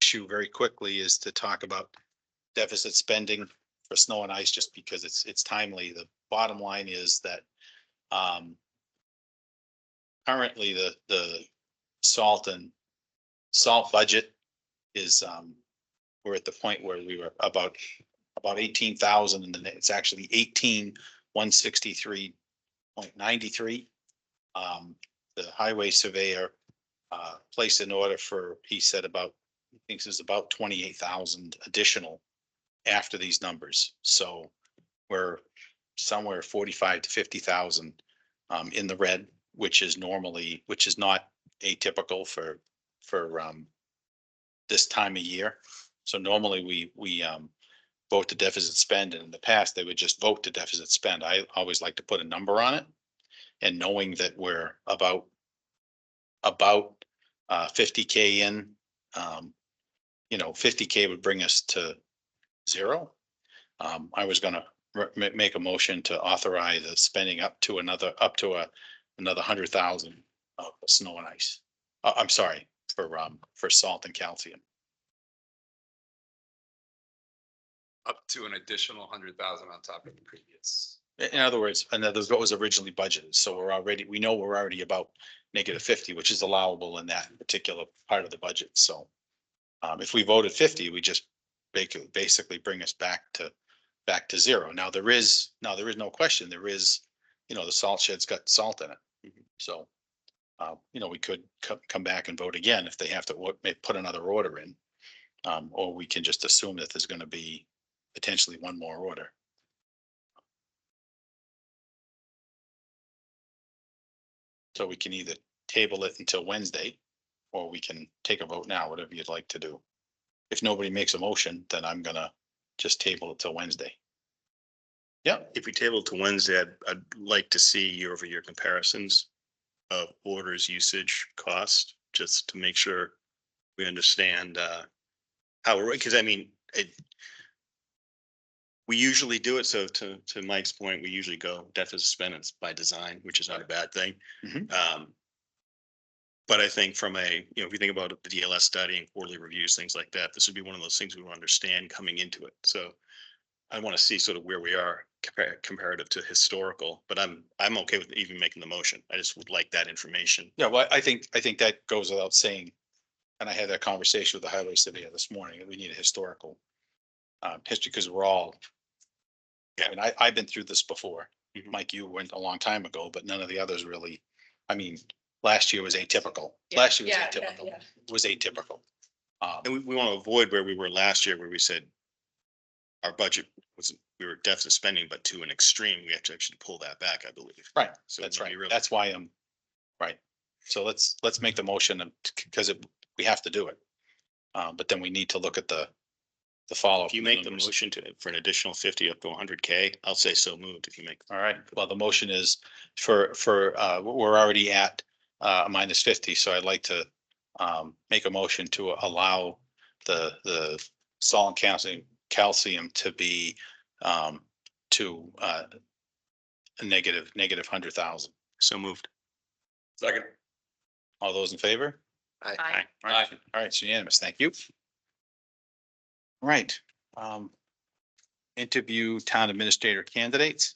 issue very quickly is to talk about deficit spending for snow and ice, just because it's timely. The bottom line is that currently the salt budget is we're at the point where we were about 18,000, and then it's actually 18,163.93. The highway surveyor placed an order for, he said he thinks it's about 28,000 additional after these numbers. So we're somewhere 45 to 50,000 in the red, which is not atypical for this time of year. So normally we vote to deficit spend, and in the past they would just vote to deficit spend. I always like to put a number on it, and knowing that we're about 50K in, 50K would bring us to zero. I was going to make a motion to authorize the spending up to another 100,000 of snow and ice. I'm sorry, for salt and calcium. Up to an additional 100,000 on top of the previous. In other words, what was originally budgeted. So we know we're already about -50, which is allowable in that particular part of the budget. So if we voted 50, we just basically bring us back to zero. Now there is no question. There is, the salt shed's got salt in it. So, we could come back and vote again if they have to put another order in. Or we can just assume that there's going to be potentially one more order. So we can either table it until Wednesday, or we can take a vote now, whatever you'd like to do. If nobody makes a motion, then I'm gonna just table it till Wednesday. Yeah. If we table it to Wednesday, I'd like to see year-over-year comparisons of orders, usage, cost, just to make sure we understand how we're, because I mean, we usually do it. So to Mike's point, we usually go deficit spend by design, which is not a bad thing. But I think from if you think about the DLS study and quarterly reviews, things like that, this would be one of those things we will understand coming into it. So I want to see sort of where we are comparative to historical, but I'm okay with even making the motion. I just would like that information. Yeah, well, I think that goes without saying. And I had that conversation with the highway surveyor this morning, and we need a historical history, because we're all, I mean, I've been through this before. Mike, you went a long time ago, but none of the others really. I mean, last year was atypical. Last year was atypical. It was atypical. And we want to avoid where we were last year, where we said our budget we were deficit spending, but to an extreme, we have to actually pull that back, I believe. Right. So that's right. That's why I'm right. So let's make the motion, because we have to do it. But then we need to look at the follow-up. If you make the motion for an additional 50 up to 100K, I'll say so moved. If you make. All right. Well, the motion is for we're already at -50. So I'd like to make a motion to allow the salt and calcium to be to a negative 100,000. So moved. Second. All those in favor? Aye. All right. All right. It's unanimous. Thank you. All right. Interview town administrator candidates.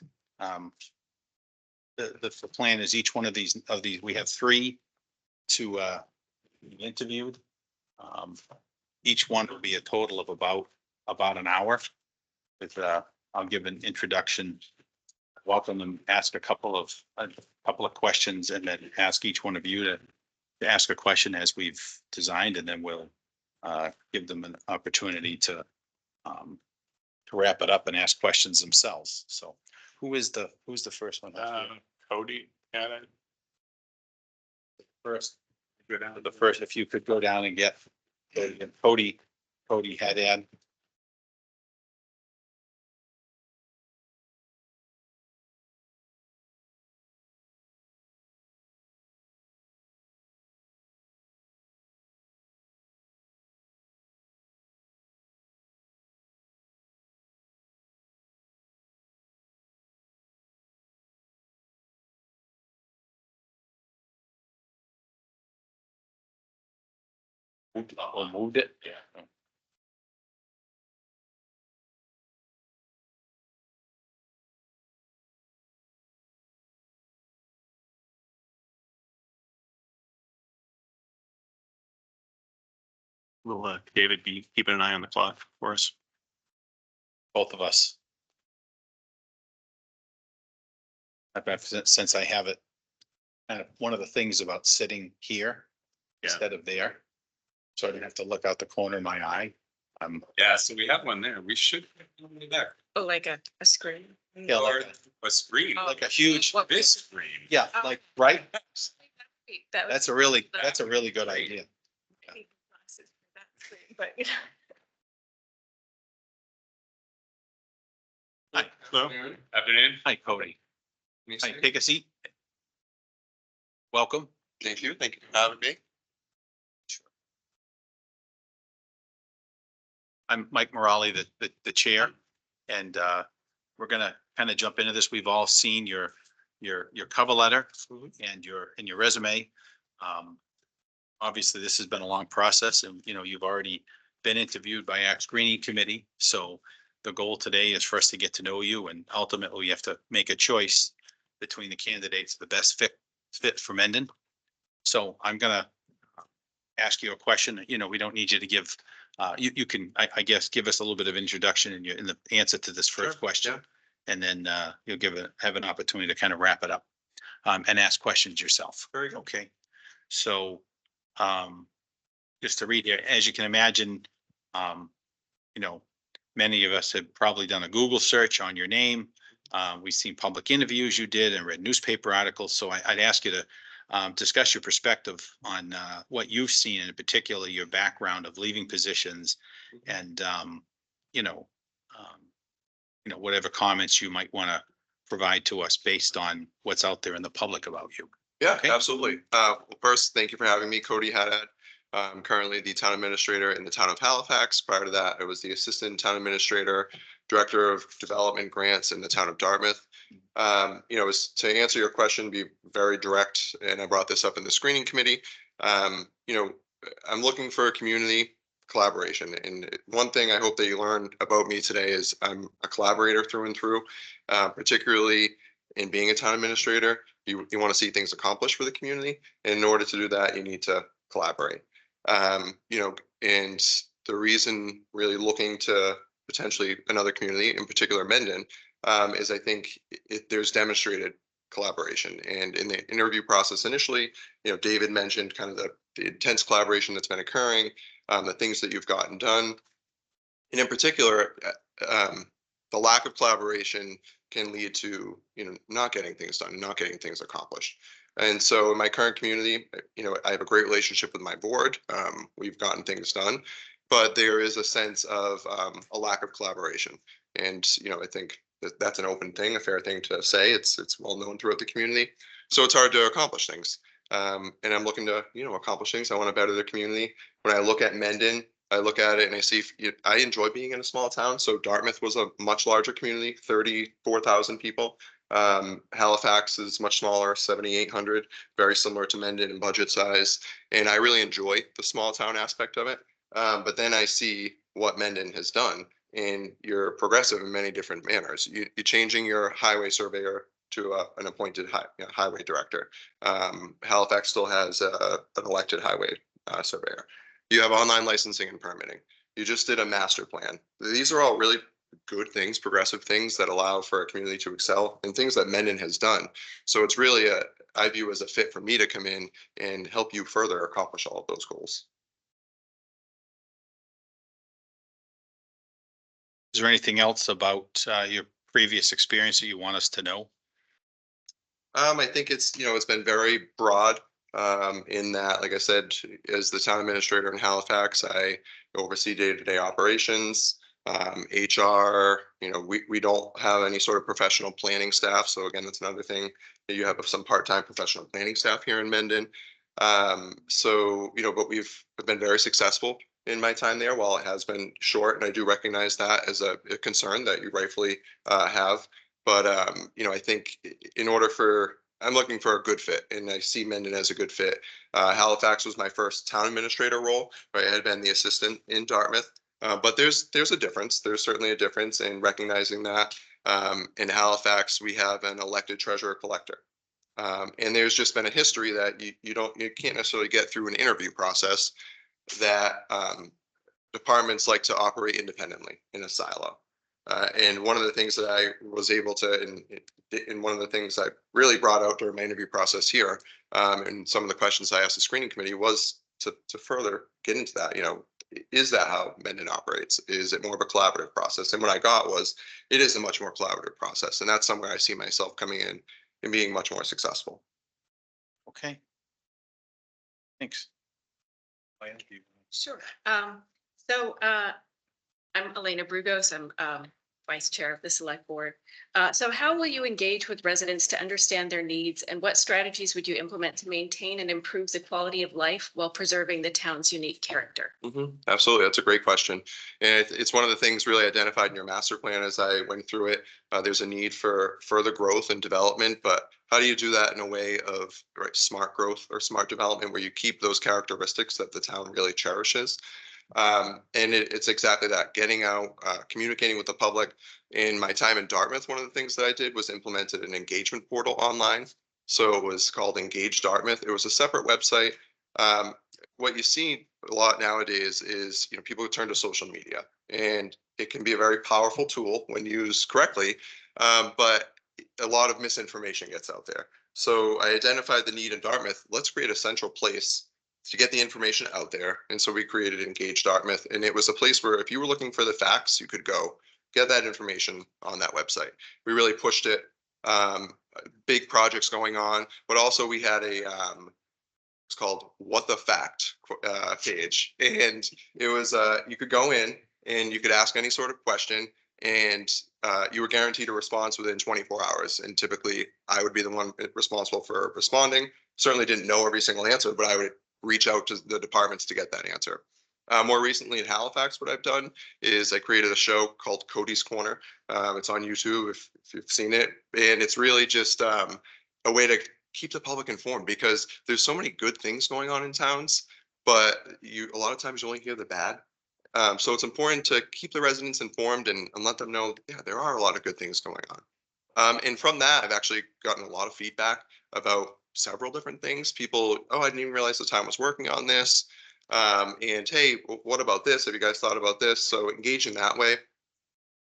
The plan is each one of these, we have 3 to be interviewed. Each one will be a total of about an hour. With I'll give an introduction, welcome them, ask a couple of questions, and then ask each one of you to ask a question as we've designed, and then we'll give them an opportunity to wrap it up and ask questions themselves. So who's the first one? Cody. First, go down to the first. If you could go down and get Cody Haddad. moved it. Yeah. Will David be keeping an eye on the clock for us? Both of us. Since I have it. Kind of one of the things about sitting here Yeah. instead of there. So I didn't have to look out the corner of my eye. Yeah, so we have one there. We should put one there. Oh, like a screen. Yeah, Or like a screen. Oh. a huge, What- This screen. yeah, like, right? That was- That's a really good idea. I need glasses for that screen, But you know. Hi. Hello. Afternoon. Hi, Cody. Hi, take a seat. Welcome. Thank you for having me. I'm Mike Morale, the chair, and we're gonna kind of jump into this. We've all seen your cover letter and your resume. Obviously, this has been a long process, and you've already been interviewed by our screening committee. So the goal today is for us to get to know you, and ultimately we have to make a choice between the candidates, the best fit for Mendon. So I'm gonna ask you a question. We don't need you to give. You can, I guess, give us a little bit of introduction in the answer to this first Sure, question. yeah. And then you'll have an opportunity to kind of wrap it up and ask questions yourself. Very good. Okay. So just to read here, as you can imagine, many of us have probably done a Google search on your name. We've seen public interviews you did and read newspaper articles. So I'd ask you to discuss your perspective on what you've seen, and in particular your background of leaving positions, and whatever comments you might want to provide to us based on what's out there in the public about you. Yeah, Okay. absolutely. Well, first, thank you for having me. Cody Haddad. I'm currently the town administrator in the town of Halifax. Prior to that, I was the assistant town administrator, director of development grants in the town of Dartmouth. To answer your question, be very direct, and I brought this up in the screening committee. I'm looking for a community collaboration. And one thing I hope that you learned about me today is I'm a collaborator through and through, particularly in being a town administrator. You want to see things accomplished for the community. And in order to do that, you need to collaborate. And the reason really looking to potentially another community, in particular Mendon, is I think there's demonstrated collaboration. And in the interview process initially, David mentioned kind of the intense collaboration that's been occurring, the things that you've gotten done. And in particular, the lack of collaboration can lead to, not getting things done, not getting things accomplished. And so in my current community, I have a great relationship with my board. We've gotten things done, but there is a sense of a lack of collaboration. And, I think that's an open thing, a fair thing to say. It's well known throughout the community. So it's hard to accomplish things. And I'm looking to, accomplish things. I want to better the community. When I look at Mendon, I look at it and I see, I enjoy being in a small town. So Dartmouth was a much larger community, 34,000 people. Halifax is much smaller, 7,800, very similar to Mendon in budget size. And I really enjoy the small town aspect of it. But then I see what Mendon has done, and you're progressive in many different manners. You're changing your highway surveyor to an appointed highway director. Halifax still has an elected highway surveyor. You have online licensing and permitting. You just did a master plan. These are all really good things, progressive things that allow for a community to excel, and things that Mendon has done. So it's really I view as a fit for me to come in and help you further accomplish all of those goals. Is there anything else about your previous experience that you want us to know? I think it's been very broad, in that, like I said, as the town administrator in Halifax, I oversee day-to-day operations, HR. We don't have any sort of professional planning staff. So again, that's another thing that you have some part-time professional planning staff here in Mendon. But we've been very successful in my time there. While it has been short, and I do recognize that as a concern that you rightfully have. But I think in order for I'm looking for a good fit, and I see Mendon as a good fit. Halifax was my first town administrator role, right? I had been the assistant in Dartmouth. But there's a difference. There's certainly a difference in recognizing that. In Halifax, we have an elected treasurer collector. And there's just been a history that you can't necessarily get through an interview process that departments like to operate independently in a silo. And one of the things that I was able to, and one of the things I really brought out during my interview process here, and some of the questions I asked the screening committee was to further get into that, is that how Mendon operates? Is it more of a collaborative process? And what I got was, it is a much more collaborative process. And that's somewhere I see myself coming in and being much more successful. Okay. Thanks. Sure. I'm Elena Brugos. I'm Vice Chair of the Select Board. So how will you engage with residents to understand their needs, and what strategies would you implement to maintain and improve the quality of life while preserving the town's unique character? Absolutely. That's a great question. And it's one of the things really identified in your master plan as I went through it. There's a need for further growth and development, but how do you do that in a way of smart growth or smart development where you keep those characteristics that the town really cherishes? And it's exactly that, getting out, communicating with the public. In my time in Dartmouth, one of the things that I did was implemented an engagement portal online. So it was called Engage Dartmouth. It was a separate website. What you see a lot nowadays is, people turn to social media, and it can be a very powerful tool when used correctly. But a lot of misinformation gets out there. So I identified the need in Dartmouth. Let's create a central place to get the information out there. And so we created Engage Dartmouth, and it was a place where if you were looking for the facts, you could go get that information on that website. We really pushed it. Big projects going on, but also we had it's called What the Fact page. And it was, you could go in and you could ask any sort of question, and you were guaranteed a response within 24 hours. And typically I would be the one responsible for responding. Certainly didn't know every single answer, but I would reach out to the departments to get that answer. More recently in Halifax, what I've done is I created a show called Cody's Corner. It's on YouTube if you've seen it. And it's really just a way to keep the public informed, because there's so many good things going on in towns, but a lot of times you only hear the bad. So it's important to keep the residents informed and let them know, yeah, there are a lot of good things going on. And from that, I've actually gotten a lot of feedback about several different things. People, oh, I didn't even realize the town was working on this. And hey, what about this? Have you guys thought about this? So engage in that way.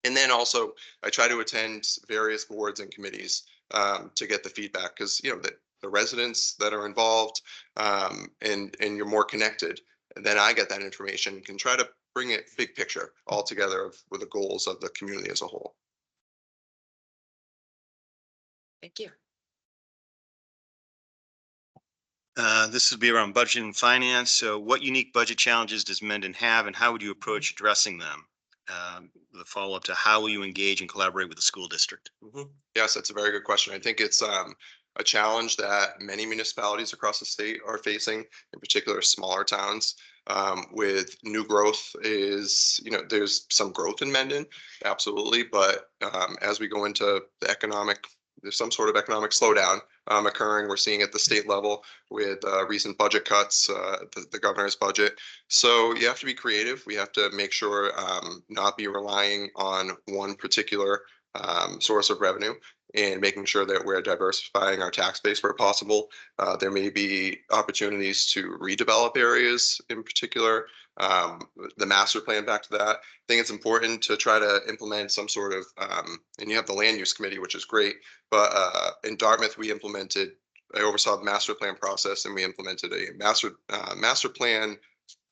And then also I try to attend various boards and committees to get the feedback, because the residents that are involved, and you're more connected, and then I get that information, can try to bring it big picture all together with the goals of the community as a whole. Thank you. This would be around budget and finance. So what unique budget challenges does Mendon have, and how would you approach addressing them? The follow-up to how will you engage and collaborate with the school district? Yes, that's a very good question. I think it's a challenge that many municipalities across the state are facing, in particular smaller towns. With new growth is, there's some growth in Mendon, absolutely. But as we go into there's some sort of economic slowdown occurring. We're seeing at the state level with recent budget cuts, the governor's budget. So you have to be creative. We have to make sure not be relying on one particular source of revenue, and making sure that we're diversifying our tax base where possible. There may be opportunities to redevelop areas in particular. The master plan, back to that. I think it's important to try to implement some sort of, and you have the land use committee, which is great, but in Dartmouth, I oversaw the master plan process, and we implemented a master plan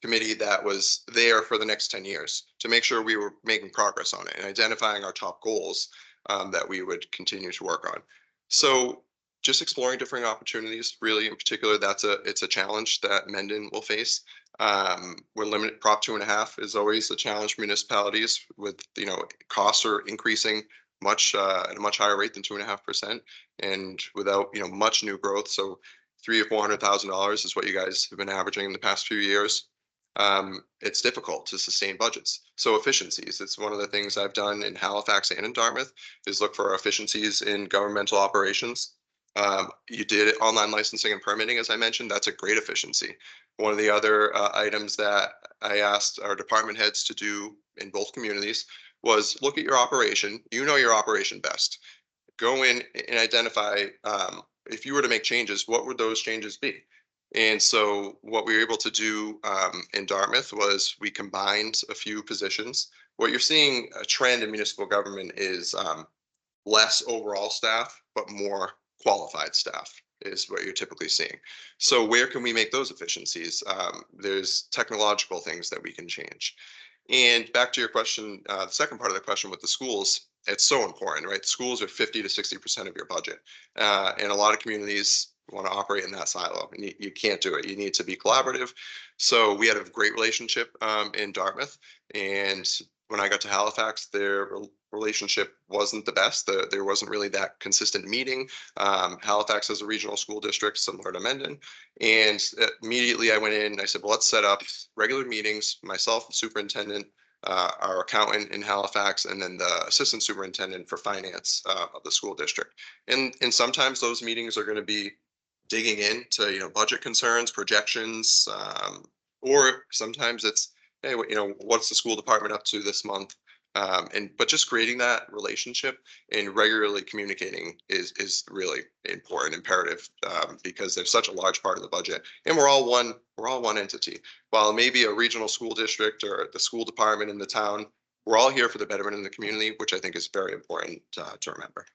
committee that was there for the next 10 years to make sure we were making progress on it and identifying our top goals that we would continue to work on. So just exploring different opportunities, really, in particular, it's a challenge that Mendon will face. We're limited. Prop 2.5 is always a challenge for municipalities with, costs are increasing at a much higher rate than 2.5%, and without, much new growth. So $300,000 or $400,000 is what you guys have been averaging in the past few years. It's difficult to sustain budgets. So efficiencies, it's one of the things I've done in Halifax and in Dartmouth, is look for efficiencies in governmental operations. You did online licensing and permitting, as I mentioned, that's a great efficiency. One of the other items that I asked our department heads to do in both communities was look at your operation. You know your operation best. Go in and identify if you were to make changes, what would those changes be? And so what we were able to do in Dartmouth was we combined a few positions. What you're seeing a trend in municipal government is less overall staff, but more qualified staff is what you're typically seeing. So where can we make those efficiencies? There's technological things that we can change. And back to your question, the second part of the question with the schools, it's so important, right? Schools are 50 to 60% of your budget. And a lot of communities want to operate in that silo, and you can't do it. You need to be collaborative. So we had a great relationship in Dartmouth. And when I got to Halifax, their relationship wasn't the best. There wasn't really that consistent meeting. Halifax has a regional school district similar to Mendon. And immediately I went in and I said, well, let's set up regular meetings, myself, the superintendent, our accountant in Halifax, and then the assistant superintendent for finance of the school district. And sometimes those meetings are going to be digging into, budget concerns, projections, or sometimes it's, hey, what's the school department up to this month? But just creating that relationship and regularly communicating is really important, imperative, because there's such a large part of the budget, and we're all one entity. While maybe a regional school district or the school department in the town, we're all here for the betterment of the community, which I think is very important to remember.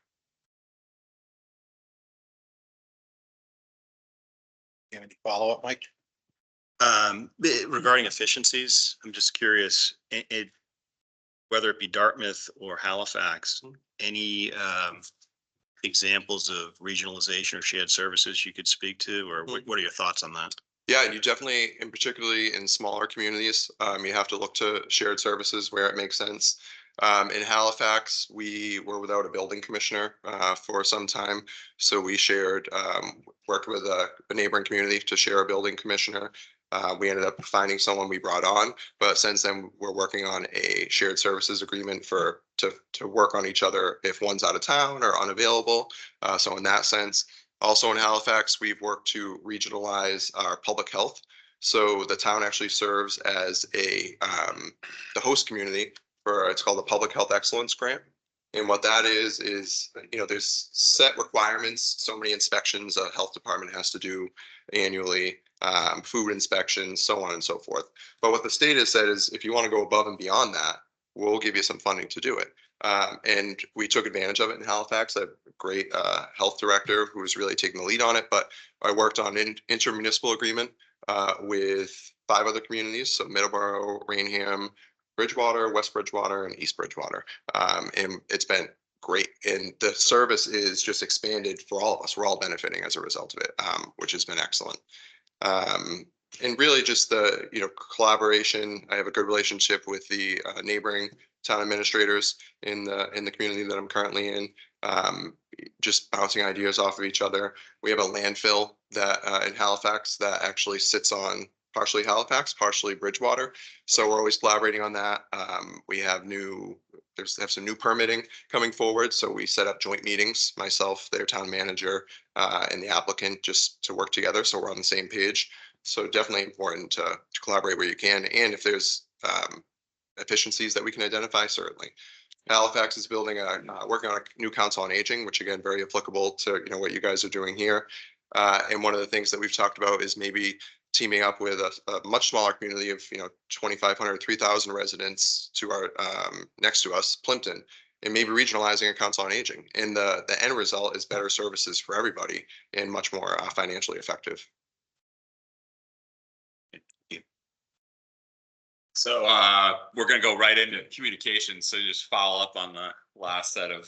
You have any follow-up, Mike? Regarding efficiencies, I'm just curious, whether it be Dartmouth or Halifax, any examples of regionalization or shared services you could speak to, or what are your thoughts on that? Yeah, you definitely, and particularly in smaller communities, you have to look to shared services where it makes sense. In Halifax, we were without a building commissioner for some time. So we shared, worked with a neighboring community to share a building commissioner. We ended up finding someone we brought on, but since then we're working on a shared services agreement to work on each other if one's out of town or unavailable. So in that sense, also in Halifax, we've worked to regionalize our public health. So the town actually serves as the host community for, it's called the Public Health Excellence Grant. And what that is, there's set requirements, so many inspections a health department has to do annually, food inspections, so on and so forth. But what the state has said is if you want to go above and beyond that, we'll give you some funding to do it. And we took advantage of it in Halifax. A great health director who was really taking the lead on it. But I worked on an intermunicipal agreement with 5 other communities, so Middleborough, Rainham, Bridgewater, West Bridgewater, and East Bridgewater. And it's been great. And the service is just expanded for all of us. We're all benefiting as a result of it, which has been excellent. And really just the, collaboration. I have a good relationship with the neighboring town administrators in the community that I'm currently in, just bouncing ideas off of each other. We have a landfill that in Halifax that actually sits on partially Halifax, partially Bridgewater. So we're always collaborating on that. We have some new permitting coming forward. So we set up joint meetings, myself, their town manager, and the applicant, just to work together. So we're on the same page. So definitely important to collaborate where you can. And if there's efficiencies that we can identify, certainly. Halifax is working on a new council on aging, which again, very applicable to what you guys are doing here. And one of the things that we've talked about is maybe teaming up with a much smaller community of 2,500, 3,000 residents to our next to us, Plimpton, and maybe regionalizing a council on aging. And the end result is better services for everybody and much more financially effective. So we're going to go right into communication. So just follow up on the last set of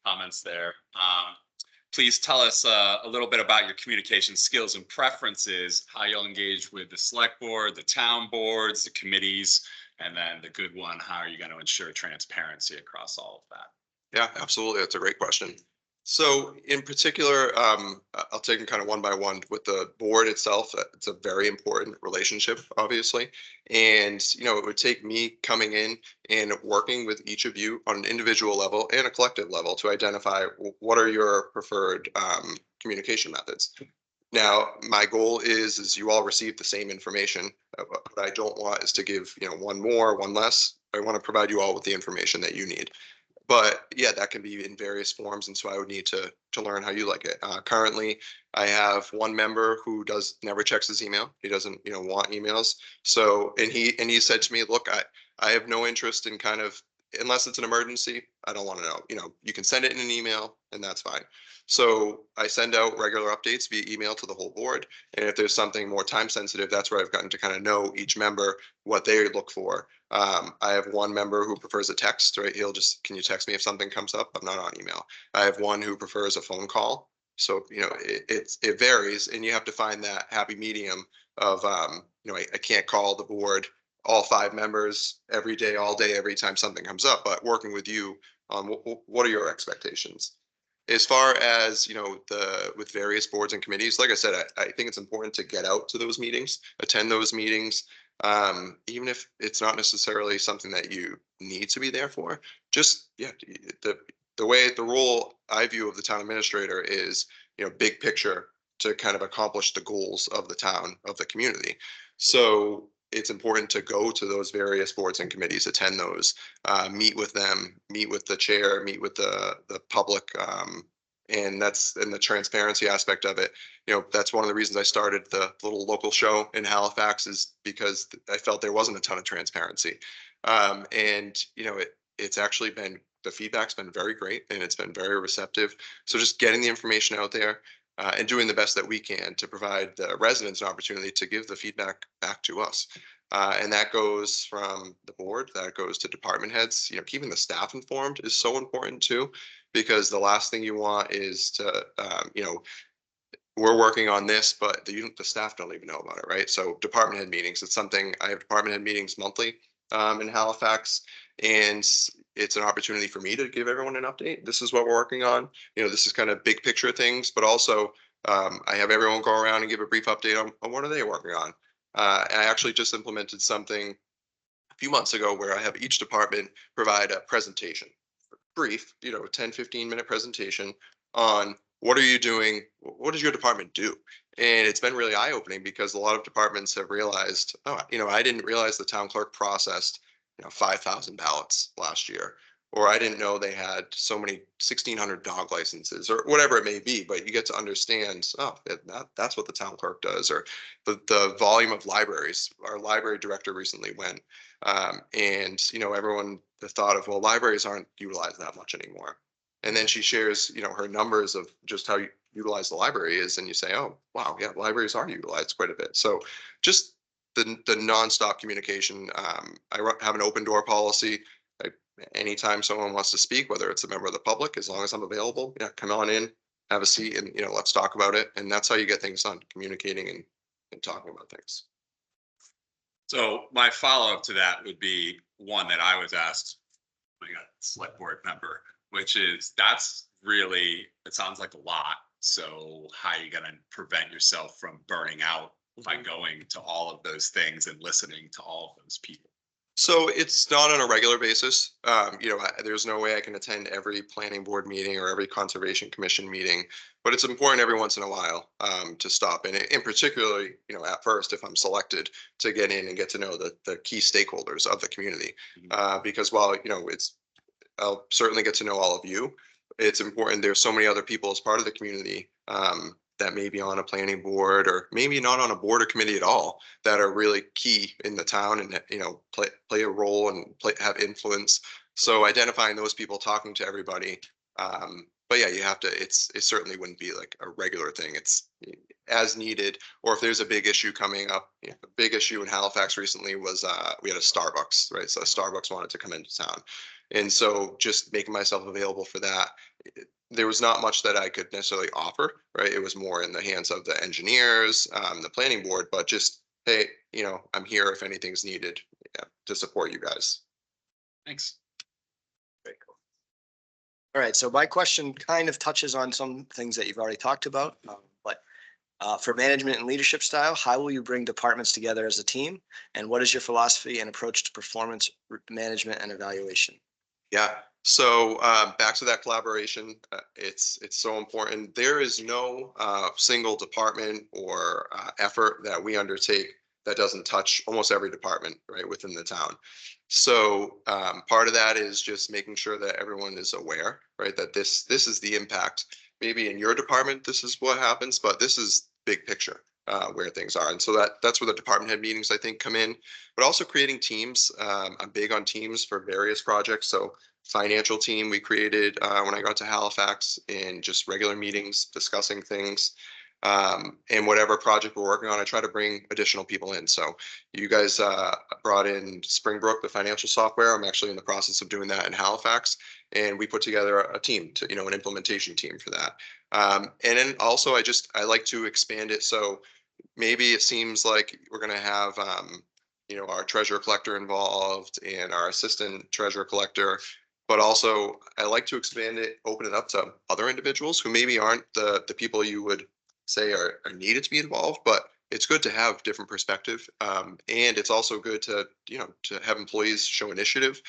comments there. Please tell us a little bit about your communication skills and preferences, how you'll engage with the select board, the town boards, the committees, and then the good one, how are you going to ensure transparency across all of that? Yeah, absolutely. That's a great question. So in particular, I'll take them kind of one by one with the board itself. It's a very important relationship, obviously. And, it would take me coming in and working with each of you on an individual level and a collective level to identify what are your preferred communication methods. Now, my goal is you all receive the same information. What I don't want is to give, one more, one less. I want to provide you all with the information that you need. But yeah, that can be in various forms, and so I would need to learn how you like it. Currently, I have one member who never checks his email. He doesn't, want emails. So, and he said to me, "Look, I have no interest in kind of unless it's an emergency. I don't want to know. You can send it in an email, and that's fine." So I send out regular updates via email to the whole board, and if there's something more time sensitive, that's where I've gotten to kind of know each member what they look for. I have one member who prefers a text, right? He'll just, can you text me if something comes up? I'm not on email. I have one who prefers a phone call. So, it varies, and you have to find that happy medium of, I can't call the board, all 5 members every day, all day, every time something comes up, but working with you on what are your expectations? As far as, with various boards and committees, like I said, I think it's important to get out to those meetings, attend those meetings. Even if it's not necessarily something that you need to be there for, just, yeah, the role I view of the town administrator is, big picture to kind of accomplish the goals of the town, of the community. So it's important to go to those various boards and committees, attend those, meet with them, meet with the chair, meet with the public. And the transparency aspect of it. That's one of the reasons I started the little local show in Halifax, is because I felt there wasn't a ton of transparency. And, it's actually been, the feedback's been very great, and it's been very receptive. So just getting the information out there, and doing the best that we can to provide the residents an opportunity to give the feedback back to us. And that goes from the board, that goes to department heads. Keeping the staff informed is so important too, because the last thing you want is to, we're working on this, but the staff don't even know about it, right? So department head meetings, it's something, I have department head meetings monthly in Halifax, and it's an opportunity for me to give everyone an update. This is what we're working on. This is kind of big picture things, but also I have everyone go around and give a brief update on what are they working on. I actually just implemented something a few months ago where I have each department provide a presentation, brief, 10-15 minute presentation on what are you doing? What does your department do? And it's been really eye-opening, because a lot of departments have realized, oh, I didn't realize the town clerk processed, 5,000 ballots last year, or I didn't know they had so many 1,600 dog licenses, or whatever it may be. But you get to understand, oh, that's what the town clerk does, or the volume of libraries. Our library director recently went, and everyone, the thought of, well, libraries aren't utilized that much anymore. And then she shares, her numbers of just how utilized the library is, and you say, oh, wow, yeah, libraries are utilized quite a bit. So just the nonstop communication. I have an open door policy. Anytime someone wants to speak, whether it's a member of the public, as long as I'm available, yeah, come on in, have a seat, and let's talk about it. And that's how you get things done, communicating and talking about things. So my follow-up to that would be one that I was asked, select board member, which is, that's really, it sounds like a lot. So how are you going to prevent yourself from burning out by going to all of those things and listening to all of those people? So it's not on a regular basis. There's no way I can attend every planning board meeting or every conservation commission meeting, but it's important every once in a while to stop in. And particularly, at first, if I'm selected, to get in and get to know the key stakeholders of the community. Because while, I'll certainly get to know all of you, it's important. There's so many other people as part of the community that may be on a planning board, or maybe not on a board or committee at all, that are really key in the town, and play a role and have influence. So identifying those people, talking to everybody. But yeah, you have to. It certainly wouldn't be like a regular thing. It's as needed, or if there's a big issue coming up. A big issue in Halifax recently was we had a Starbucks, right? So Starbucks wanted to come into town, and so just making myself available for that. There was not much that I could necessarily offer, right? It was more in the hands of the engineers, the planning board, but just, hey, I'm here if anything's needed, to support you guys. Thanks. All right, so my question kind of touches on some things that you've already talked about, but for management and leadership style, how will you bring departments together as a team? And what is your philosophy and approach to performance management and evaluation? Yeah, so back to that collaboration, it's so important. There is no single department or effort that we undertake that doesn't touch almost every department right within the town. So part of that is just making sure that everyone is aware, right, that this is the impact. Maybe in your department, this is what happens, but this is big picture where things are. And so that's where the department head meetings, I think, come in, but also creating teams. I'm big on teams for various projects. So financial team we created when I got to Halifax, and just regular meetings discussing things. And whatever project we're working on, I try to bring additional people in. So you guys brought in Springbrook, the financial software. I'm actually in the process of doing that in Halifax. And we put together a team to, an implementation team for that. And then also I like to expand it. So maybe it seems like we're going to have, our treasurer collector involved and our assistant treasurer collector. But also I like to expand it, open it up to other individuals who maybe aren't the people you would say are needed to be involved, but it's good to have different perspective. And it's also good to, to have employees show initiative.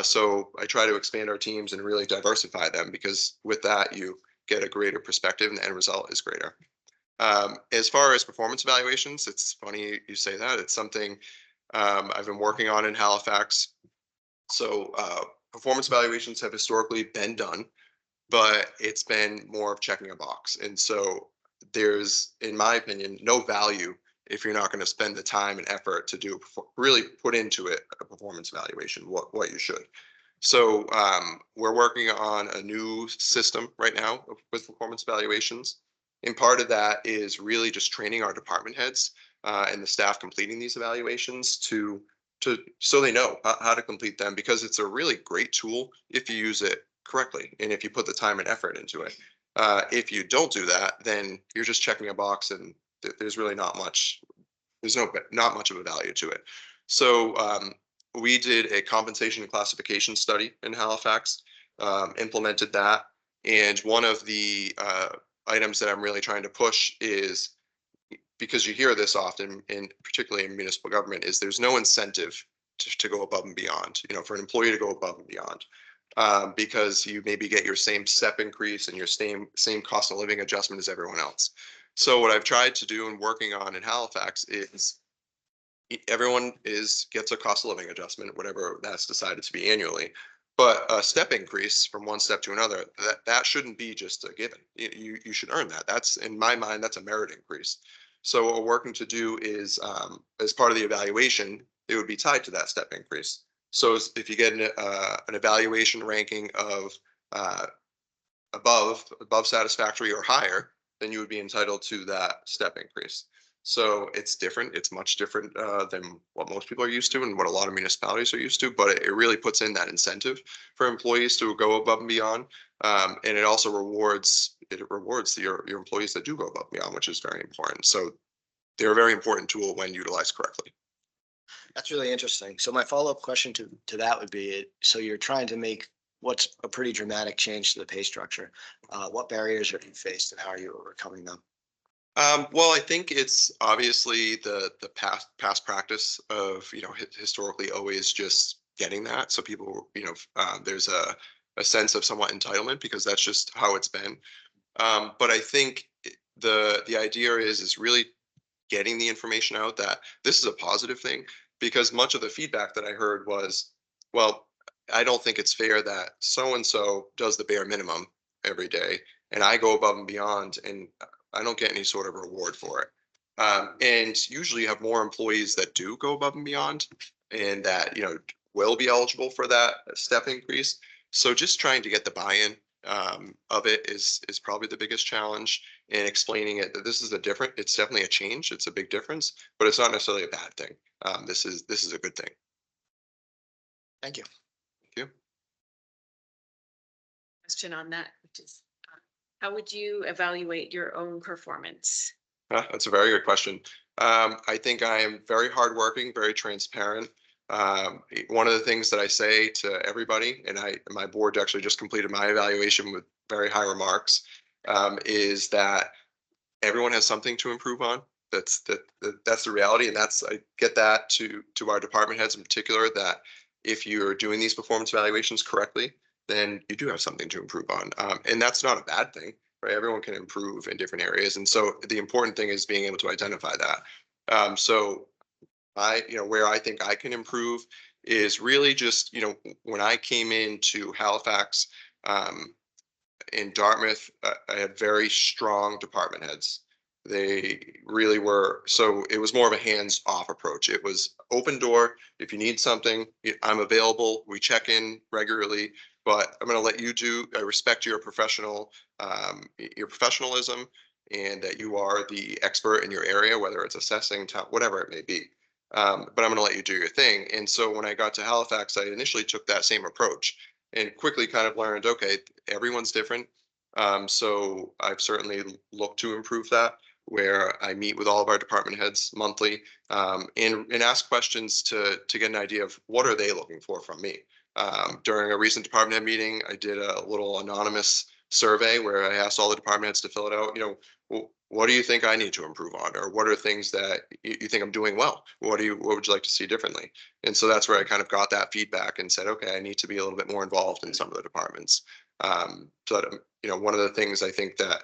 So I try to expand our teams and really diversify them, because with that, you get a greater perspective and the end result is greater. As far as performance evaluations, it's funny you say that. It's something I've been working on in Halifax. So performance evaluations have historically been done, but it's been more of checking a box. And so there's, in my opinion, no value if you're not going to spend the time and effort to really put into it a performance evaluation, what you should. So we're working on a new system right now with performance evaluations. And part of that is really just training our department heads and the staff completing these evaluations so they know how to complete them, because it's a really great tool if you use it correctly and if you put the time and effort into it. If you don't do that, then you're just checking a box, and there's really not much of a value to it. So we did a compensation and classification study in Halifax, implemented that. And one of the items that I'm really trying to push is, because you hear this often, and particularly in municipal government, is there's no incentive to go above and beyond, for an employee to go above and beyond. Because you maybe get your same step increase and your same cost of living adjustment as everyone else. So what I've tried to do and working on in Halifax is everyone gets a cost of living adjustment, whatever that's decided to be annually. But a step increase from one step to another, that shouldn't be just a given. You should earn that. That's, in my mind, that's a merit increase. So what we're working to do is, as part of the evaluation, it would be tied to that step increase. So if you get an evaluation ranking of above satisfactory or higher, then you would be entitled to that step increase. So it's different. It's much different than what most people are used to and what a lot of municipalities are used to. But it really puts in that incentive for employees to go above and beyond, and it also rewards your employees that do go above and beyond, which is very important. So they're a very important tool when utilized correctly. That's really interesting. So my follow-up question to that would be, so you're trying to make what's a pretty dramatic change to the pay structure. What barriers are you faced and how are you overcoming them? Well, I think it's obviously the past practice of, historically always just getting that. So people, there's a sense of somewhat entitlement because that's just how it's been. But I think the idea is really getting the information out that this is a positive thing, because much of the feedback that I heard was, well, I don't think it's fair that so-and-so does the bare minimum every day and I go above and beyond and I don't get any sort of reward for it. And usually you have more employees that do go above and beyond and that, will be eligible for that step increase. So just trying to get the buy-in of it is probably the biggest challenge, and explaining it that it's definitely a change. It's a big difference, but it's not necessarily a bad thing. This is a good thing. Thank you. Thank you. Question on that, which is, how would you evaluate your own performance? That's a very good question. I think I am very hardworking, very transparent. One of the things that I say to everybody, and my board actually just completed my evaluation with very high remarks, is that everyone has something to improve on. That's the reality, and I get that to our department heads in particular, that if you're doing these performance evaluations correctly, then you do have something to improve on, and that's not a bad thing, right? Everyone can improve in different areas, and so the important thing is being able to identify that. So where I think I can improve is really just, when I came into Halifax, in Dartmouth, I had very strong department heads. They really were. So it was more of a hands-off approach. It was open door. If you need something, I'm available. We check in regularly, but I'm going to let you do. I respect your your professionalism, and that you are the expert in your area, whether it's assessing, whatever it may be. But I'm going to let you do your thing. And so when I got to Halifax, I initially took that same approach and quickly kind of learned, okay, everyone's different. So I've certainly looked to improve that, where I meet with all of our department heads monthly, and ask questions to get an idea of what are they looking for from me. During a recent department head meeting, I did a little anonymous survey where I asked all the department heads to fill it out. What do you think I need to improve on, or what are things that you think I'm doing well? What would you like to see differently? And so that's where I kind of got that feedback and said, okay, I need to be a little bit more involved in some of the departments. So that, one of the things I think that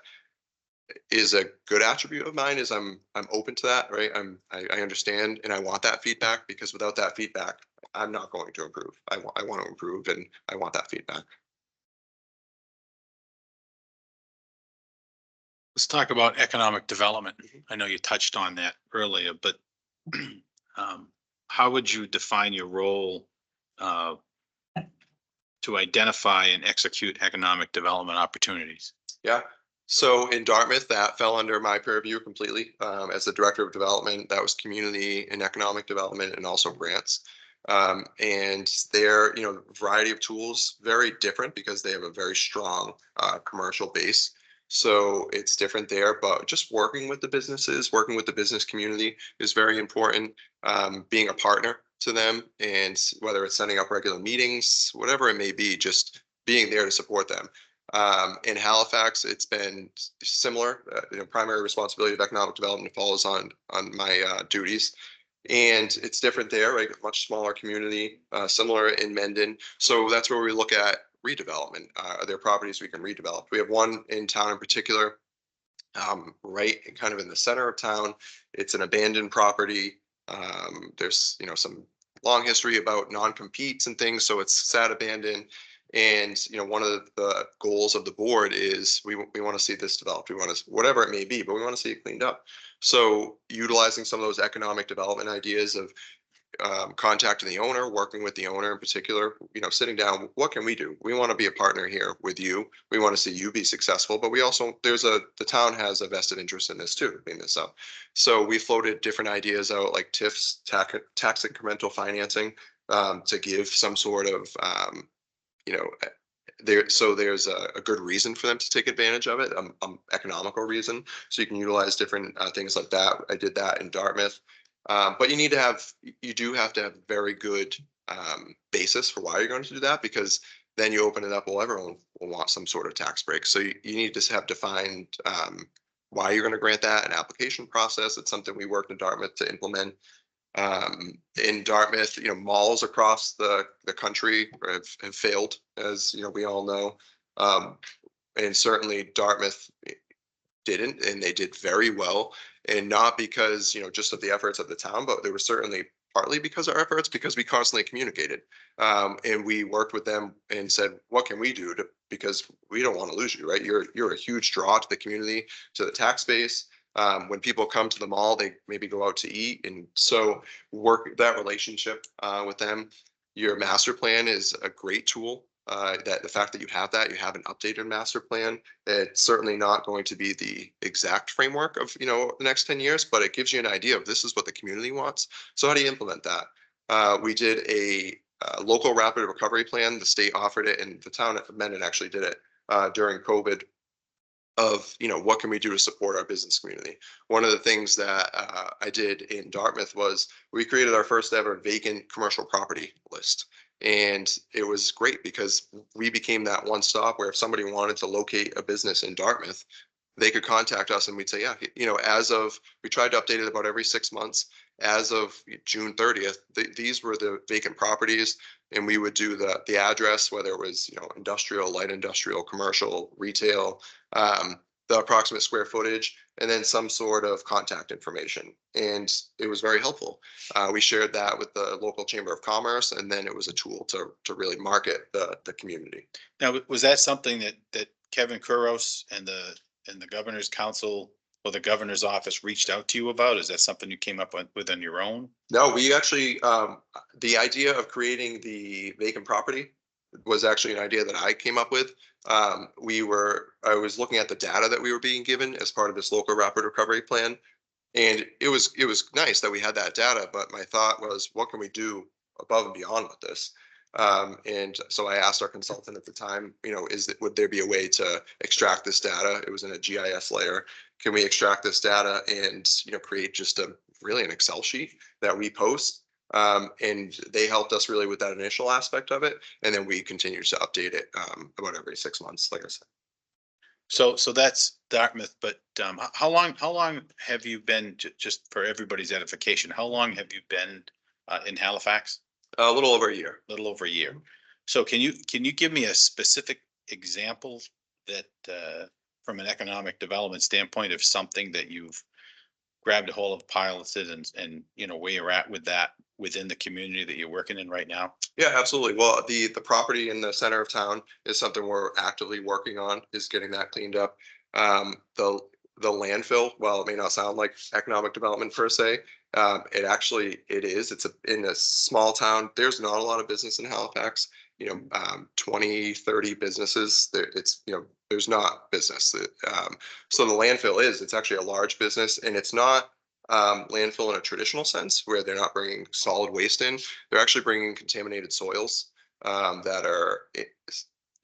is a good attribute of mine is I'm open to that, right? I understand and I want that feedback, because without that feedback, I'm not going to improve. I want to improve, and I want that feedback. Let's talk about economic development. I know you touched on that earlier, but how would you define your role to identify and execute economic development opportunities? Yeah. So in Dartmouth, that fell under my purview completely. As the director of development, that was community and economic development, and also grants. And they're, variety of tools, very different because they have a very strong commercial base. So it's different there, but just working with the businesses, working with the business community is very important. Being a partner to them, and whether it's setting up regular meetings, whatever it may be, just being there to support them. In Halifax, it's been similar. Primary responsibility of economic development falls on my duties, and it's different there, right? Much smaller community, similar in Mendon. So that's where we look at redevelopment. Are there properties we can redevelop? We have one in town in particular, right kind of in the center of town. It's an abandoned property. There's some long history about non-competes and things, so it's sat abandoned. And one of the goals of the board is we want to see this developed. We want to, whatever it may be, but we want to see it cleaned up. So utilizing some of those economic development ideas of contacting the owner, working with the owner in particular, sitting down, what can we do? We want to be a partner here with you. We want to see you be successful, but we also, the town has a vested interest in this too, to clean this up. So we floated different ideas out, like TIFs, tax incremental financing, to give some sort of, there's a good reason for them to take advantage of it, economical reason. So you can utilize different things like that. I did that in Dartmouth. But you do have to have very good basis for why you're going to do that, because then you open it up. Well, everyone will want some sort of tax break. So you need to have defined why you're going to grant that, an application process. It's something we worked in Dartmouth to implement. In Dartmouth, malls across the country have failed, as we all know. And certainly Dartmouth didn't, and they did very well. And not because, just of the efforts of the town, but they were certainly partly because of our efforts, because we constantly communicated. And we worked with them and said, what can we do because we don't want to lose you, right? You're a huge draw to the community, to the tax base. When people come to the mall, they maybe go out to eat. And so work that relationship with them. Your master plan is a great tool. That the fact that you have an updated master plan, it's certainly not going to be the exact framework of, the next 10 years, but it gives you an idea of this is what the community wants. So how do you implement that? We did a local rapid recovery plan. The state offered it, and the town of Mendon actually did it during COVID. of, what can we do to support our business community? One of the things that I did in Dartmouth was we created our first ever vacant commercial property list. And it was great because we became that one stop where if somebody wanted to locate a business in Dartmouth, they could contact us and we'd say, yeah, we tried to update it about every 6 months. As of June 30th, these were the vacant properties, and we would do the address, whether it was, industrial, light industrial, commercial, retail, the approximate square footage, and then some sort of contact information. And it was very helpful. We shared that with the local chamber of commerce, and then it was a tool to really market the community. Now, was that something that Kevin Kuros and the governor's council or the governor's office reached out to you about? Is that something you came up with on your own? No, we actually, the idea of creating the vacant property was actually an idea that I came up with. I was looking at the data that we were being given as part of this local rapid recovery plan. And it was nice that we had that data, but my thought was, what can we do above and beyond with this? And so I asked our consultant at the time, would there be a way to extract this data? It was in a GIS layer. Can we extract this data and, create just an Excel sheet that we post? And they helped us really with that initial aspect of it. And then we continue to update it about every 6 months, like I said. So that's Dartmouth, but how long have you been, just for everybody's edification, how long have you been in Halifax? A little over a year. A little over a year. So can you give me a specific example that from an economic development standpoint of something that you've grabbed a hold of, piloted, and where you're at with that within the community that you're working in right now? Yeah, absolutely. Well, the property in the center of town is something we're actively working on, is getting that cleaned up. The landfill, while it may not sound like economic development per se, it is. It's in a small town. There's not a lot of business in Halifax. 20, 30 businesses. There's not business. So the landfill it's actually a large business, and it's not landfill in a traditional sense where they're not bringing solid waste in. They're actually bringing contaminated soils that are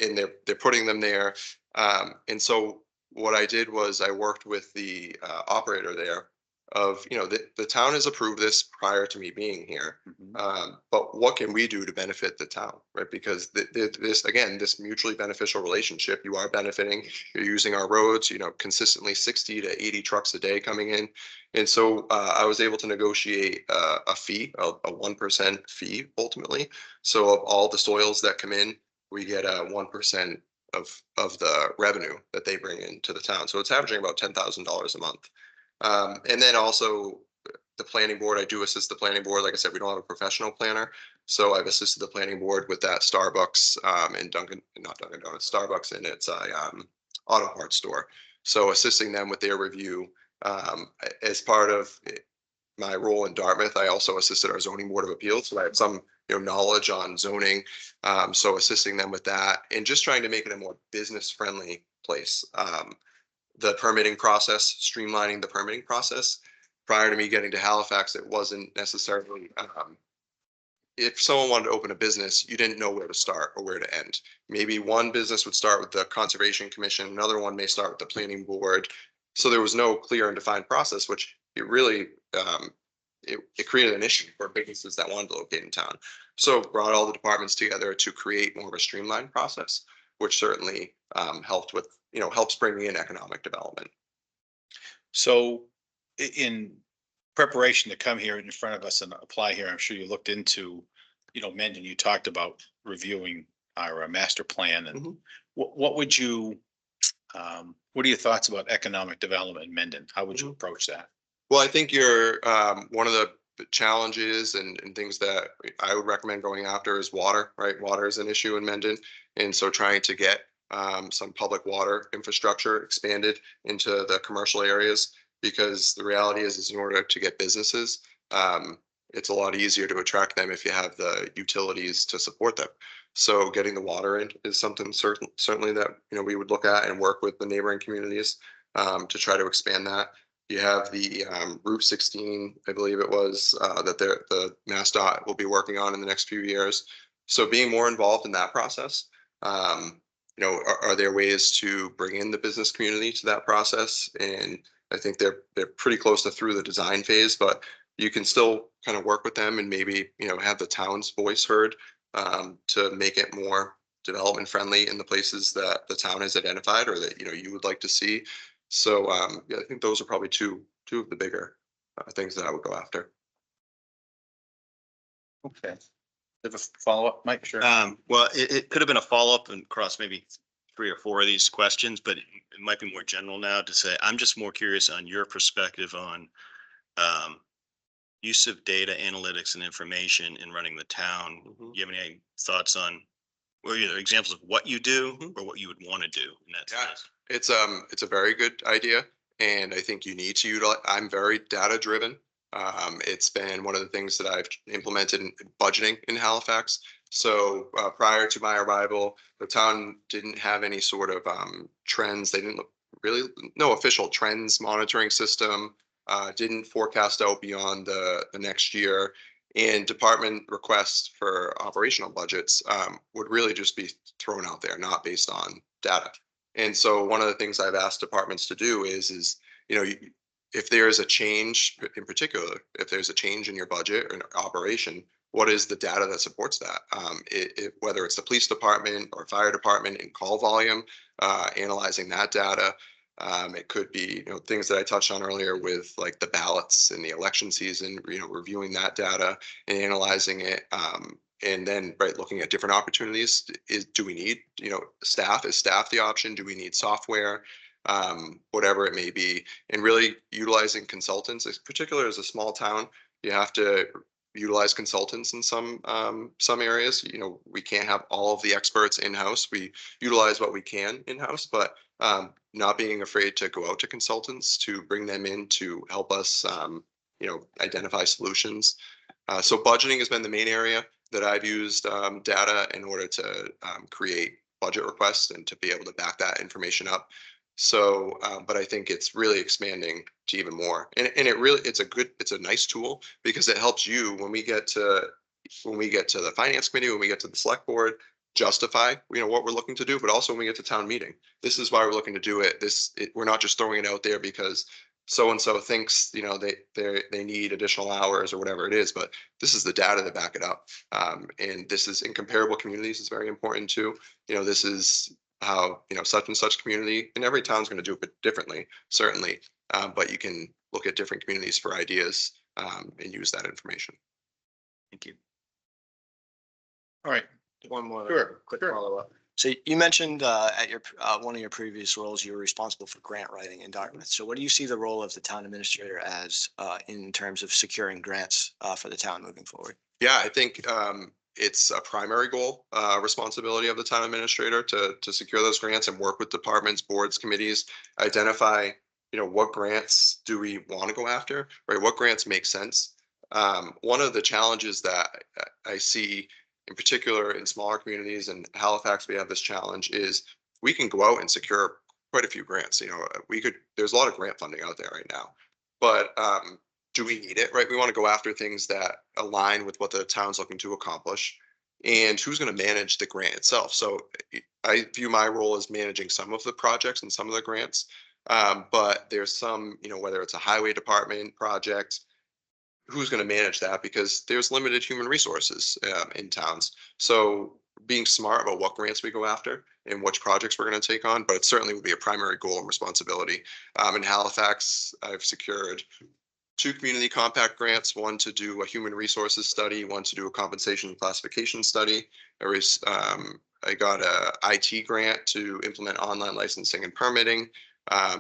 they're putting them there. And so what I did was I worked with the operator there of, the town has approved this prior to me being here. But what can we do to benefit the town, right? Because this mutually beneficial relationship, you are benefiting, you're using our roads, consistently 60 to 80 trucks a day coming in. And so I was able to negotiate a fee, a 1% fee ultimately. So of all the soils that come in, we get a 1% of the revenue that they bring into the town. So it's averaging about $10,000 a month. And then also the planning board, I do assist the planning board. Like I said, we don't have a professional planner. So I've assisted the planning board with that Starbucks and not Dunkin' Donuts, Starbucks, and it's a auto parts store. So assisting them with their review. As part of my role in Dartmouth, I also assisted our zoning board of appeals. So I have some knowledge on zoning. So assisting them with that and just trying to make it a more business friendly place. The permitting process, streamlining the permitting process. Prior to me getting to Halifax, it wasn't necessarily, if someone wanted to open a business, you didn't know where to start or where to end. Maybe one business would start with the Conservation Commission, another one may start with the planning board. So there was no clear and defined process, which it really, it created an issue for businesses that wanted to locate in town. So brought all the departments together to create more of a streamlined process, which certainly helped with, helps bring in economic development. So in preparation to come here in front of us and apply here, I'm sure you looked into, Mendon, you talked about reviewing our master plan, and what would you, what are your thoughts about economic development in Mendon? How would you approach that? Well, I think you're one of the challenges and things that I would recommend going after is water, right? Water is an issue in Mendon. And so trying to get some public water infrastructure expanded into the commercial areas, because the reality is in order to get businesses, it's a lot easier to attract them if you have the utilities to support them. So getting the water in is something certainly that, we would look at and work with the neighboring communities to try to expand that. You have the Route 16, I believe it was, that the MassDOT will be working on in the next few years. So being more involved in that process. are there ways to bring in the business community to that process? And I think they're pretty close to through the design phase, but you can still kind of work with them and maybe, have the town's voice heard to make it more development friendly in the places that the town has identified or that, you would like to see. So, yeah, I think those are probably two of the bigger things that I would go after. Okay. Have a follow-up, Mike? Sure. Well, it could have been a follow-up and across maybe 3 or 4 of these questions, but it might be more general now to say, I'm just more curious on your perspective on use of data analytics and information in running the town. Do you have any thoughts on, or either examples of what you do or what you would want to do in that Yeah. space? It's a very good idea, and I think you need to utilize. I'm very data driven. It's been one of the things that I've implemented in budgeting in Halifax. So prior to my arrival, the town didn't have any sort of trends. They didn't really no official trends monitoring system. Didn't forecast out beyond the next year. And department requests for operational budgets would really just be thrown out there, not based on data. And so one of the things I've asked departments to do is, if there's a change in particular, if there's a change in your budget or an operation, what is the data that supports that? Whether it's the police department or fire department in call volume, analyzing that data. It could be, things that I touched on earlier with like the ballots in the election season, reviewing that data and analyzing it. And then, right, looking at different opportunities. Do we need, staff? Is staff the option? Do we need software? Whatever it may be, and really utilizing consultants, particularly as a small town, you have to utilize consultants in some areas. We can't have all of the experts in-house. We utilize what we can in-house, but not being afraid to go out to consultants to bring them in to help us, identify solutions. So budgeting has been the main area that I've used data in order to create budget requests and to be able to back that information up. So, but I think it's really expanding to even more. And it's a nice tool because it helps you when we get to the finance committee, when we get to the select board, justify, what we're looking to do, but also when we get to town meeting. This is why we're looking to do it. We're not just throwing it out there because so-and-so thinks, they need additional hours or whatever it is, but this is the data to back it up. And this is in comparable communities is very important too. This is how, such and such community, and every town's going to do it differently, certainly. But you can look at different communities for ideas and use that information. Thank you. All right. One more Sure, quick sure. follow-up. So you mentioned at your one of your previous roles, you were responsible for grant writing in Dartmouth. So what do you see the role of the town administrator as in terms of securing grants for the town moving forward? Yeah, I think it's a primary goal, responsibility of the town administrator to secure those grants and work with departments, boards, committees, identify, what grants do we want to go after, right? What grants make sense? One of the challenges that I see in particular in smaller communities, and Halifax, we have this challenge is we can go out and secure quite a few grants. There's a lot of grant funding out there right now, but do we need it, right? We want to go after things that align with what the town's looking to accomplish and who's going to manage the grant itself. So I view my role as managing some of the projects and some of the grants, but there's some, whether it's a highway department project, who's going to manage that because there's limited human resources in towns. So being smart about what grants we go after and which projects we're going to take on, but it certainly would be a primary goal and responsibility. In Halifax, I've secured 2 community compact grants, one to do a human resources study, one to do a compensation and classification study. I got a IT grant to implement online licensing and permitting.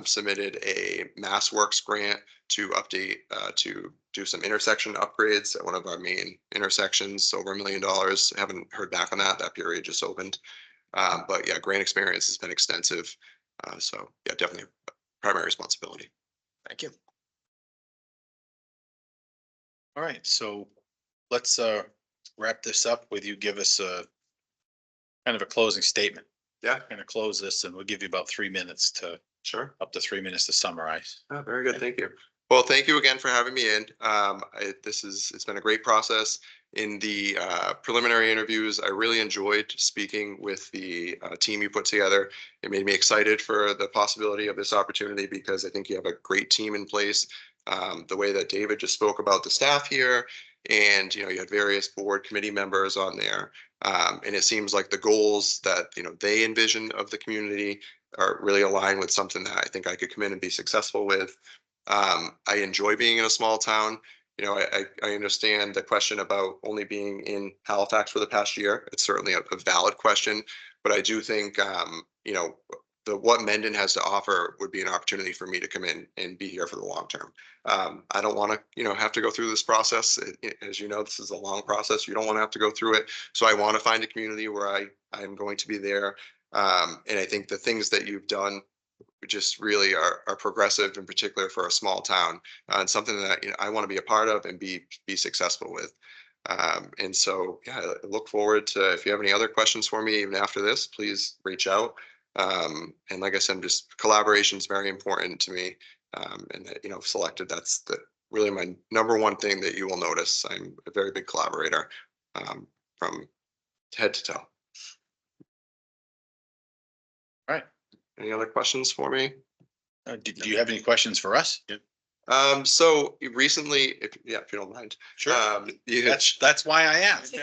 Submitted a MassWorks grant to update, to do some intersection upgrades at one of our main intersections, over $1 million. Haven't heard back on that. That period just opened. But yeah, grant experience has been extensive. So yeah, definitely a primary responsibility. Thank you. All right, so let's wrap this up with you. Give us a kind of a closing statement. Yeah, Going to close this and we'll give you about 3 minutes to, sure. up to 3 minutes to summarize. Oh, very good. Thank you. Well, thank you again for having me in. It's been a great process In the preliminary interviews, I really enjoyed speaking with the team you put together. It made me excited for the possibility of this opportunity because I think you have a great team in place. The way that David just spoke about the staff here, and you had various board committee members on there. And it seems like the goals that they envision of the community are really aligned with something that I think I could come in and be successful with. I enjoy being in a small town. I understand the question about only being in Halifax for the past year. It's certainly a valid question, but I do think what Mendon has to offer would be an opportunity for me to come in and be here for the long term. I don't want to, have to go through this process. As you know, this is a long process. You don't want to have to go through it. So I want to find a community where I'm going to be there. And I think the things that you've done just really are progressive, in particular for a small town, and something that I want to be a part of and be successful with. And so, yeah, I look forward to, if you have any other questions for me, even after this, please reach out. And like I said, just collaboration is very important to me. And that, selected, that's really my number one thing that you will notice. I'm a very big collaborator, from head to toe. All right. Any other questions for me? Do you have any questions for us? So recently, if you don't mind. Sure. You had, That's why I asked.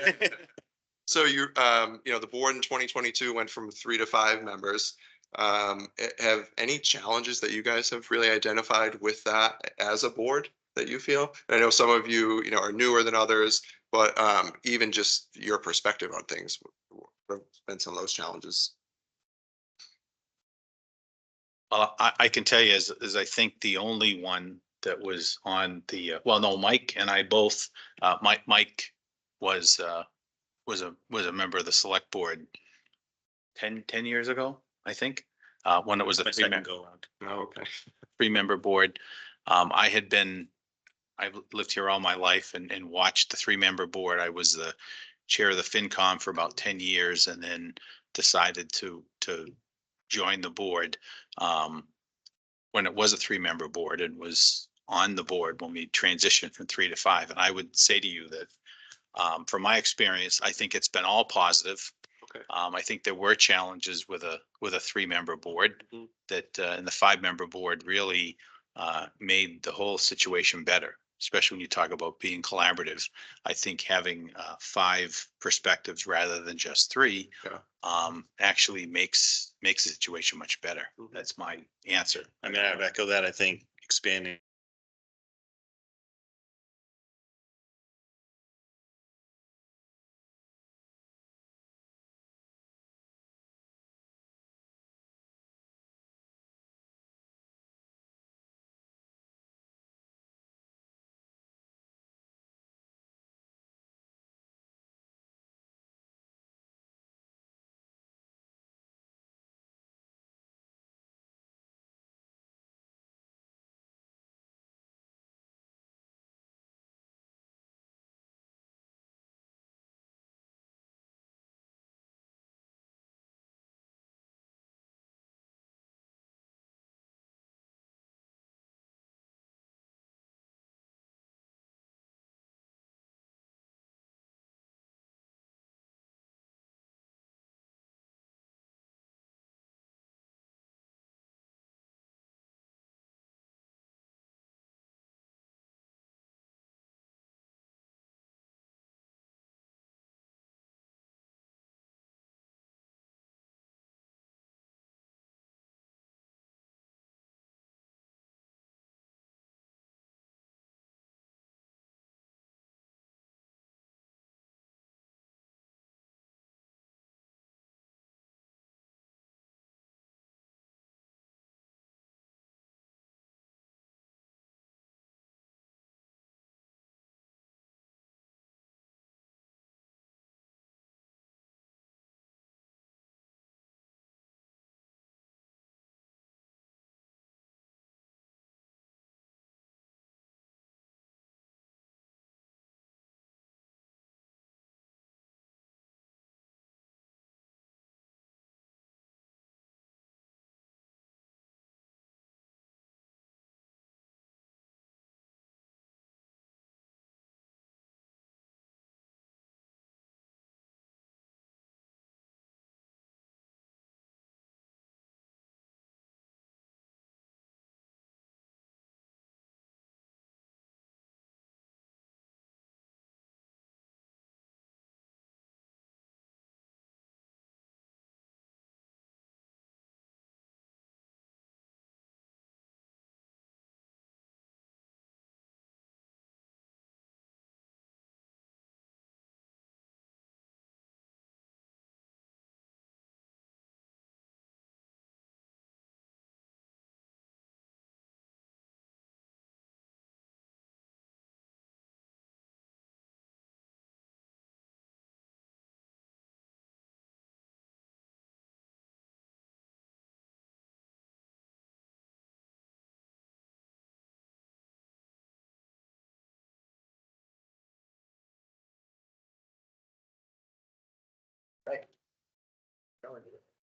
so the board in 2022 went from 3 to 5 members. Have any challenges that you guys have really identified with that as a board that you feel? I know some of you, are newer than others, but even just your perspective on things, what have been some of those challenges? I can tell you as I think the only one that was on the, well, no, Mike and I both, Mike was a member of the select board 10 years ago, I think, when it was a My second go around. Oh, okay. 3-member board. I've lived here all my life and watched the 3-member board. I was the chair of the FinCom for about 10 years and then decided to join the board when it was a 3-member board and was on the board when we transitioned from 3 to 5. And I would say to you that from my experience, I think it's been all positive. Okay. I think there were challenges with a 3-member board Mhm. that and the 5-member board really made the whole situation better, especially when you talk about being collaborative. I think having 5 perspectives rather than just 3 Yeah. actually makes the situation much better. Mhm. That's my answer. I mean, I echo that. I think expanding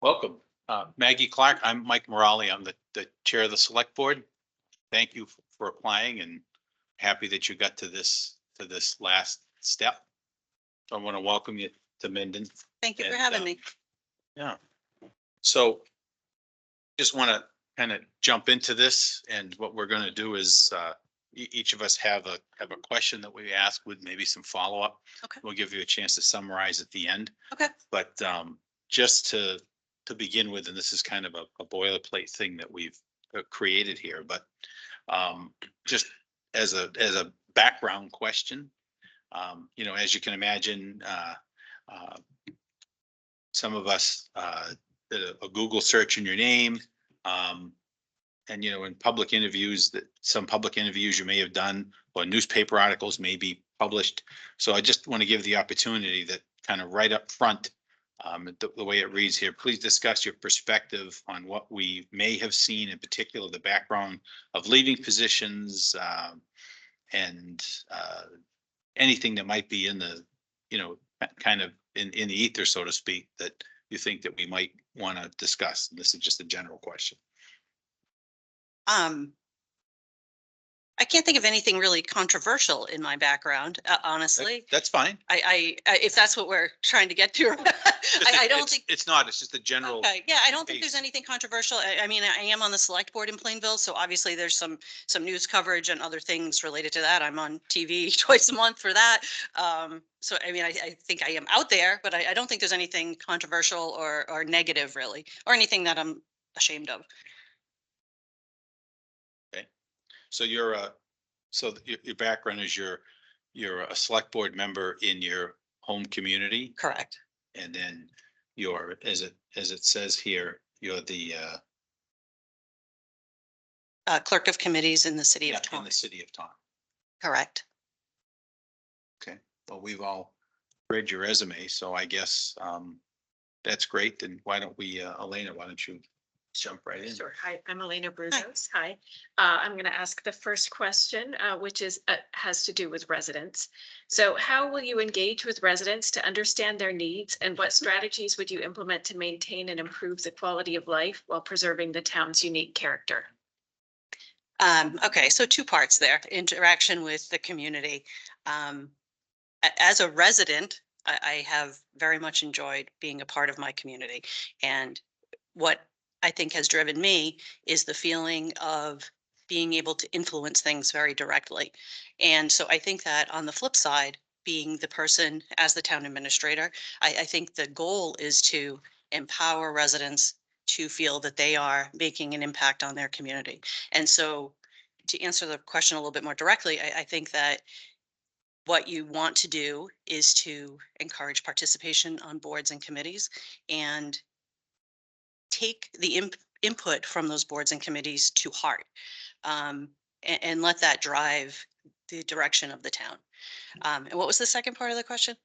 Welcome. Maggie Clark, I'm Mike Morale. I'm the chair of the select board. Thank you for applying and happy that you got to this last step. So I want to welcome you to Mendon. Thank you for And, having me. Yeah. So just want to kind of jump into this, and what we're going to do is each of us have a question that we ask with maybe some follow-up. Okay. We'll give you a chance to summarize at the end. Okay. But just to begin with, and this is kind of a boilerplate thing that we've created here, but just as a background question, you know, as you can imagine, some of us did a Google search in your name. And, you know, in public interviews, some public interviews you may have done, or newspaper articles may be published. So I just want to give the opportunity that kind of right up front, the way it reads here, please discuss your perspective on what we may have seen, in particular, the background of leaving positions, and anything that might be in the, you know, kind of in the ether, so to speak, that you think that we might want to discuss. This is just a general question. I can't think of anything really controversial in my background, honestly. That's fine. If that's what we're trying to get to, I don't think. It's not, it's just a general. Okay, yeah, I don't think base. there's anything controversial. I mean, I am on the select board in Plainville, so obviously there's some news coverage and other things related to that. I'm on TV twice a month for that. So I mean, I think I am out there, but I don't think there's anything controversial or negative really, or anything that I'm ashamed of. So your background is you're a select board member in your home community, Correct. and then you're, as it says here, you're the Clerk of committees in the city of in Taunton. the city of Taunton. Correct. Okay, well, we've all read your resume, so I guess that's great. And why don't we, Elena, why don't you jump right in? Sure. Hi, I'm Elena Brugos. Hi. I'm going to ask the first question, which is has to do with residents. So how will you engage with residents to understand their needs, and what strategies would you implement to maintain and improve the quality of life while preserving the town's unique character? Okay, so two parts there, interaction with the community. As a resident, I have very much enjoyed being a part of my community. And what I think has driven me is the feeling of being able to influence things very directly. And so I think that on the flip side, being the person as the town administrator, I think the goal is to empower residents to feel that they are making an impact on their community. And so to answer the question a little bit more directly, I think that what you want to do is to encourage participation on boards and committees, and take the input from those boards and committees to heart, and let that drive the direction of the town. And what was the second part of the question?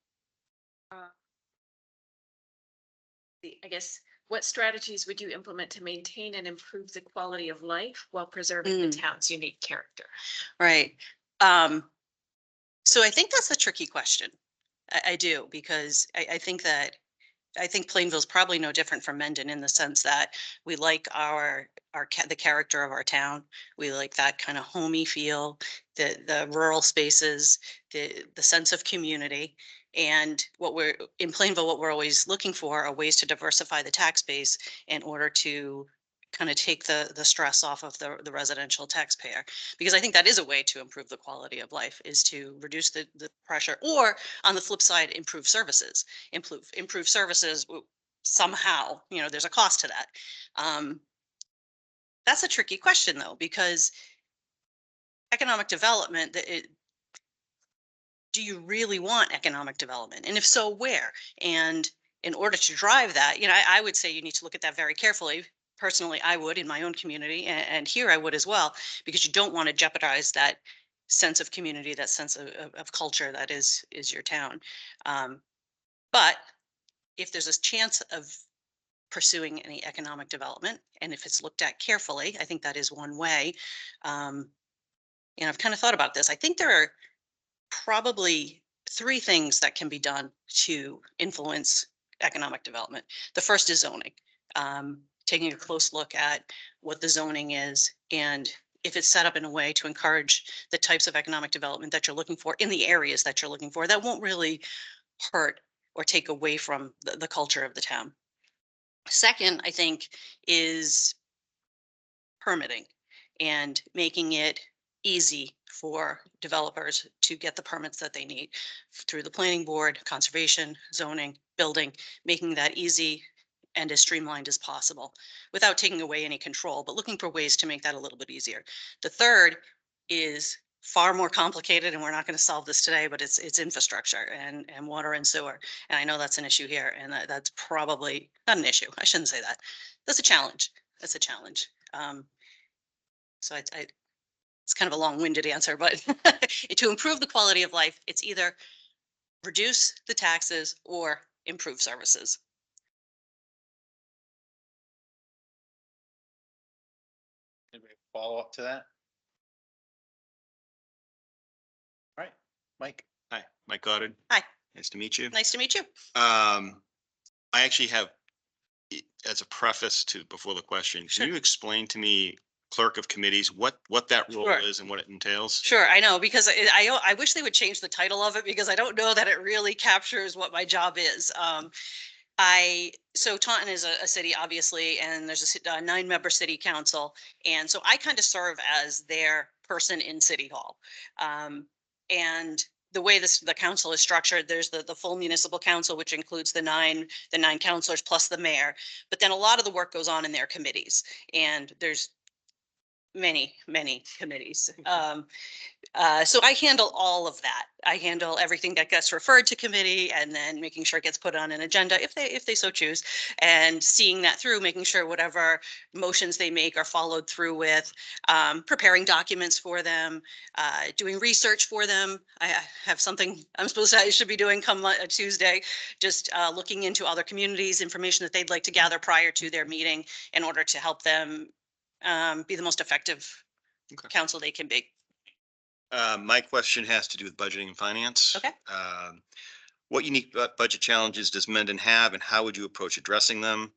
I guess, what strategies would you implement to maintain and improve the quality of life while preserving the town's unique character? Right. So I think that's a tricky question. I do, because I think Plainville's probably no different from Mendon in the sense that we like the character of our town. We like that kind of homey feel, the rural spaces, the sense of community. And what we're in Plainville, what we're always looking for are ways to diversify the tax base in order to kind of take the stress off of the residential taxpayer, because I think that is a way to improve the quality of life, is to reduce the pressure, or on the flip side, improve services. Improve services somehow, you know, there's a cost to that. That's a tricky question though, because economic development, do you really want economic development? And if so, where? And in order to drive that, you know, I would say you need to look at that very carefully. Personally, I would in my own community, and here I would as well, because you don't want to jeopardize that sense of community, that sense of culture that is your town. But if there's a chance of pursuing any economic development, and if it's looked at carefully, I think that is one way. And I've kind of thought about this. I think there are probably three things that can be done to influence economic development. The first is zoning. Taking a close look at what the zoning is and if it's set up in a way to encourage the types of economic development that you're looking for in the areas that you're looking for, that won't really hurt or take away from the culture of the town. Second, I think, is permitting and making it easy for developers to get the permits that they need through the planning board, conservation, zoning, building, making that easy and as streamlined as possible without taking away any control, but looking for ways to make that a little bit easier. The third is far more complicated, and we're not going to solve this today, but it's infrastructure and water and sewer. And I know that's an issue here, and that's probably not an issue. I shouldn't say that. That's a challenge. That's a challenge. So it's kind of a long-winded answer, but to improve the quality of life, it's either reduce the taxes or improve services. Anybody follow up to that? All right, Mike. Hi, Mike Goddard. Hi. Nice to meet you. Nice to meet you. I actually have, as a preface to before the question, Sure. can you explain to me, clerk of committees, what that role Sure. is and what it entails? Sure, I know, because I wish they would change the title of it because I don't know that it really captures what my job is. So Taunton is a city, obviously, and there's a 9-member city council. And so I kind of serve as their person in City Hall. And the way the council is structured, there's the full municipal council, which includes the nine councilors plus the mayor. But then a lot of the work goes on in their committees, and there's many committees. So I handle all of that. I handle everything that gets referred to committee and then making sure it gets put on an agenda if they so choose, and seeing that through, making sure whatever motions they make are followed through with, preparing documents for them, doing research for them. I have something I should be doing come Tuesday, just looking into other communities, information that they'd like to gather prior to their meeting in order to help them be the most effective council they can be. My question has to do with budgeting and finance. Okay. What unique budget challenges does Mendon have, and how would you approach addressing them?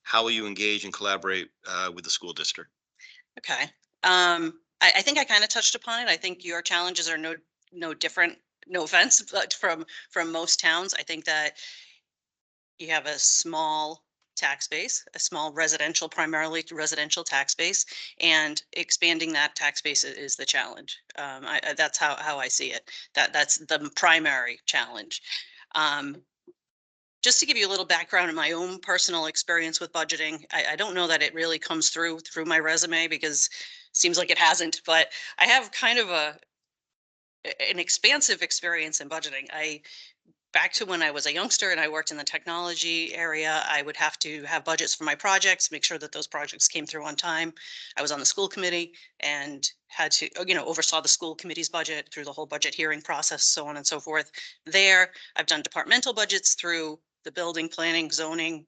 How will you engage and collaborate with the school district? Okay. I think I kind of touched upon it. I think your challenges are no different, no offense, but from most towns. I think that you have a small tax base, a small primarily residential tax base, and expanding that tax base is the challenge. That's how I see it. That's the primary challenge. Just to give you a little background in my own personal experience with budgeting, I don't know that it really comes through my resume because it seems like it hasn't, but I have kind of an expansive experience in budgeting. Back to when I was a youngster and I worked in the technology area, I would have to have budgets for my projects, make sure that those projects came through on time. I was on the school committee and had to, oversaw the school committee's budget through the whole budget hearing process, so on and so forth. There, I've done departmental budgets through the building, planning, zoning,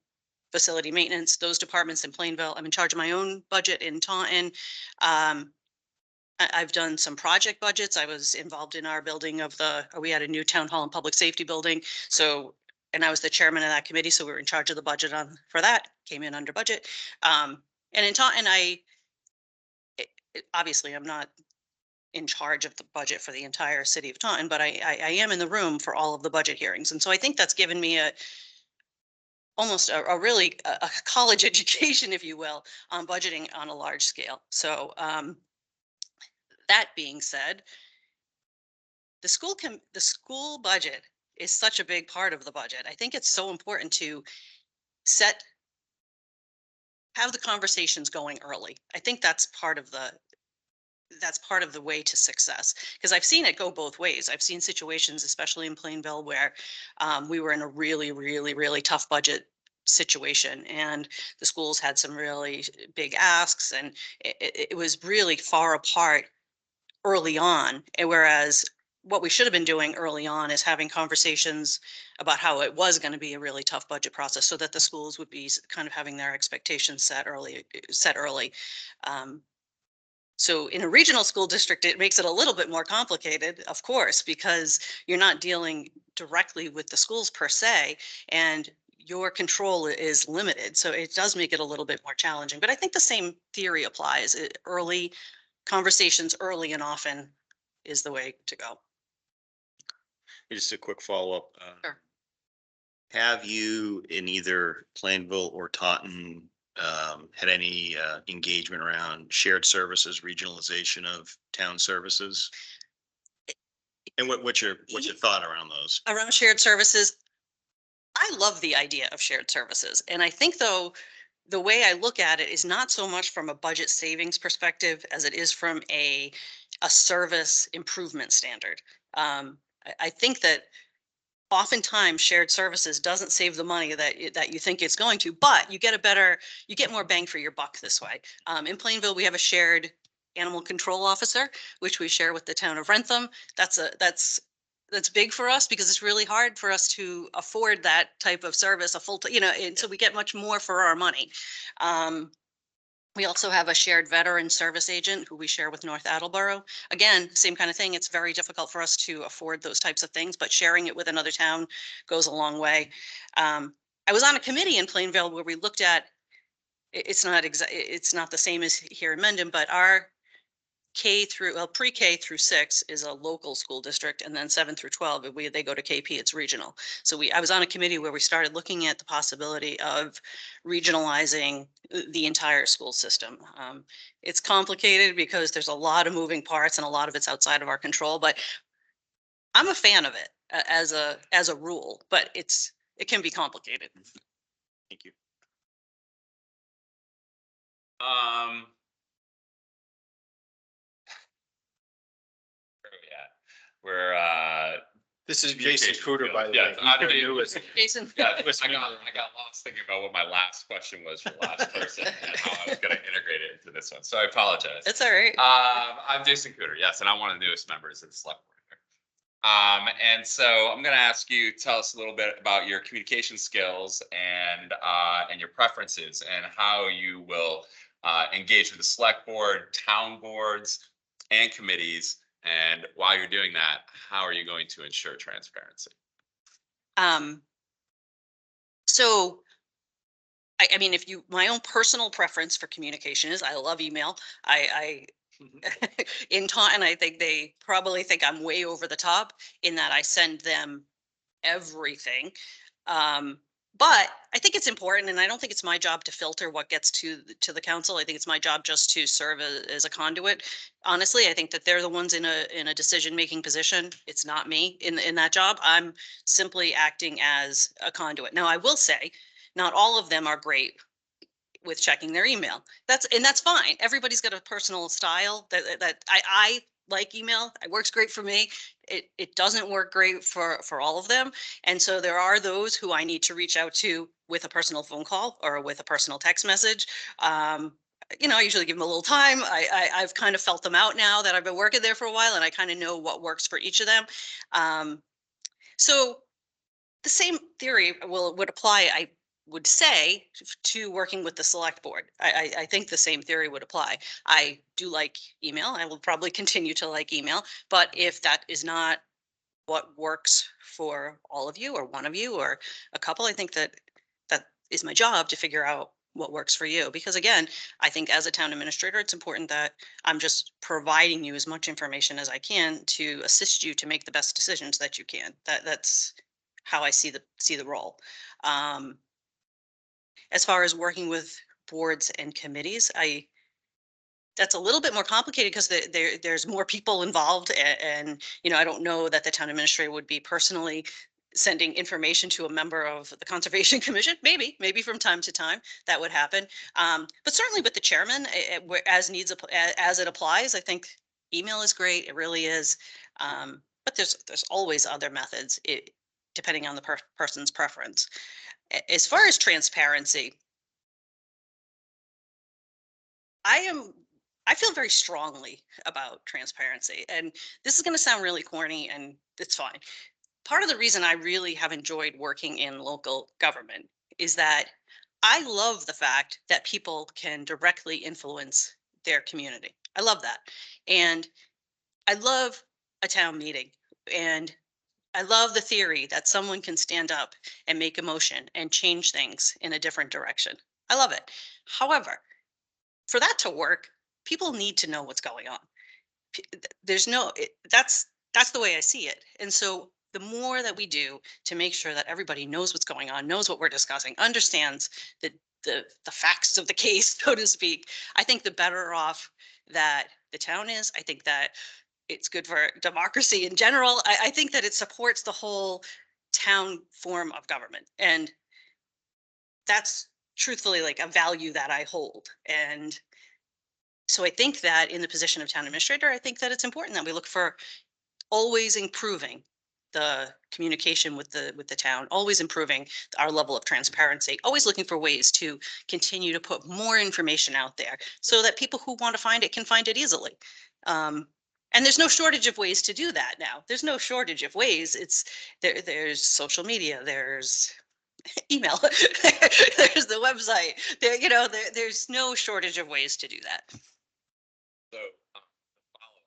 facility maintenance, those departments in Plainville. I'm in charge of my own budget in Taunton. I've done some project budgets. I was involved in our building we had a new town hall and public safety building. And I was the chairman of that committee. So we were in charge of the budget for that, came in under budget. And in Taunton, obviously I'm not in charge of the budget for the entire city of Taunton, but I am in the room for all of the budget hearings. And so I think that's given me almost a college education, if you will, on budgeting on a large scale. So, that being said, the school budget is such a big part of the budget. I think it's so important to have the conversations going early. I think that's part of the way to success, because I've seen it go both ways. I've seen situations, especially in Plainville, where we were in a really, really, really tough budget situation, and the schools had some really big asks, and it was really far apart early on. And whereas what we should have been doing early on is having conversations about how it was going to be a really tough budget process, so that the schools would be kind of having their expectations set early. So in a regional school district, it makes it a little bit more complicated, of course, because you're not dealing directly with the schools per se, and your control is limited. So it does make it a little bit more challenging. But I think the same theory applies. Early conversations, early and often, is the way to go. Just a quick follow-up. Sure. Have you in either Plainville or Taunton had any engagement around shared services, regionalization of town services? And what's your thought around those? Around shared services, I love the idea of shared services. And I think, though, the way I look at it is not so much from a budget savings perspective as it is from a service improvement standard. I think that oftentimes shared services doesn't save the money that you think it's going to, but you get more bang for your buck this way. In Plainville, we have a shared animal control officer, which we share with the town of Rentham. That's big for us because it's really hard for us to afford that type of service, and so we get much more for our money. We also have a shared veteran service agent who we share with North Attleboro. Again, same kind of thing. It's very difficult for us to afford those types of things, but sharing it with another town goes a long way. I was on a committee in Plainville where we looked at, it's not the same as here in Mendon, but our pre-K through 6 is a local school district, and then 7 through 12, they go to KP, it's regional. So I was on a committee where we started looking at the possibility of regionalizing the entire school system. It's complicated because there's a lot of moving parts and a lot of it's outside of our control, but I'm a fan of it as a rule, but it can be complicated. Thank you. We're This is Jason Cooter, by the Yeah, way. I'm He's the Jason. newest. Jason? yeah, I got lost thinking about what my last question was for the last person and how I was going to integrate it into this one. So I apologize. It's all right. I'm Jason Cooter, yes, and I'm one of the newest members of the select board here. And so I'm going to ask you to tell us a little bit about your communication skills and your preferences and how you will engage with the select board, town boards, and committees. And while you're doing that, how are you going to ensure transparency? So I mean, my own personal preference for communication is I love email. I in Taunton, I think they probably think I'm way over the top in that I send them everything. But I think it's important, and I don't think it's my job to filter what gets to the council. I think it's my job just to serve as a conduit. Honestly, I think that they're the ones in a decision-making position. It's not me in that job. I'm simply acting as a conduit. Now, I will say, not all of them are great with checking their email. That's fine. Everybody's got a personal style that I like email. It works great for me. It doesn't work great for all of them. And so there are those who I need to reach out to with a personal phone call or with a personal text message. I usually give them a little time. I've kind of felt them out now that I've been working there for a while, and I kind of know what works for each of them. So the same theory would apply, I would say, to working with the select board. I think the same theory would apply. I do like email. I will probably continue to like email, but if that is not what works for all of you or one of you or a couple, I think that is my job to figure out what works for you. Because again, I think as a town administrator, it's important that I'm just providing you as much information as I can to assist you to make the best decisions that you can. That's how I see the role. As far as working with boards and committees, that's a little bit more complicated because there's more people involved, and I don't know that the town administrator would be personally sending information to a member of the Conservation Commission. Maybe from time to time that would happen, but certainly with the chairman, as it applies, I think email is great. It really is, but there's always other methods, depending on the person's preference. As far as transparency, I feel very strongly about transparency, and this is going to sound really corny, and it's fine. Part of the reason I really have enjoyed working in local government is that I love the fact that people can directly influence their community. I love that. And I love a town meeting, and I love the theory that someone can stand up and make a motion and change things in a different direction. I love it. However, for that to work, people need to know what's going on. There's no, that's the way I see it. And so the more that we do to make sure that everybody knows what's going on, knows what we're discussing, understands the facts of the case, so to speak, I think the better off that the town is. I think that it's good for democracy in general. I think that it supports the whole town form of government. And that's truthfully like a value that I hold. And so I think that in the position of town administrator, I think that it's important that we look for always improving the communication with the town, always improving our level of transparency, always looking for ways to continue to put more information out there so that people who want to find it can find it easily. And there's no shortage of ways to do that now. There's no shortage of ways. There's social media, there's email, there's the website. There's no shortage of ways to do that. So, follow-up.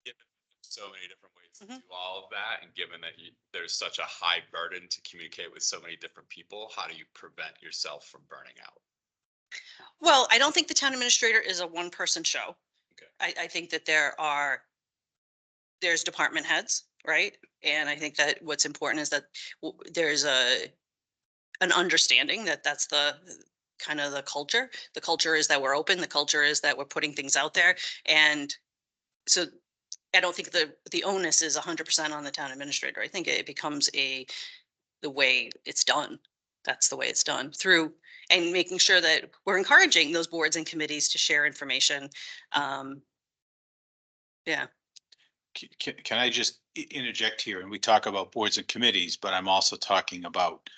Given so many different ways to Mhm. do all of that, and given that there's such a high burden to communicate with so many different people, how do you prevent yourself from burning out? Well, I don't think the town administrator is a one-person show. Okay. I think that there's department heads, right? And I think that what's important is that there's an understanding that that's the kind of the culture. The culture is that we're open. The culture is that we're putting things out there. And so I don't think the onus is 100% on the town administrator. I think it becomes the way it's done. That's the way it's done through and making sure that we're encouraging those boards and committees to share information. Yeah. Can I just interject here? And we talk about boards and committees, but I'm also talking about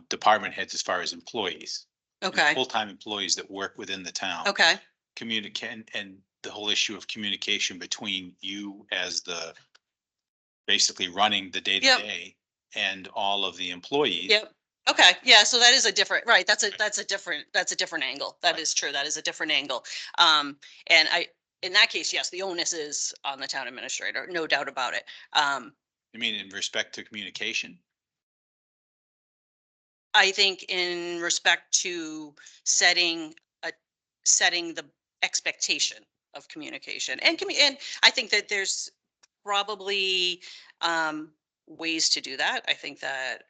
department heads as far as employees. Okay. Full-time employees that work within the town. Okay. Communicate and the whole issue of communication between you as the basically running the day to day and all of the employees. Yep. Okay. Yeah. So that is a different, right. That's a different angle. That is true. That is a different angle. And in that case, yes, the onus is on the town administrator, no doubt about it. I mean, in respect to communication? I think in respect to setting the expectation of communication and I think that there's probably ways to do that. I think that,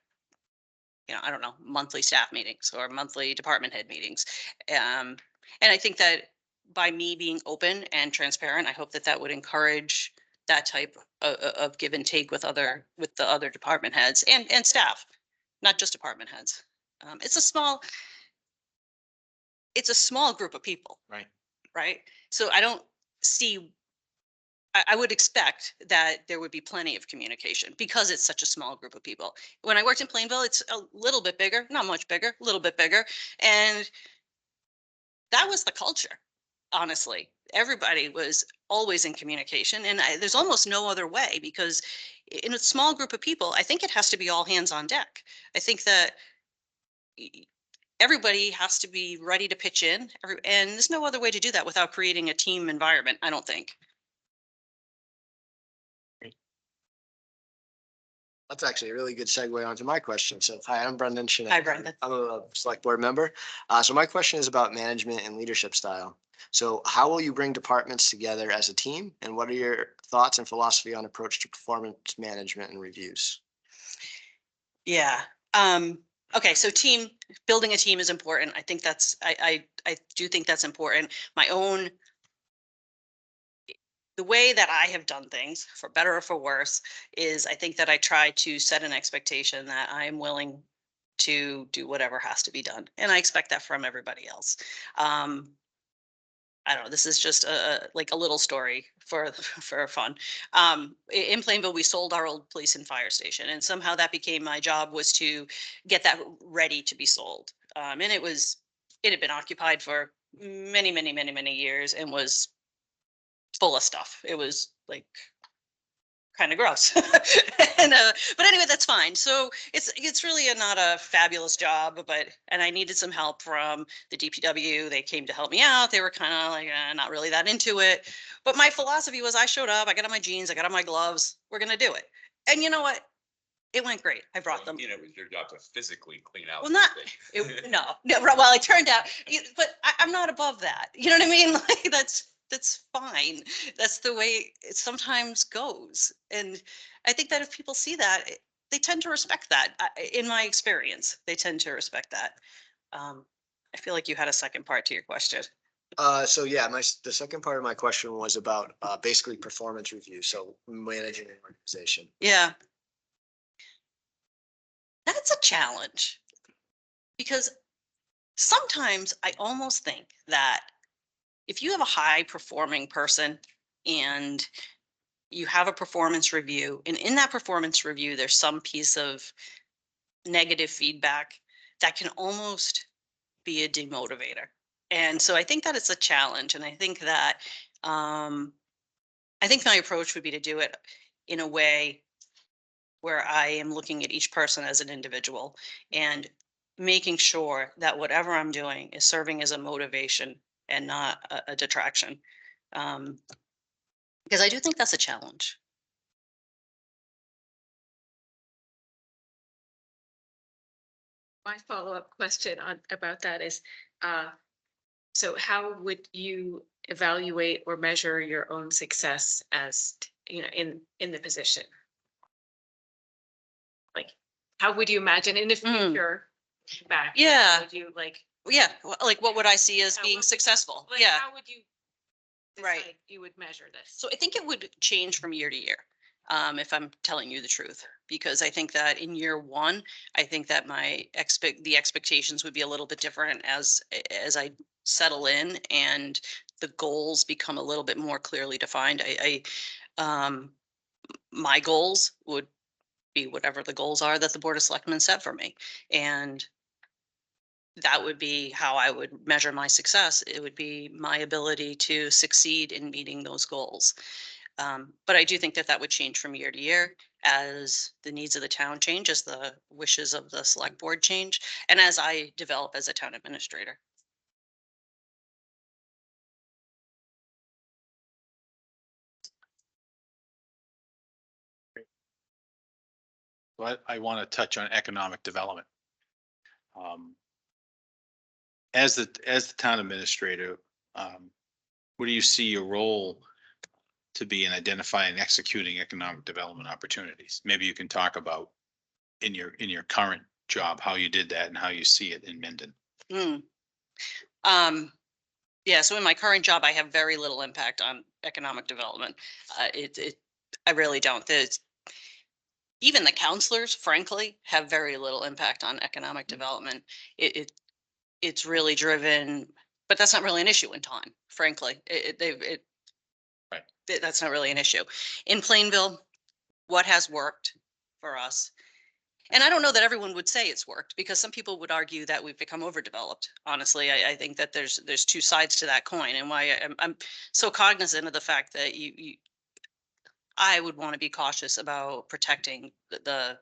I don't know, monthly staff meetings or monthly department head meetings. And I think that by me being open and transparent, I hope that that would encourage that type of give and take with the other department heads and staff, not just department heads. It's a small group of people. Right. Right. So I don't see, I would expect that there would be plenty of communication because it's such a small group of people. When I worked in Plainville, it's a little bit bigger, not much bigger, a little bit bigger. And that was the culture. Honestly, everybody was always in communication and there's almost no other way because in a small group of people, I think it has to be all hands on deck. I think that everybody has to be ready to pitch in and there's no other way to do that without creating a team environment, I don't think. That's actually a really good segue onto my question. So, hi, I'm Brendan Shinney. Hi, Brendan. I'm a select board member. So my question is about management and leadership style. So how will you bring departments together as a team? And what are your thoughts and philosophy on approach to performance management and reviews? Yeah. Okay. So building a team is important. I think I do think that's important. The way that I have done things, for better or for worse, is I think that I try to set an expectation that I am willing to do whatever has to be done. And I expect that from everybody else. I don't know, this is just like a little story for fun. In Plainville, we sold our old police and fire station, and somehow that became my job, was to get that ready to be sold. And it had been occupied for many years and was full of stuff. It was like kind of gross. And, but anyway, that's fine. So it's really not a fabulous job, and I needed some help from the DPW. They came to help me out. They were kind of like, not really that into it. But my philosophy was I showed up, I got on my jeans, I got on my gloves, we're going to do it. And you know what? It went great. I brought them. You know, it was your job to physically clean out. Well, not, no, well, it turned out, but I'm not above that. You know what I mean? Like, that's fine. That's the way it sometimes goes. And I think that if people see that, they tend to respect that. In my experience, they tend to respect that. I feel like you had a second part to your question. So yeah, the second part of my question was about basically performance review. So managing an organization. Yeah. That's a challenge because sometimes I almost think that if you have a high performing person and you have a performance review, and in that performance review, there's some piece of negative feedback that can almost be a demotivator. And so I think that it's a challenge. And I think that, I think my approach would be to do it in a way where I am looking at each person as an individual and making sure that whatever I'm doing is serving as a motivation and not a detraction. Because I do think that's a challenge. My follow-up question about that is, so how would you evaluate or measure your own success as, in the position? Like, how would you imagine in the future back? Yeah. How would you Yeah, like what would I see as Yeah, being what would- successful? Yeah, how would you right. decide you would measure this? So I think it would change from year to year, if I'm telling you the truth, because I think that in year one, I think that the expectations would be a little bit different as I settle in and the goals become a little bit more clearly defined. My goals would be whatever the goals are that the Board of Selectmen set for me. And that would be how I would measure my success. It would be my ability to succeed in meeting those goals. But I do think that would change from year to year as the needs of the town change, as the wishes of the select board change, and as I develop as a town administrator. But I want to touch on economic development. As the town administrator, what do you see your role to be in identifying and executing economic development opportunities? Maybe you can talk about in your current job, how you did that and how you see it in Mendon. Yeah, so in my current job, I have very little impact on economic development. I really don't. Even the counselors, frankly, have very little impact on economic development. It's really driven, but that's not really an issue in Taunton, frankly. That's not really an issue. In Plainville, what has worked for us, and I don't know that everyone would say it's worked, because some people would argue that we've become overdeveloped. Honestly, I think that there's two sides to that coin, and why I'm so cognizant of the fact that I would want to be cautious about protecting the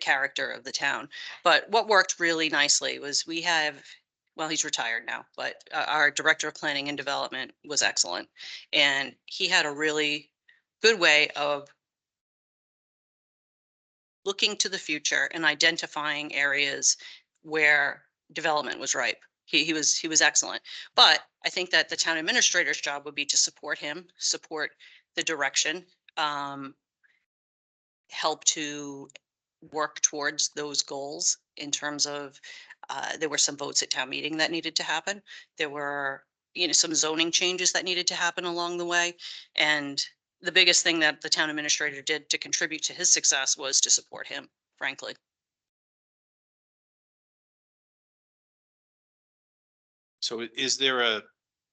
character of the town. But what worked really nicely was well, he's retired now, but our director of planning and development was excellent. And he had a really good way of looking to the future and identifying areas where development was ripe. He was excellent. But I think that the town administrator's job would be to support him, support the direction, help to work towards those goals in terms of, there were some votes at town meeting that needed to happen. There were, some zoning changes that needed to happen along the way. And the biggest thing that the town administrator did to contribute to his success was to support him, frankly. So is there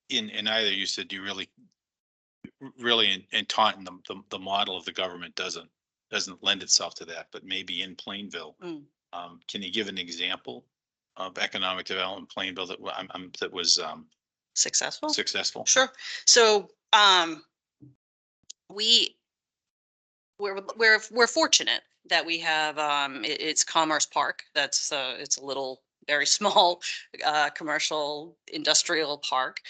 in either, you said you really in Taunton, the model of the government doesn't lend itself to that, but maybe in Plainville. Can you give an example of economic development in Plainville that was Successful? successful? Sure. So we we're fortunate that we have, it's Commerce Park. That's, it's a little, very small, commercial industrial park.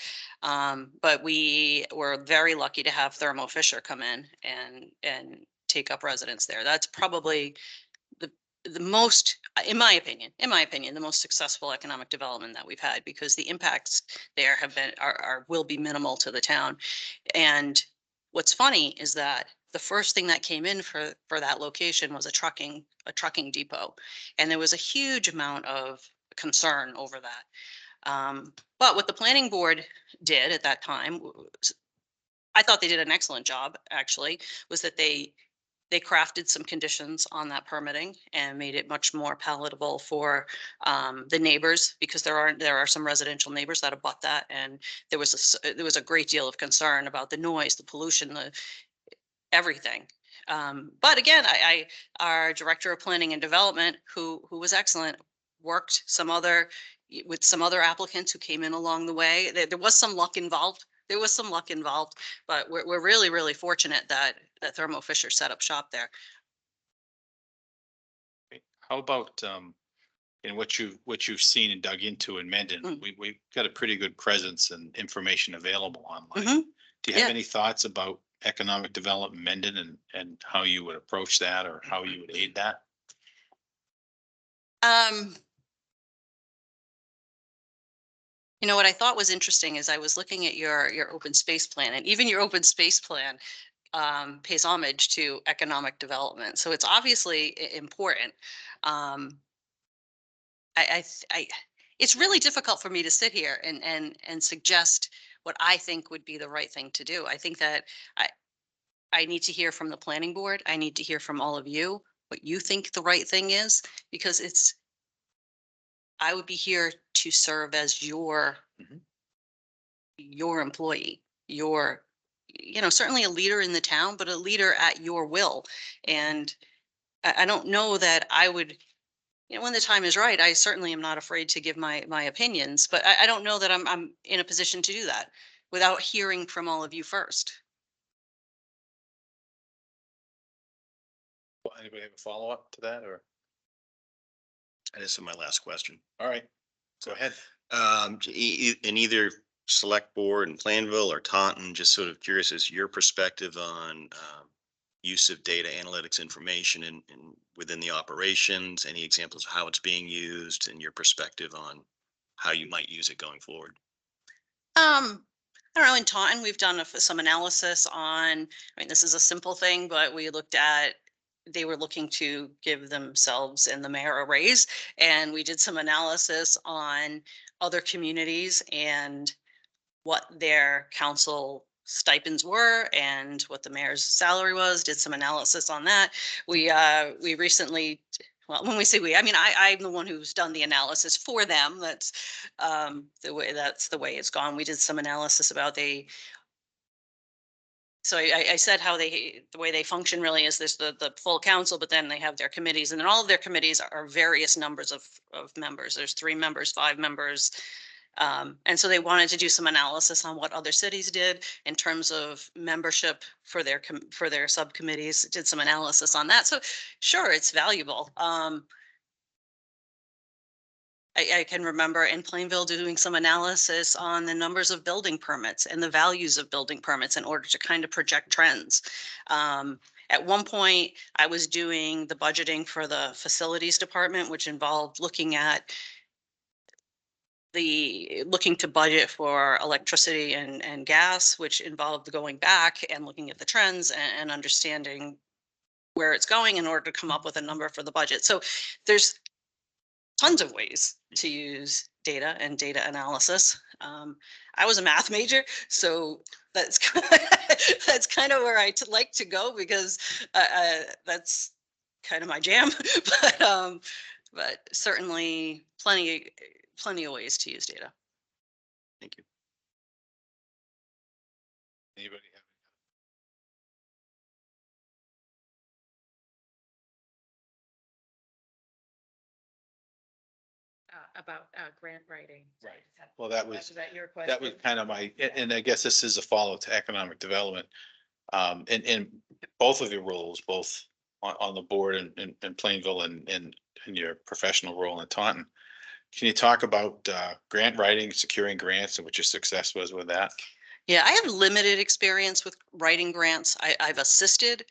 But we were very lucky to have Thermo Fisher come in and take up residence there. That's probably the most, in my opinion, the most successful economic development that we've had, because the impacts there have been, will be minimal to the town. And what's funny is that the first thing that came in for that location was a trucking depot. And there was a huge amount of concern over that. But what the planning board did at that time, I thought they did an excellent job, actually, was that they crafted some conditions on that permitting and made it much more palatable for the neighbors, because there are some residential neighbors that abut that, and there was a great deal of concern about the noise, the pollution, the everything. But again, our director of planning and development, who was excellent, worked with some other applicants who came in along the way. There was some luck involved. But we're really, really fortunate that Thermo Fisher set up shop there. How about, in what you've seen and dug into in Mendon, Mm. we've got a pretty good presence and information available online. Mhm. Do you have Yeah. any thoughts about economic development in Mendon and how you would approach that or how you would aid that? You know, what I thought was interesting is I was looking at your open space plan, and even your open space plan pays homage to economic development. So it's obviously important. Um, it's really difficult for me to sit here and suggest what I think would be the right thing to do. I think that I need to hear from the planning board. I need to hear from all of you what you think the right thing is, because I would be here to serve as your employee, certainly a leader in the town, but a leader at your will. And I don't know that I would, when the time is right, I certainly am not afraid to give my opinions, but I don't know that I'm in a position to do that without hearing from all of you first. Anybody have a follow-up to that or? That is my last question. All right, go ahead. In either select board in Plainville or Taunton, just sort of curious as your perspective on use of data analytics information in within the operations, any examples of how it's being used, and your perspective on how you might use it going forward. I don't know, in Taunton, we've done some analysis on, this is a simple thing, but we looked at, they were looking to give themselves and the mayor a raise. And we did some analysis on other communities and what their council stipends were and what the mayor's salary was, did some analysis on that. We recently, well, when we say we, I'm the one who's done the analysis for them. That's the way it's gone. We did some analysis about so I said how the way they function really is this, the full council, but then they have their committees, and then all of their committees are various numbers of members. There's 3 members, 5 members. And so they wanted to do some analysis on what other cities did in terms of membership for their subcommittees, did some analysis on that. So sure, it's valuable. I can remember in Plainville doing some analysis on the numbers of building permits and the values of building permits in order to kind of project trends. At one point, I was doing the budgeting for the facilities department, which involved looking to budget for electricity and gas, which involved going back and looking at the trends and understanding where it's going in order to come up with a number for the budget. So there's tons of ways to use data and data analysis. I was a math major, so that's that's kind of where I like to go, because that's kind of my jam. But certainly plenty of ways to use data. Thank you. Anybody have? About grant writing. Right. Well, that was Was that your question? That was kind of and I guess this is a follow to economic development. in both of your roles, both on the board in Plainville and in your professional role in Taunton. Can you talk about grant writing, securing grants, and what your success was with that? Yeah, I have limited experience with writing grants. I've assisted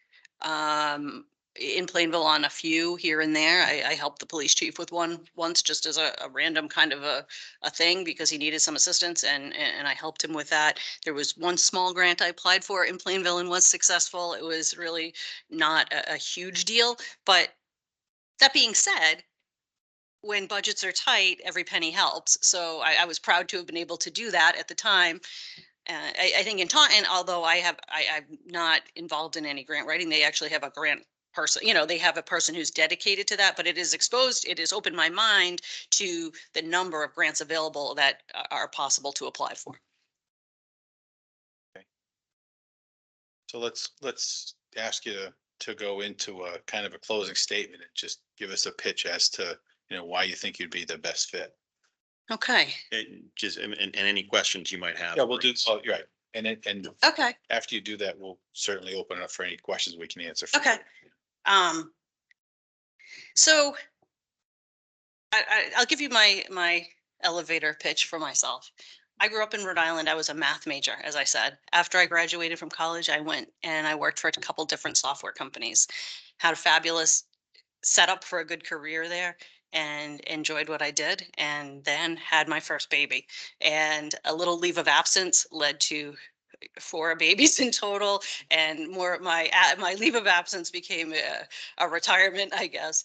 in Plainville on a few here and there. I helped the police chief with one once, just as a random kind of a thing, because he needed some assistance, and I helped him with that. There was one small grant I applied for in Plainville and was successful. It was really not a huge deal, but that being said, when budgets are tight, every penny helps. So I was proud to have been able to do that at the time. I think in Taunton, although I'm not involved in any grant writing, they actually have a grant person, they have a person who's dedicated to that, but it has opened my mind to the number of grants available that are possible to apply for. So let's ask you to go into a kind of a closing statement and just give us a pitch as to, why you think you'd be the best fit. Okay. And any questions you might have. Yeah, we'll do, oh, you're right. And Okay. after you do that, we'll certainly open it up for any questions we can answer. Okay. So I'll give you my elevator pitch for myself. I grew up in Rhode Island. I was a math major, as I said. After I graduated from college, I went and I worked for a couple different software companies. Had a fabulous setup for a good career there and enjoyed what I did, and then had my first baby. And a little leave of absence led to 4 babies in total, and my leave of absence became a retirement, I guess.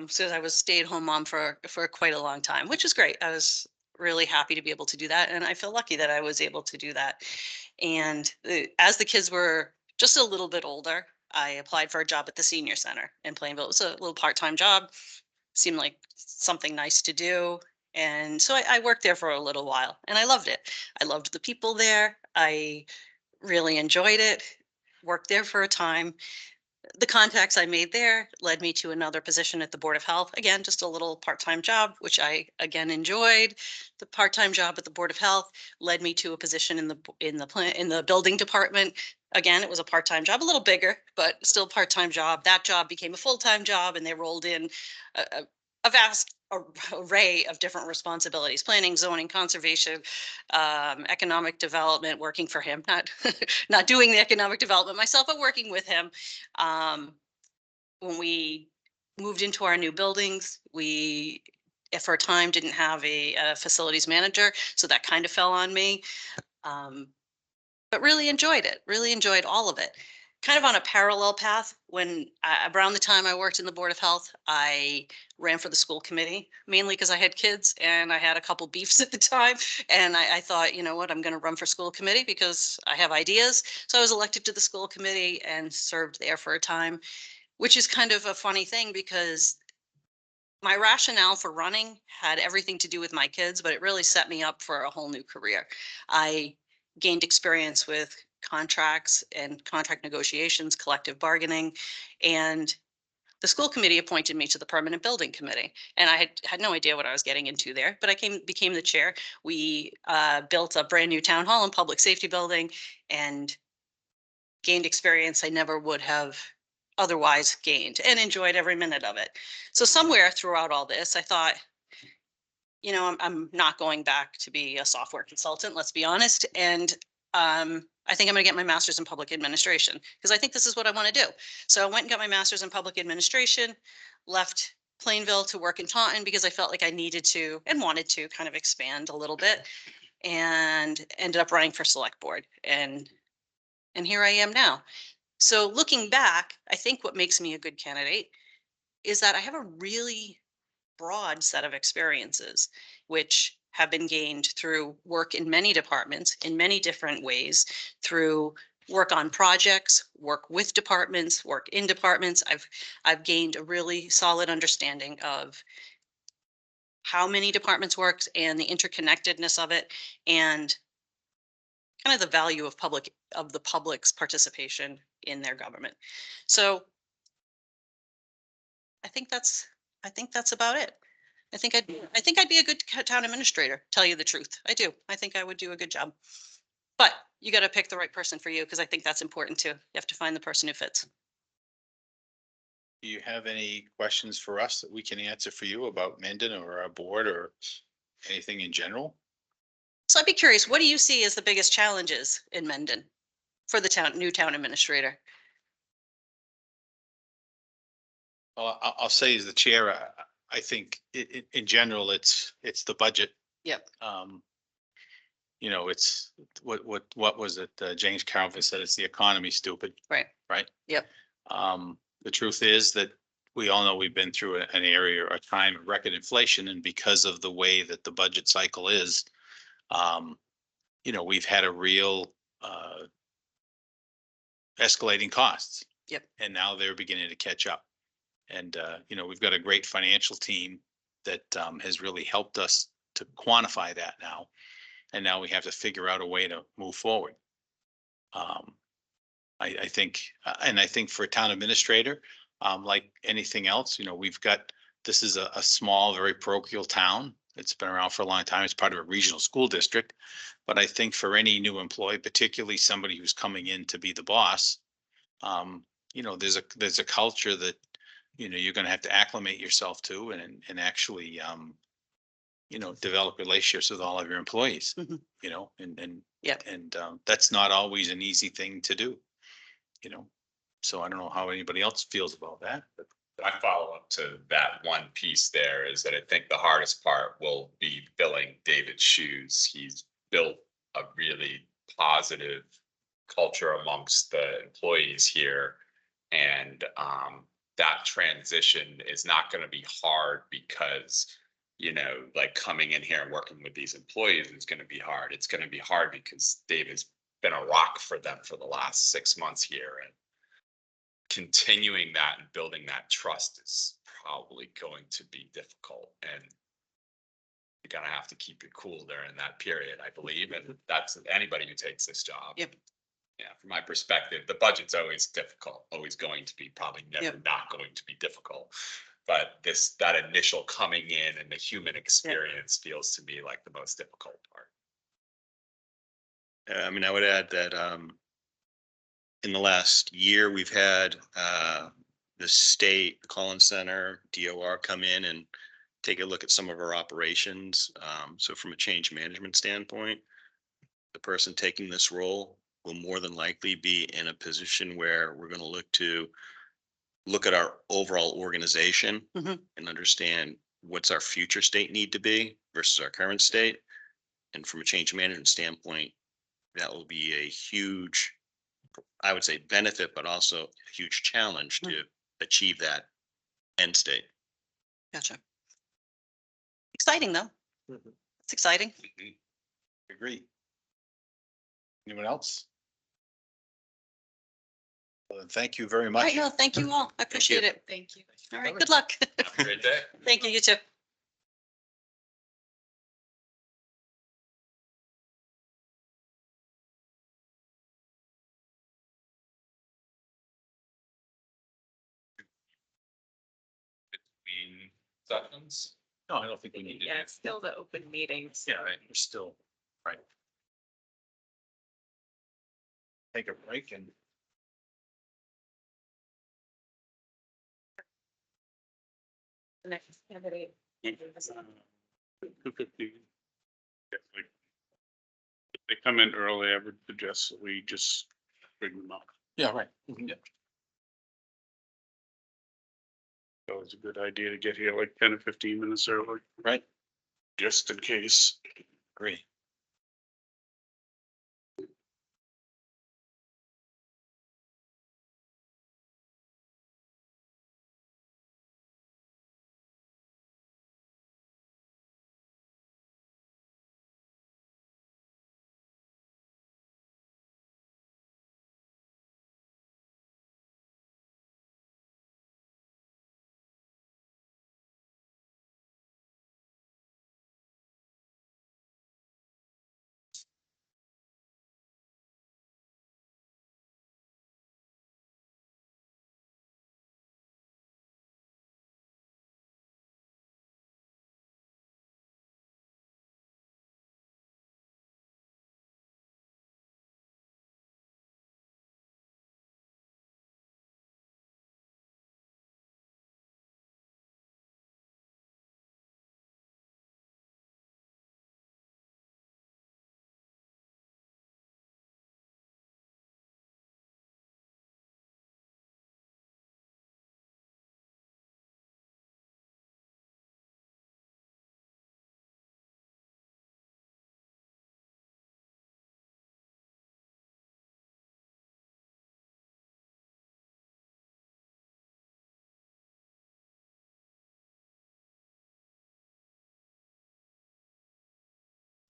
So I was stay-at-home mom for quite a long time, which is great. I was really happy to be able to do that, and I feel lucky that I was able to do that. And as the kids were just a little bit older, I applied for a job at the senior center in Plainville. It was a little part-time job, seemed like something nice to do. And so I worked there for a little while, and I loved it. I loved the people there. I really enjoyed it. Worked there for a time. The contacts I made there led me to another position at the Board of Health. Again, just a little part-time job, which I again enjoyed. The part-time job at the Board of Health led me to a position in the building department. Again, it was a part-time job, a little bigger, but still part-time job. That job became a full-time job, and they rolled in a vast array of different responsibilities: planning, zoning, conservation, economic development, working for him, not doing the economic development myself, but working with him. When we moved into our new buildings, we, for a time, didn't have a facilities manager, so that kind of fell on me. But really enjoyed it, really enjoyed all of it. Kind of on a parallel path, when around the time I worked in the Board of Health, I ran for the school committee, mainly because I had kids and I had a couple beefs at the time. And I thought, you know what, I'm going to run for school committee because I have ideas. So I was elected to the school committee and served there for a time, which is kind of a funny thing because my rationale for running had everything to do with my kids, but it really set me up for a whole new career. I gained experience with contracts and contract negotiations, collective bargaining, and the school committee appointed me to the permanent building committee. And I had no idea what I was getting into there, but I became the chair. We built a brand new town hall and public safety building and gained experience I never would have otherwise gained, and enjoyed every minute of it. So somewhere throughout all this, I thought, I'm not going back to be a software consultant, let's be honest. And I think I'm going to get my master's in public administration because I think this is what I want to do. So I went and got my master's in public administration, left Plainville to work in Taunton because I felt like I needed to and wanted to kind of expand a little bit, and ended up running for select board. And here I am now. So looking back, I think what makes me a good candidate is that I have a really broad set of experiences, which have been gained through work in many departments in many different ways, through work on projects, work with departments, work in departments. I've gained a really solid understanding of how many departments works and the interconnectedness of it, and kind of the value of the public's participation in their government. So I think that's about it. I think I'd be a good town administrator, tell you the truth. I do. I think I would do a good job. But you got to pick the right person for you, because I think that's important too. You have to find the person who fits. Do you have any questions for us that we can answer for you about Mendon or our board or anything in general? So I'd be curious, what do you see as the biggest challenges in Mendon for the new town administrator? Well, I'll say as the chair, I think in general, it's the budget. Yep. You know, it's what was it? James Carvin said, it's the economy, stupid. Right. Right. Yep. The truth is that we all know we've been through an area or a time of record inflation, and because of the way that the budget cycle is, you know, we've had a real escalating costs. Yep. And now they're beginning to catch up. And, you know, we've got a great financial team that has really helped us to quantify that now. And now we have to figure out a way to move forward. I think, and I think for a town administrator, like anything else, you know, this is a small, very parochial town. It's been around for a long time. It's part of a regional school district. But I think for any new employee, particularly somebody who's coming in to be the boss, you know, there's a culture that, you know, you're going to have to acclimate yourself to and actually, you know, develop relationships with all of your employees, Mhm. you know, and Yep. that's not always an easy thing to do, you know. So I don't know how anybody else feels about that, but My follow-up to that one piece there is that I think the hardest part will be filling David's shoes. He's built a really positive culture amongst the employees here. And that transition is not going to be hard because, you know, like coming in here and working with these employees is going to be hard. It's going to be hard because David's been a rock for them for the last 6 months here. And continuing that and building that trust is probably going to be difficult. And you're going to have to keep it cool during that period, I believe. And that's anybody who takes this job. Yep. Yeah, from my perspective, the budget's always difficult, always going to be, probably never Yep. not going to be difficult. But that initial coming in and the human experience feels to me like the most difficult part. I mean, I would add that in the last year, we've had the state, the Collins Center, DOR come in and take a look at some of our operations. So from a change management standpoint, the person taking this role will more than likely be in a position where we're going to look at our overall organization Mhm. and understand what's our future state need to be versus our current state. And from a change management standpoint, that will be a huge, I would say, benefit, but also a huge challenge to achieve that end state. Gotcha. Exciting though. It's exciting. agree. Anyone else? Well, then thank you very All much. right, no, thank you all. I appreciate it. Thank you. All right, good luck. Have a great day. Thank you, you too. Between sessions. No, I don't think we need to. Yeah, it's still the open meetings. Yeah, right, we're still, right. Take a break and. The next candidate. 2:15. If they come in early, I would suggest that we just bring them up. Yeah, right. Yeah. So it's a good idea to get here like 10 or 15 minutes early, Right, just in case. agree.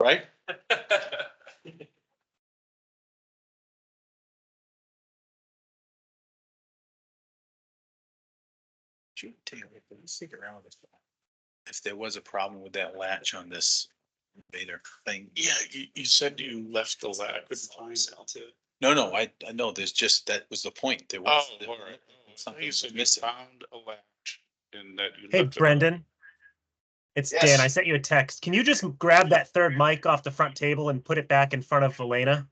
right? If there was a problem with that latch on this Vader thing. Yeah, you said you left the latch. I couldn't find it. No, I know, there's just, that was the point. There Oh, was. all right. Something You was said you missing. found a latch and that you. Hey, left it on. Brendan. It's Yes. Dan. I sent you a text. Can you just grab that third mic off the front table and put it back in front of Elena?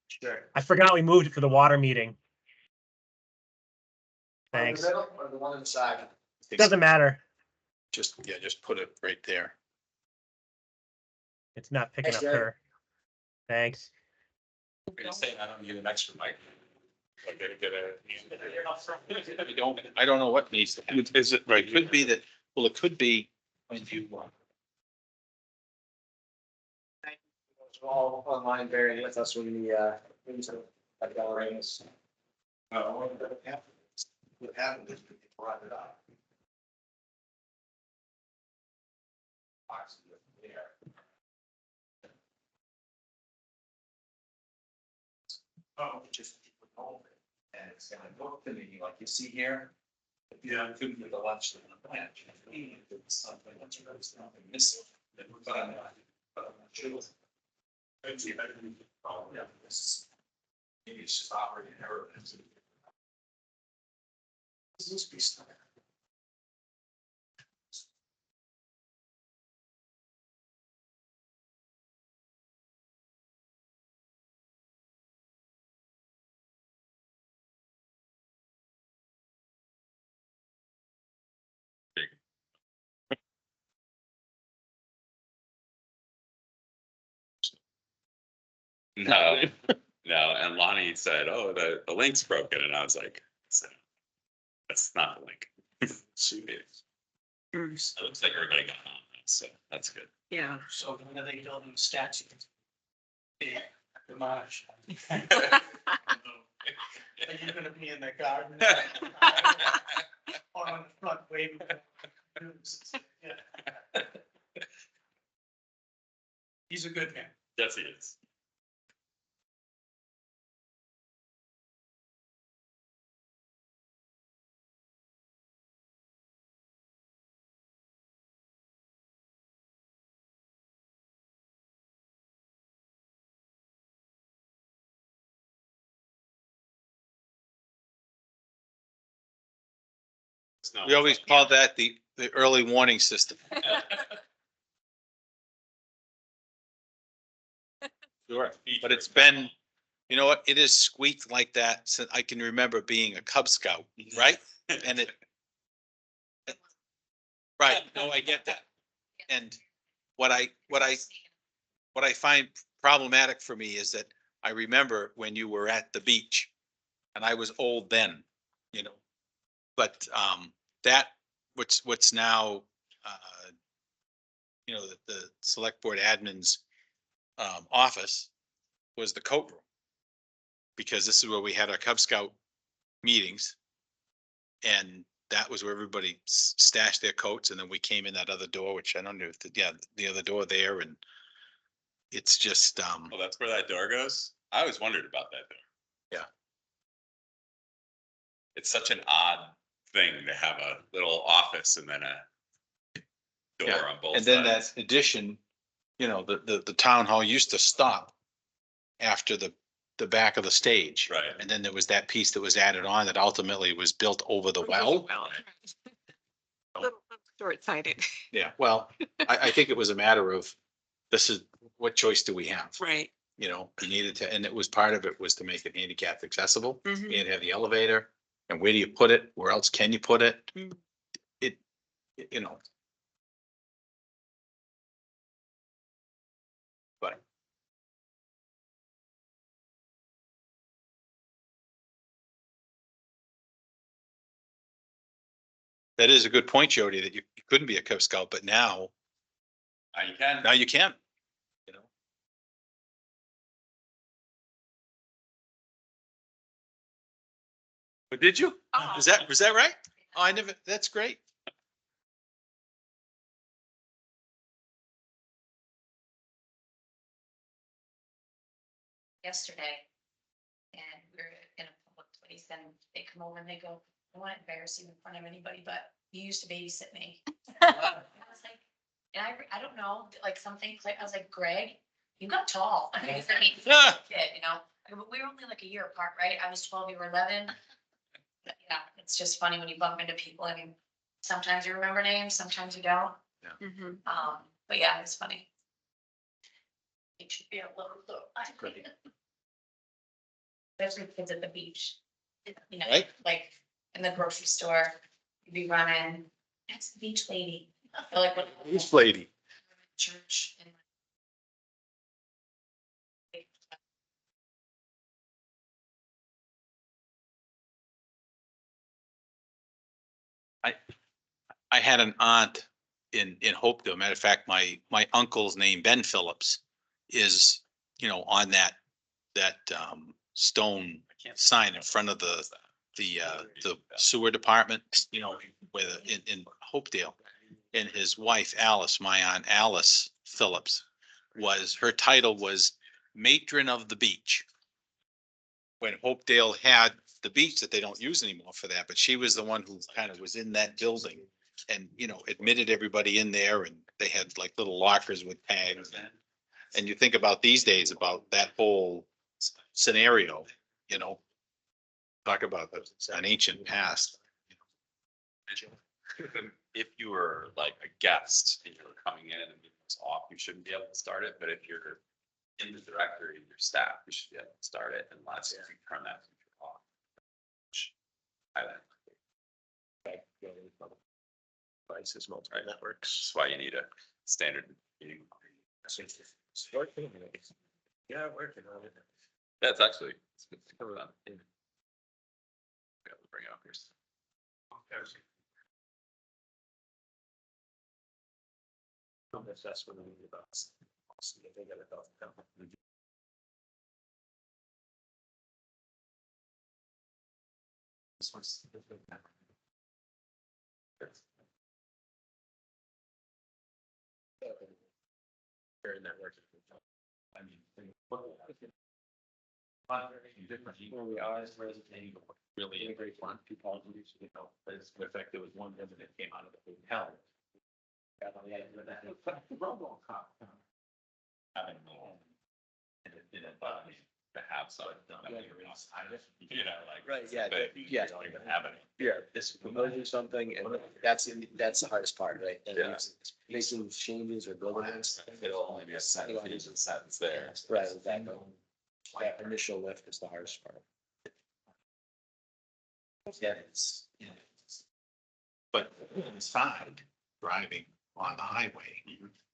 Sure. I forgot we moved it for the water meeting. Thanks. Or the one on the side? Doesn't matter. Just, yeah, just put it right there. It's not picking Thanks, up Jerry. her. Thanks. You're saying I don't need an extra mic. I gotta get I don't know what needs to happen. Is it right? It could be that, well, it could be when you, All online bearing with us when we, into like Galleries. What happened is we brought it up. Oh, just keep it going. And it's gonna look to me like you see here. If you don't couldn't get the lunch in the plant, it's something that's really something missing. But I'm not sure. Yeah, this maybe it's just operating error. This must be stuck. No, no, and Lonnie said, oh, the link's broken, and I was like, that's not the link. It looks like everybody got on, so that's good. Yeah. So when are they building statues? Yeah, demolish. Are you gonna be in the garden? Or on the front waving? Yeah. He's a good man. Yes, he is. we always call that the early warning system. Sure, but it's been, you know what, it is squeaked like that since I can remember being a Cub Scout, right? And it. Right, no, I get that. And what I find problematic for me is that I remember when you were at the beach and I was old then, you know. But that, what's now, you know, the select board admin's office was the coat room. Because this is where we had our Cub Scout meetings. And that was where everybody stashed their coats, and then we came in that other door, which I don't know if, the other door there, and it's just, Well, that's where that door goes. I always wondered about that door. Yeah. It's such an odd thing to have a little office and then a door Yeah, on both and sides. then that addition, you know, the town hall used to stop after the back of the stage. Right. And then there was that piece that was added on that ultimately was built over the well. Little short-sighted. Yeah, well, I think it was a matter of, this is, what choice do we have? Right. You know, we needed to, and it was part of it was to make it handicap accessible. Mhm. We had to have the elevator, and where do you put it? Where else can you put it? Mm. It, you know. But. That is a good point, Jody, that you couldn't be a Cub Scout, but now You can. you can, you know. But did you? Was that right? Oh, I never, that's great. yesterday. And we were in a public place and they come over and they go, I want to embarrass you in front of anybody, but you used to babysit me. I was like, and I don't know, like something, I was like, Greg, you got tall. I mean, kid, you know, but we were only like a year apart, right? I was 12, you were 11. But yeah, it's just funny when you bump into people. I mean, sometimes you remember names, sometimes you don't. Mhm. But yeah, it's funny. It should be a little. Especially kids at the beach. You know, Right. like in the grocery store, you'd be running, that's the beach lady. I feel like when. This lady. Church. And I had an aunt in Hopedale. Matter of fact, my uncle's name, Ben Phillips, is, on that stone sign in front of the sewer department, in Hopedale. And his wife Alice, my aunt Alice Phillips, her title was matron of the beach. When Hopedale had the beach that they don't use anymore for that, but she was the one who kind of was in that building and, admitted everybody in there, and they had like little lockers with tags. And you think about these days about that whole scenario, talk about an ancient past. If you were like a guest and you were coming in and it was off, you shouldn't be able to start it, but if you're in the directory and your staff, you should be able to start it unless you turn that feature off. Devices, multiple networks. That's why you need a standard meeting. Yeah, working on it. That's actually. It's covered on. Be able to bring it up here. That's what we need about. They got it off. This one's. Very network. I mean. Different. Where we are as residents, really very fun people, but it's in fact, there was one resident came out of the hotel. Got on the edge of that. RoboCop. I don't know. And it didn't bother me to have some. Right, yeah, But yeah. you don't even have any. Yeah, this promoting something, and that's the hardest part, right? And Yeah. making changes or building things. It'll only be a sentence and sentence there. Right, exactly. That initial lift is the hardest part. Yeah, but inside, driving on the highway,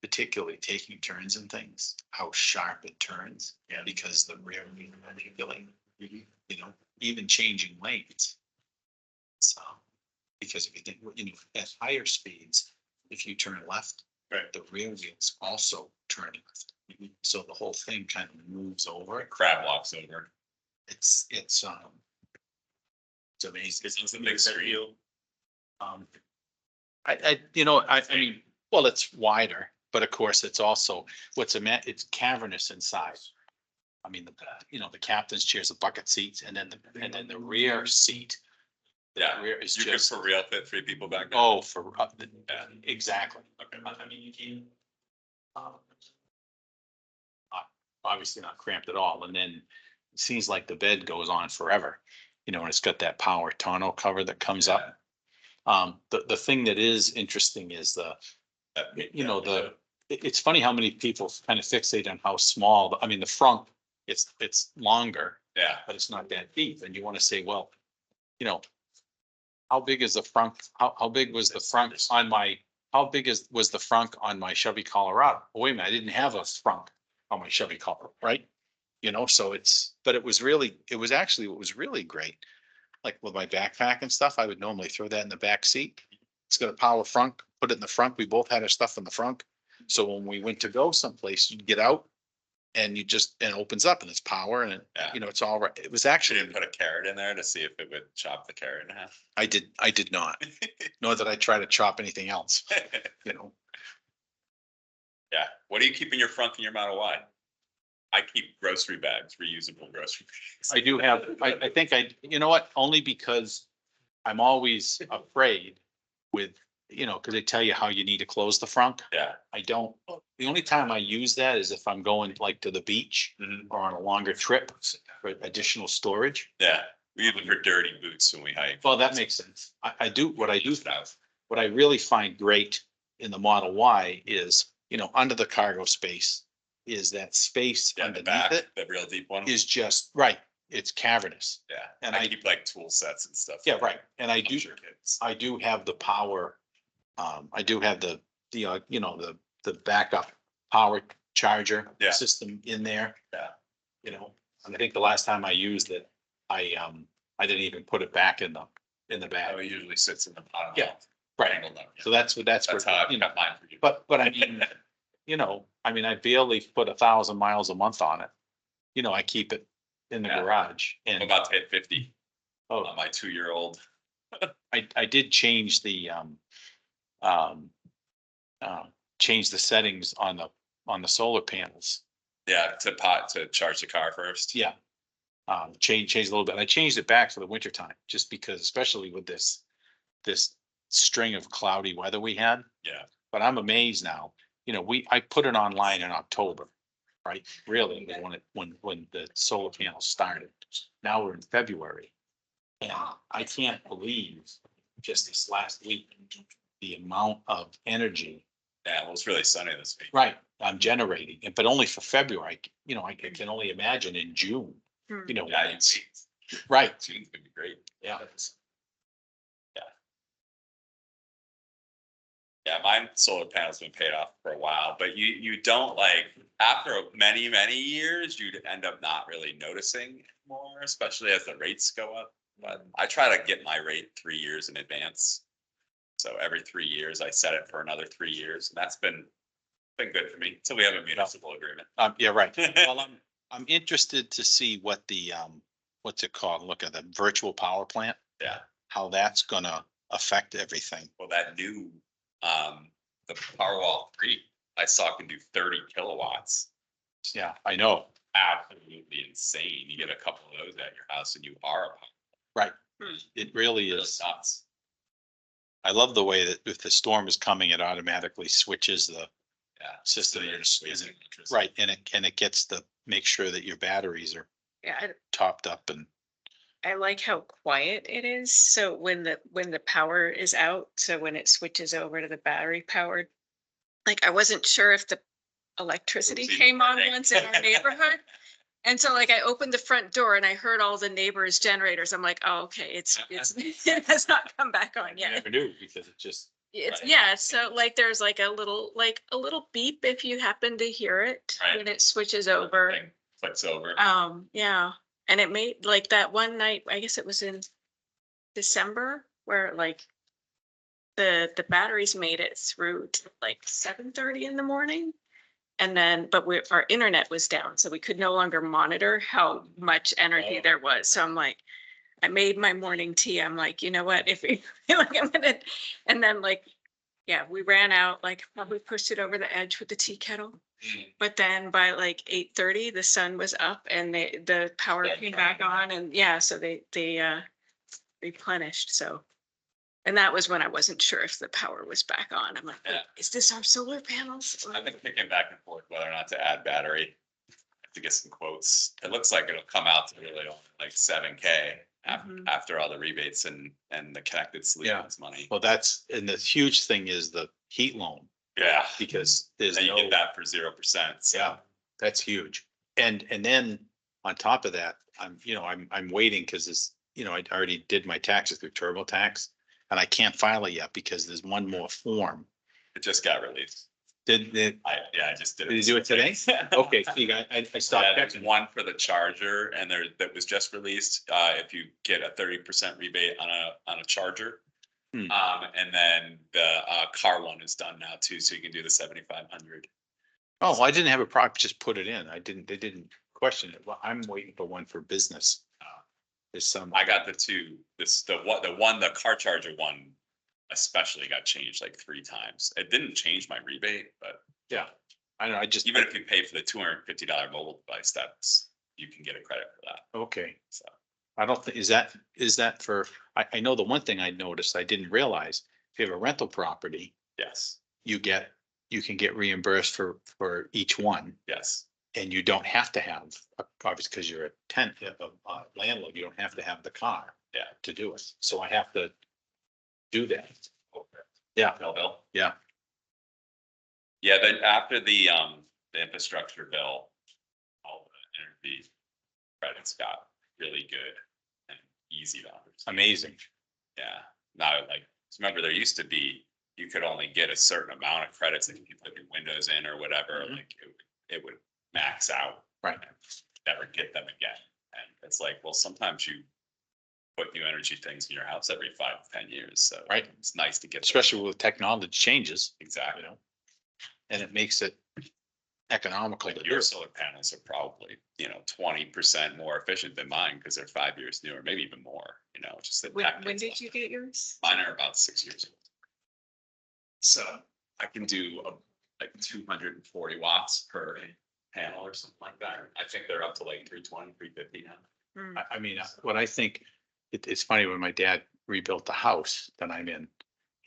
particularly taking turns and things, how sharp it turns. Yeah. Because the rear wheel manipulating, even changing lanes. So, because if you think, at higher speeds, if you turn left, Right. the rear wheels also turn left. So the whole thing kind of moves over. Crab walks over. It's amazing. It's a big screen. I mean, well, it's wider, but of course, it's also, it's cavernous inside. I mean, the captain's chair is a bucket seats, and then the rear seat. Yeah, Rear is you could just, for real fit 3 people back there. oh, Yeah. exactly. Okay. I mean, you can. Obviously not cramped at all, and then it seems like the bed goes on forever, and it's got that power tonneau cover that comes up. The thing that is interesting is it's funny how many people kind of fixate on how small, I mean, the front, it's longer, Yeah, but it's not that deep, and you want to say, well, how big is the front, how big was the front on my, was the front on my Chevy Colorado? Oh, wait a minute, I didn't have a front on my Chevy Colorado, right? So but it was actually, what was really great. Like with my backpack and stuff, I would normally throw that in the back seat. It's got a power front, put it in the front. We both had our stuff in the front. So when we went to go someplace, you'd get out and and it opens up and it's power and Yeah. it's all right. It was should actually, have put a carrot in there to see if it would chop the carrot in half. I did not, nor did I try to chop anything else, Yeah, what do you keep in your front and your Model Y? I keep grocery bags, reusable grocery bags. I do have, I think you know what, only because I'm always afraid with, because they tell you how you need to close the front. Yeah. I don't, the only time I use that is if I'm going like to the beach Mhm. or on a longer trip for additional storage. Yeah, we even for dirty boots when we hike. Well, that makes sense. I do, what I do, Stuff. what I really find great in the Model Y is, under the cargo space is that space Yeah, the underneath back, it the real deep one. is just, right, it's cavernous. Yeah, and and I- I keep like tool sets and stuff. Yeah, right. And I I'm do, sure kids. I do have the power. I do have the, the backup power charger Yeah. system in there. Yeah. And I think the last time I used it, I didn't even put it back in the Oh, bag. it usually sits in the bottom. Yeah, right. Angled up, yeah. So that's That's how where, I got mine for you. but I mean, I barely put 1,000 miles a month on it. I keep it in the Yeah. garage I'm and, about to hit 50 oh, on my 2-year-old. I did change the, change the settings on the solar panels. Yeah, to charge the car first. Yeah. Change a little bit. I changed it back for the winter time, just because, especially with this string of cloudy weather we had. Yeah. But I'm amazed now, I put it online in October, right? Really, when the solar panels started. Now we're in February. And I can't believe just this last week, the amount of energy. Yeah, well, it's really sunny this week. Right, I'm generating, but only for February. I can only imagine in June, Hmm. Yeah, you'd see. right, June's gonna be great. yeah. Yeah, mine solar panels been paid off for a while, but you don't like, after many, many years, you'd end up not really noticing more, especially as the rates go up. But I try to get my rate 3 years in advance. So every 3 years, I set it for another 3 years, and that's been good for me until we have a municipal agreement. Yeah, right. Well, I'm interested to see what the, what's it called? Look at the virtual power plant, Yeah, how that's gonna affect everything. well, that new, the Powerwall 3, I saw can do 30 kilowatts. Yeah, I know. Absolutely insane. You get a couple of those at your house and you are a power. Right. Hmm. It really Really is. nuts. I love the way that if the storm is coming, it automatically switches the Yeah. system. So you're is- wasting isn't- electricity. Right, and it gets make sure that your batteries are Yeah, topped up and, I like how quiet it is. So when the power is out, so when it switches over to the battery powered, like I wasn't sure if the electricity Oopsie. came on once in our neighborhood. And so like I opened the front door and I heard all the neighbors' generators. I'm like, oh, okay, it's it has not come back on I yet. never knew because it just, It's, Right. yeah, so like there's like a little beep if you happen to hear it Right. when it switches over. Thing Clicks over. Yeah, and it made like that one night, I guess it was in December, where like the batteries made it through to like 7:30 in the morning. And then, but our internet was down, so we could no longer monitor how much energy Oh. there was. So I'm like, I made my morning tea. I'm like, you know what, if we, like, I'm gonna, and then like, yeah, we ran out, like probably pushed it over the edge with the tea kettle. Mm. But then by like 8:30, the sun was up and the power came back on and yeah, so they replenished, so. And that was when I wasn't sure if the power was back on. I'm like, wait, Yeah. is this our solar panels? I've been kicking back and forth whether or not to add battery. I have to get some quotes. It looks like it'll come out to really only like 7K Mhm. after all the rebates and the connected solutions money. well, and the huge thing is the heat loan, Yeah, because there's and you no. get that for 0%. So. Yeah, that's huge. And then on top of that, I'm waiting because I already did my taxes through TurboTax and I can't file it yet because there's one more form. It just got released. Did I just did it. you do it today? Okay, see, I stopped Yeah, there's checking. one for the charger and that was just released, if you get a 30% rebate on a charger. Hmm. And then the car one is done now too, so you can do the 7,500. Oh, well, I didn't have a problem, just put it in. They didn't question it. Well, I'm waiting for one for business. There's some. I got the two, the car charger one especially got changed like 3 times. It didn't change my rebate, but Yeah, I know, I just, Even if you pay for the $250 mobile device, you can get a credit for that. okay. So, I don't think, is that for, I know the one thing I noticed, I didn't realize, if you have a rental property, yes, you can get reimbursed for each one. yes. And you don't have to have, obviously, because you're a tenant, a landlord, you don't have to have the car. Yeah. To do it. So I have to do that. Yeah, Bill. yeah. Yeah, then after the infrastructure bill, all the energy credits got really good and easy to understand. Amazing. Yeah, now like, remember there used to be, you could only get a certain amount of credits if you put your windows in or whatever, Mhm. like it would max out. Right. and Never get them again. And it's like, well, sometimes you put new energy things in your house every 5 to 10 years, so. Right. It's nice to get. Especially with technology changes, you Exactly. know, and it makes it economical to Like do. your solar panels are probably, 20% more efficient than mine because they're 5 years newer, maybe even more, just. that When, that when gets did up. you get yours? Mine are about 6 years old. So I can do like 240 watts per panel or something like that. I think they're up to like 320, 350 now. Hmm. I mean, what I think, it's funny when my dad rebuilt the house that I'm in,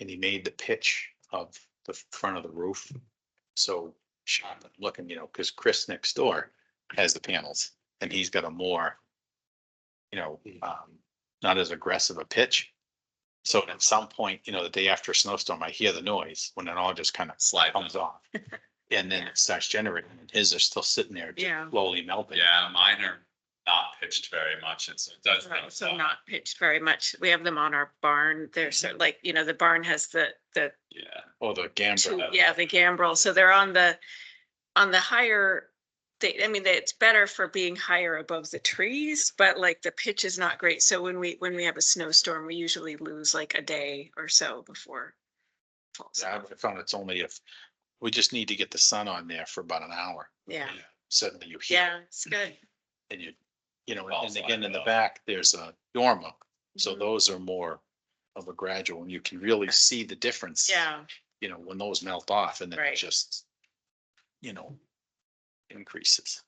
and he made the pitch of the front of the roof. So sharp looking, because Chris next door has the panels, and he's got a more, not as aggressive a pitch. So at some point, the day after a snowstorm, I hear the noise when it all just kind of Slide comes off. And then it starts generating, and his are still sitting there, just Yeah. slowly melting. Yeah, mine are not pitched very much. It does. Right, so not pitched very much. We have them on our barn. They're sort of like, the barn has the Yeah. Oh, the gambrel. yeah, the gambrel. So they're on the higher, it's better for being higher above the trees, but like the pitch is not great. So when we have a snowstorm, we usually lose like a day or so before. it falls Yeah, off. I found it's only if, we just need to get the sun on there for about an hour. Yeah, Suddenly you hear, yeah, it's good. and and Also, again, in the I know. back, there's a dormer. So Mhm. those are more of a gradual, and you can really see the difference. Yeah, When those melt off, and then it Right. just, increases.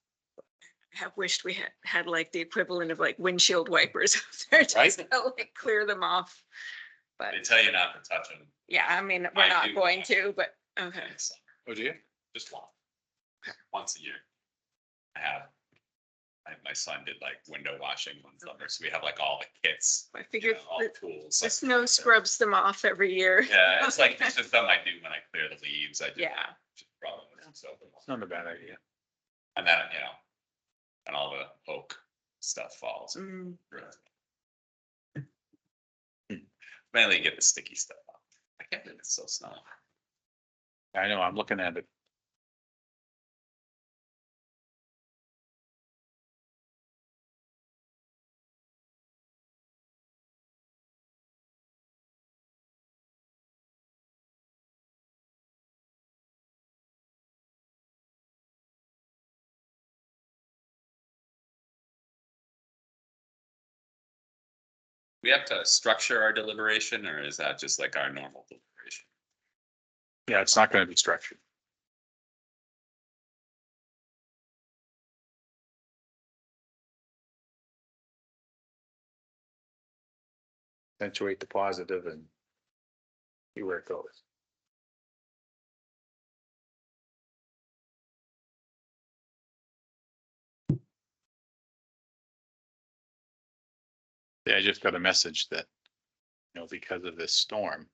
have wished we had like the equivalent of like windshield wipers out there Right. just to like clear them off. But They tell you not to touch them. yeah, we're I not do going that. to, but okay. in the summer, Oh, do you? Just once a year. My son did like window washing one summer, so we have like all the kits, I figured all the the tools. the snow scrubs them off every year. Yeah, it's just something I do when I clear the leaves. I Yeah. just rub them with some soap. It's not a bad idea. And then, and all the oak stuff falls. Mm, Mainly get the sticky stuff off. I can't believe it's so snow. I know, I'm looking at it. We have to structure our deliberation, or is that just like our normal deliberation? Yeah, it's not gonna be structured. Accentuate the positive and see where it goes. Yeah, I just got a message that, because of this storm,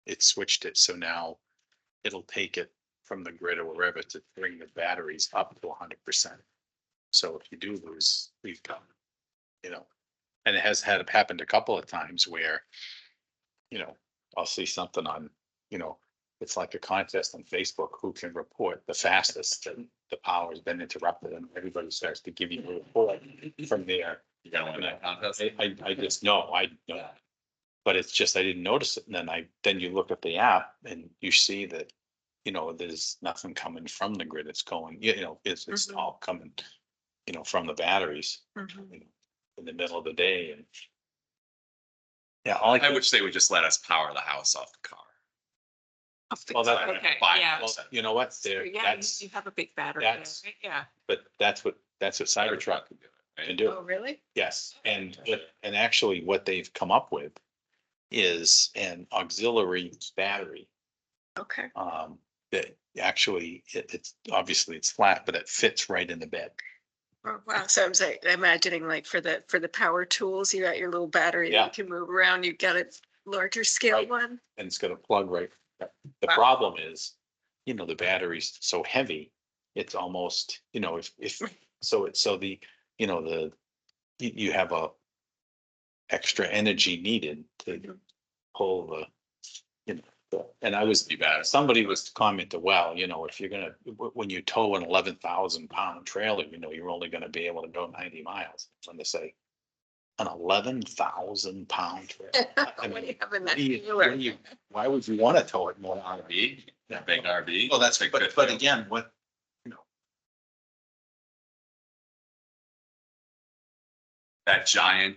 it switched it, so now it'll take it from the grid or wherever to bring the batteries up to 100%. So if you do lose, we've got, and it has happened a couple of times where, I'll see something on, it's like a contest on Facebook, who can report the fastest that the power has been interrupted, and everybody starts to give you a report from there. You're gonna win that contest? I just know, but it's just, I didn't notice it. And then you look at the app and you see that, there's nothing coming from the grid. It's going, it's Mhm. all coming, from the batteries, mhm. in the middle of the day. And yeah, I wish they would just let us power the house off the car. Well, that- Okay, Fine. yeah. Well, you know what, there, Yeah, that's, you have a big battery there, that's- right? Yeah. but that's what Cybertruck can do. Oh, really? Yes, and actually what they've come up with is an auxiliary battery. Okay. That actually, it's obviously it's flat, but it fits right in the bed. Oh, wow. So I'm saying, imagining like for the power tools, you got your little battery that Yeah. you can move around. You've got a larger scale Right. one. And it's got a plug right. The Wow. problem is, the battery's so heavy, it's almost, if, so the, you have a extra energy needed to pull and I was, Be bad. somebody was commenting, well, if you're gonna, when you tow an 11,000 pound trailer, you're only gonna be able to go 90 miles. When they say an 11,000 pound trailer. I What do you mean, have in what that do you- trailer? what do you- why would you want to tow it more? RV, that big RV. Well, that's, Like but good. again, what, That giant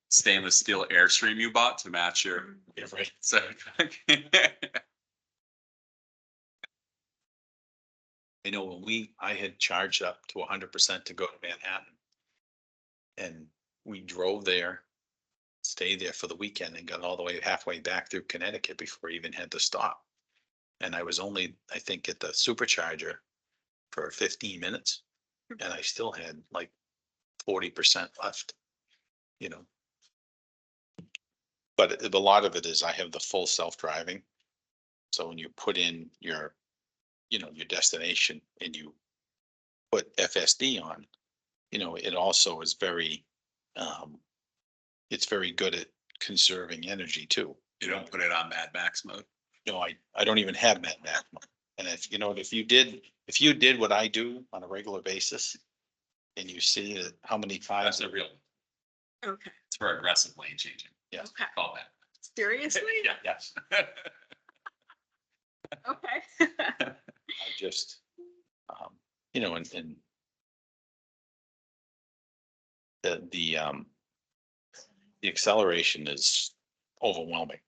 stainless steel Airstream you bought to match your. yeah, right. So. When I had charged up to 100% to go to Manhattan. And we drove there, stayed there for the weekend and got all the way halfway back through Connecticut before we even had to stop. And I was only, I think, at the supercharger for 15 minutes. And I still had like 40% left, But a lot of it is I have the full self-driving. So when you put in your destination and you put FSD on, it also is very, it's very good at conserving energy too. You don't put it on Mad Max mode. No, I don't even have that now. And if you did what I do on a regular basis and you see that how many times, That's a real, Okay. it's for aggressive lane changing. yes, Okay. Call that. Seriously? yes, Okay. I just, and the acceleration is overwhelming.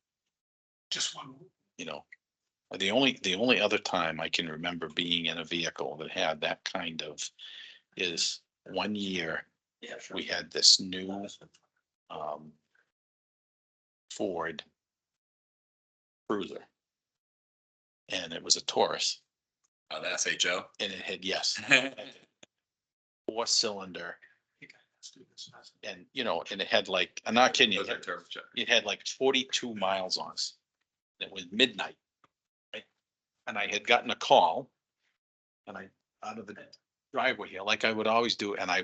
Just one. The only other time I can remember being in a vehicle that had that kind of is one year. We had this new Ford Cruiser. And it was a Taurus Oh, the SHO. and it had, yes, 4-cylinder. And, and it had like, I'm not kidding you, Those are turbocharged. it had like 42 miles on it. It was midnight. Right? And I had gotten a call. And out of the driveway here, like I would always do, and I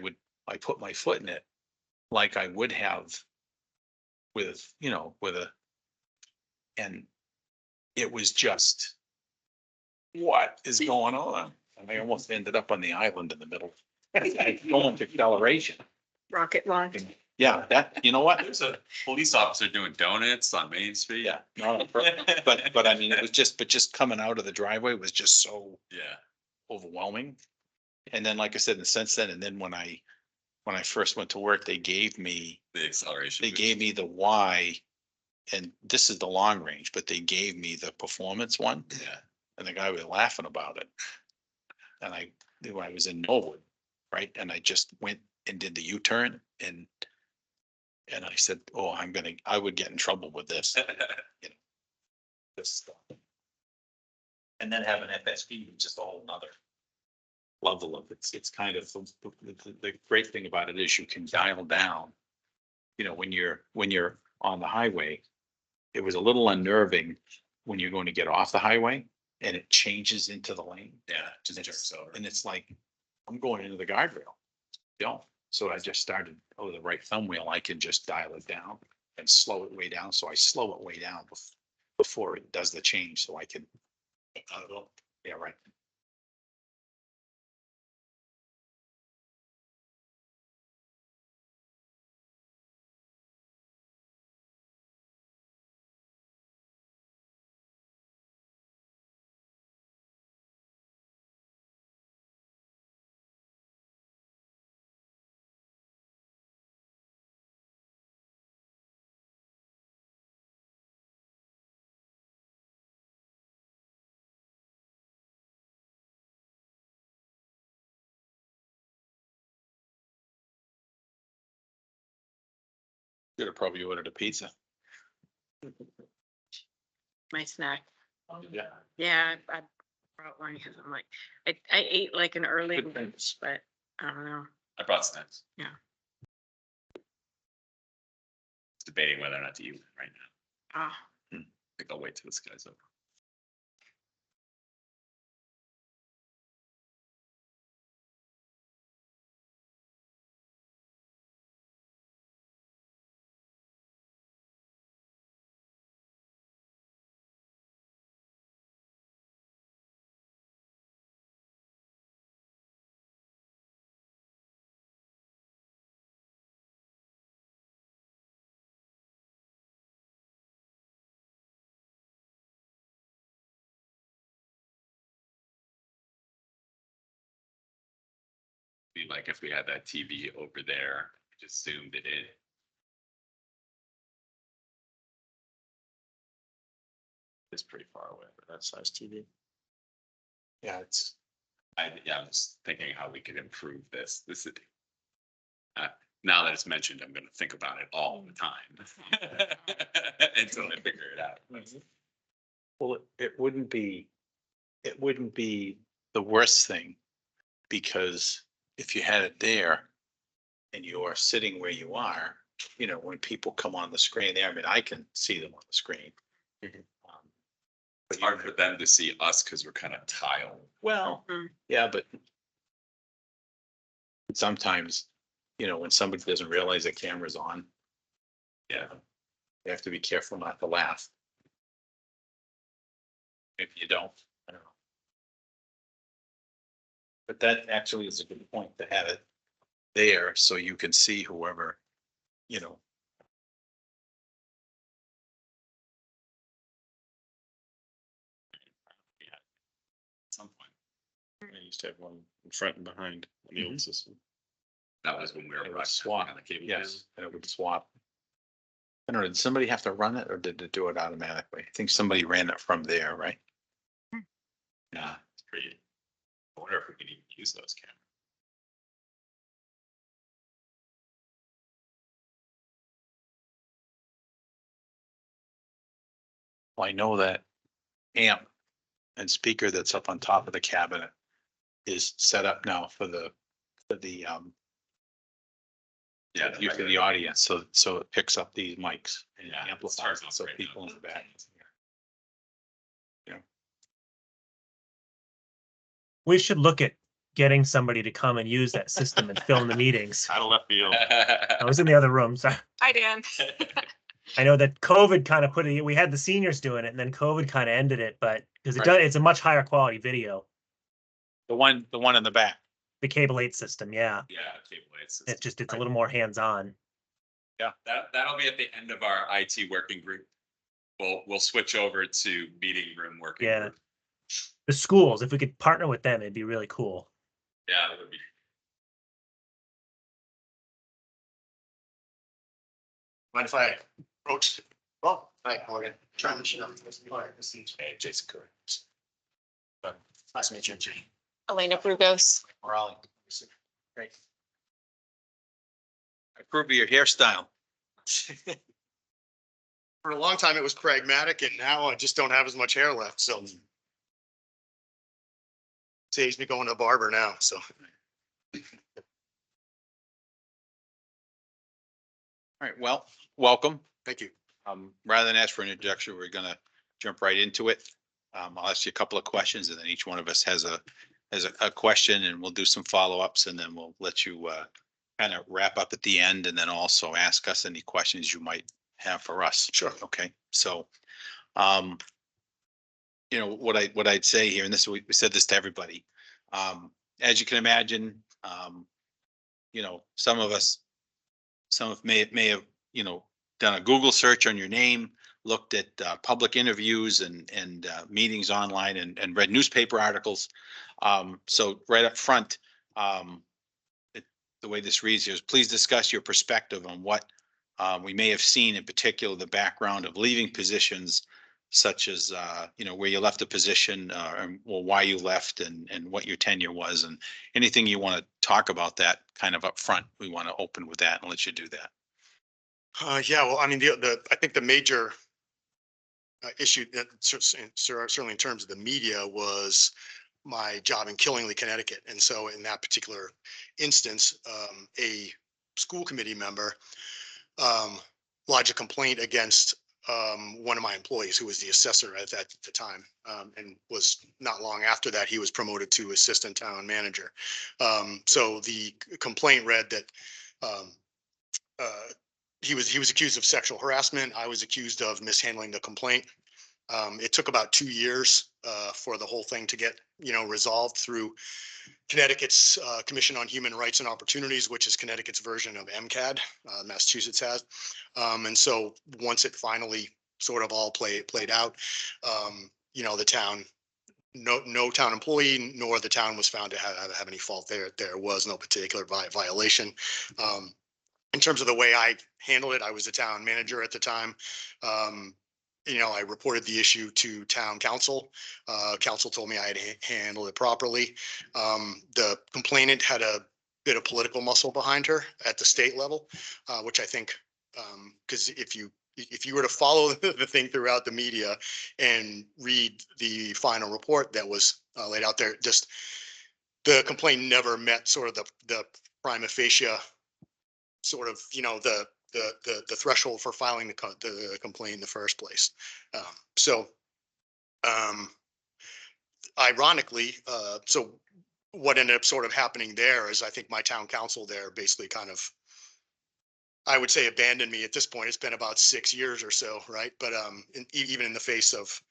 put my foot in it. Like I would have with and it was just, what is going on? And I almost ended up on the island in the middle. Going to acceleration. Rocket launch. Yeah, you know what? There's a police officer doing donuts on Main Street. Yeah, no, but I mean, it was just coming out of the driveway was just so Yeah. overwhelming. And then, like I said, and since then, and then when I first went to work, they gave me The acceleration. the Y. And this is the long range, but they gave me the performance one. Yeah. And the guy was laughing about it. And I was in Norwood, right? And I just went and did the U-turn and I said, oh, I would get in trouble with this. This stuff. And then have an FSD, just a whole nother level of it's kind of, the great thing about it is you can dial down. When you're on the highway, it was a little unnerving when you're going to get off the highway and it changes into the lane. Yeah, just jerks over. And it's like, I'm going into the guardrail. So I just started, the right thumb wheel, I can just dial it down and slow it way down. So I slow it way down before it does the change. So I can, yeah, right. Should have probably ordered a pizza. My snack. Yeah. Yeah, I brought one because I'm like, I ate like an early Good lunch, but I don't know. I brought snacks. Yeah. Debating whether or not to eat it right now. Ah, I think I'll wait till this guy's over. Be like if we had that TV over there, just zoomed it in. It's pretty far away for that size TV. Yeah, it's, Yeah, I'm just thinking how we could improve this. This is. Now that it's mentioned, I'm gonna think about it all the time. Until I figure it out. well, it wouldn't be the worst thing. Because if you had it there and you are sitting where you are, you know, when people come on the screen there, I mean, I can see them on the screen. It's hard for them to see us because we're kind of tiled. Well, Mhm. yeah, but sometimes, you know, when somebody doesn't realize the camera's on, Yeah. you have to be careful not to laugh. If you don't, I don't know. But that actually is a good point to have it there so you can see whoever, you know. At some point. I used to have one in front and behind on the old system. That was when we were It would broadcasting swap, on the cable. yes, and it would swap. I don't know, did somebody have to run it or did it do it automatically? I think somebody ran it from there, right? Yeah, it's pretty. I wonder if we could even use those cameras. Well, I know that amp and speaker that's up on top of the cabinet is set up now for the Yeah. use of the audience, so it picks up these mics and Yeah, it's amplifies turned it, so off right people now. in the back. We should look at getting somebody to come and use that system and film the meetings. Out of left field. I was in the other room, so Hi, Dan. I know that COVID kind of put it, we had the seniors doing it and then COVID kind of ended it, but because it does, it's a much higher quality video. The one in the back. The cable 8 system, yeah. Yeah, cable lights. It's a little more hands-on. That'll be at the end of our IT working group. We'll switch over to meeting room working. Yeah. Group. The schools, if we could partner with them, it'd be really cool. Yeah, that would be. Mind if I approach? Well, hi, Morgan. Transition up. Hey, Jason Curry. Nice to meet you, Jay. Elena Brugos. Raleigh. Great. I approve of your hairstyle. For a long time, it was pragmatic, and now I just don't have as much hair left, so. Saves me going to a barber now, so. All right, well, welcome. Thank you. Rather than ask for an introduction, we're gonna jump right into it. I'll ask you a couple of questions and then each one of us has a question and we'll do some follow-ups and then we'll let you kind of wrap up at the end and then also ask us any questions you might have for us. Sure. Okay, so you know, what I'd say here, and this, we said this to everybody. As you can imagine, you know, some of may have, you know, done a Google search on your name, looked at public interviews and meetings online and read newspaper articles. So right up front, the way this reads here is please discuss your perspective on what we may have seen, in particular, the background of leaving positions such as, you know, where you left a position or why you left and what your tenure was and anything you want to talk about that kind of up front. We want to open with that and let you do that. Yeah, well, I mean, I think the major issue that certainly in terms of the media was my job in Killingly, Connecticut. And so in that particular instance, a school committee member lodged a complaint against one of my employees who was the assessor at the time, and was not long after that he was promoted to assistant town manager. So the complaint read that um, he was accused of sexual harassment. I was accused of mishandling the complaint. It took about 2 years for the whole thing to get resolved through Connecticut's Commission on Human Rights and Opportunities, which is Connecticut's version of MCAD, Massachusetts has. And so once it finally sort of all played out, the town, no town employee nor the town was found to have any fault there. There was no particular violation. In terms of the way I handled it, I was the town manager at the time. I reported the issue to town council. Council told me I had handled it properly. The complainant had a bit of political muscle behind her at the state level, which I think, because if you were to follow the thing throughout the media and read the final report that was laid out there, just the complaint never met sort of the prima facie sort of, the threshold for filing the complaint in the first place. So ironically, so what ended up sort of happening there is I think my town council there basically kind of, I would say, abandoned me at this point. It's been about 6 years or so, right? But even in the face of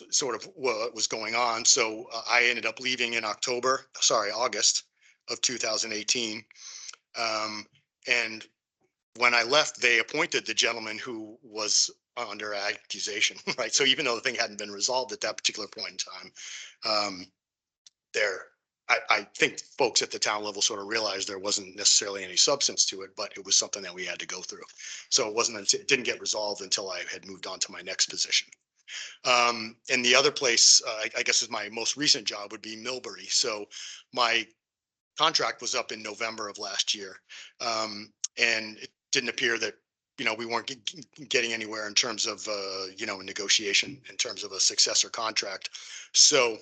sort of what was going on. So I ended up leaving in August of 2018. And when I left, they appointed the gentleman who was under accusation, right? So even though the thing hadn't been resolved at that particular point in time, I think folks at the town level sort of realized there wasn't necessarily any substance to it, but it was something that we had to go through. So it didn't get resolved until I had moved on to my next position. And the other place, I guess, is my most recent job would be Millbury. So my contract was up in November of last year. And it didn't appear that, we weren't getting anywhere in terms of, a negotiation in terms of a successor contract. So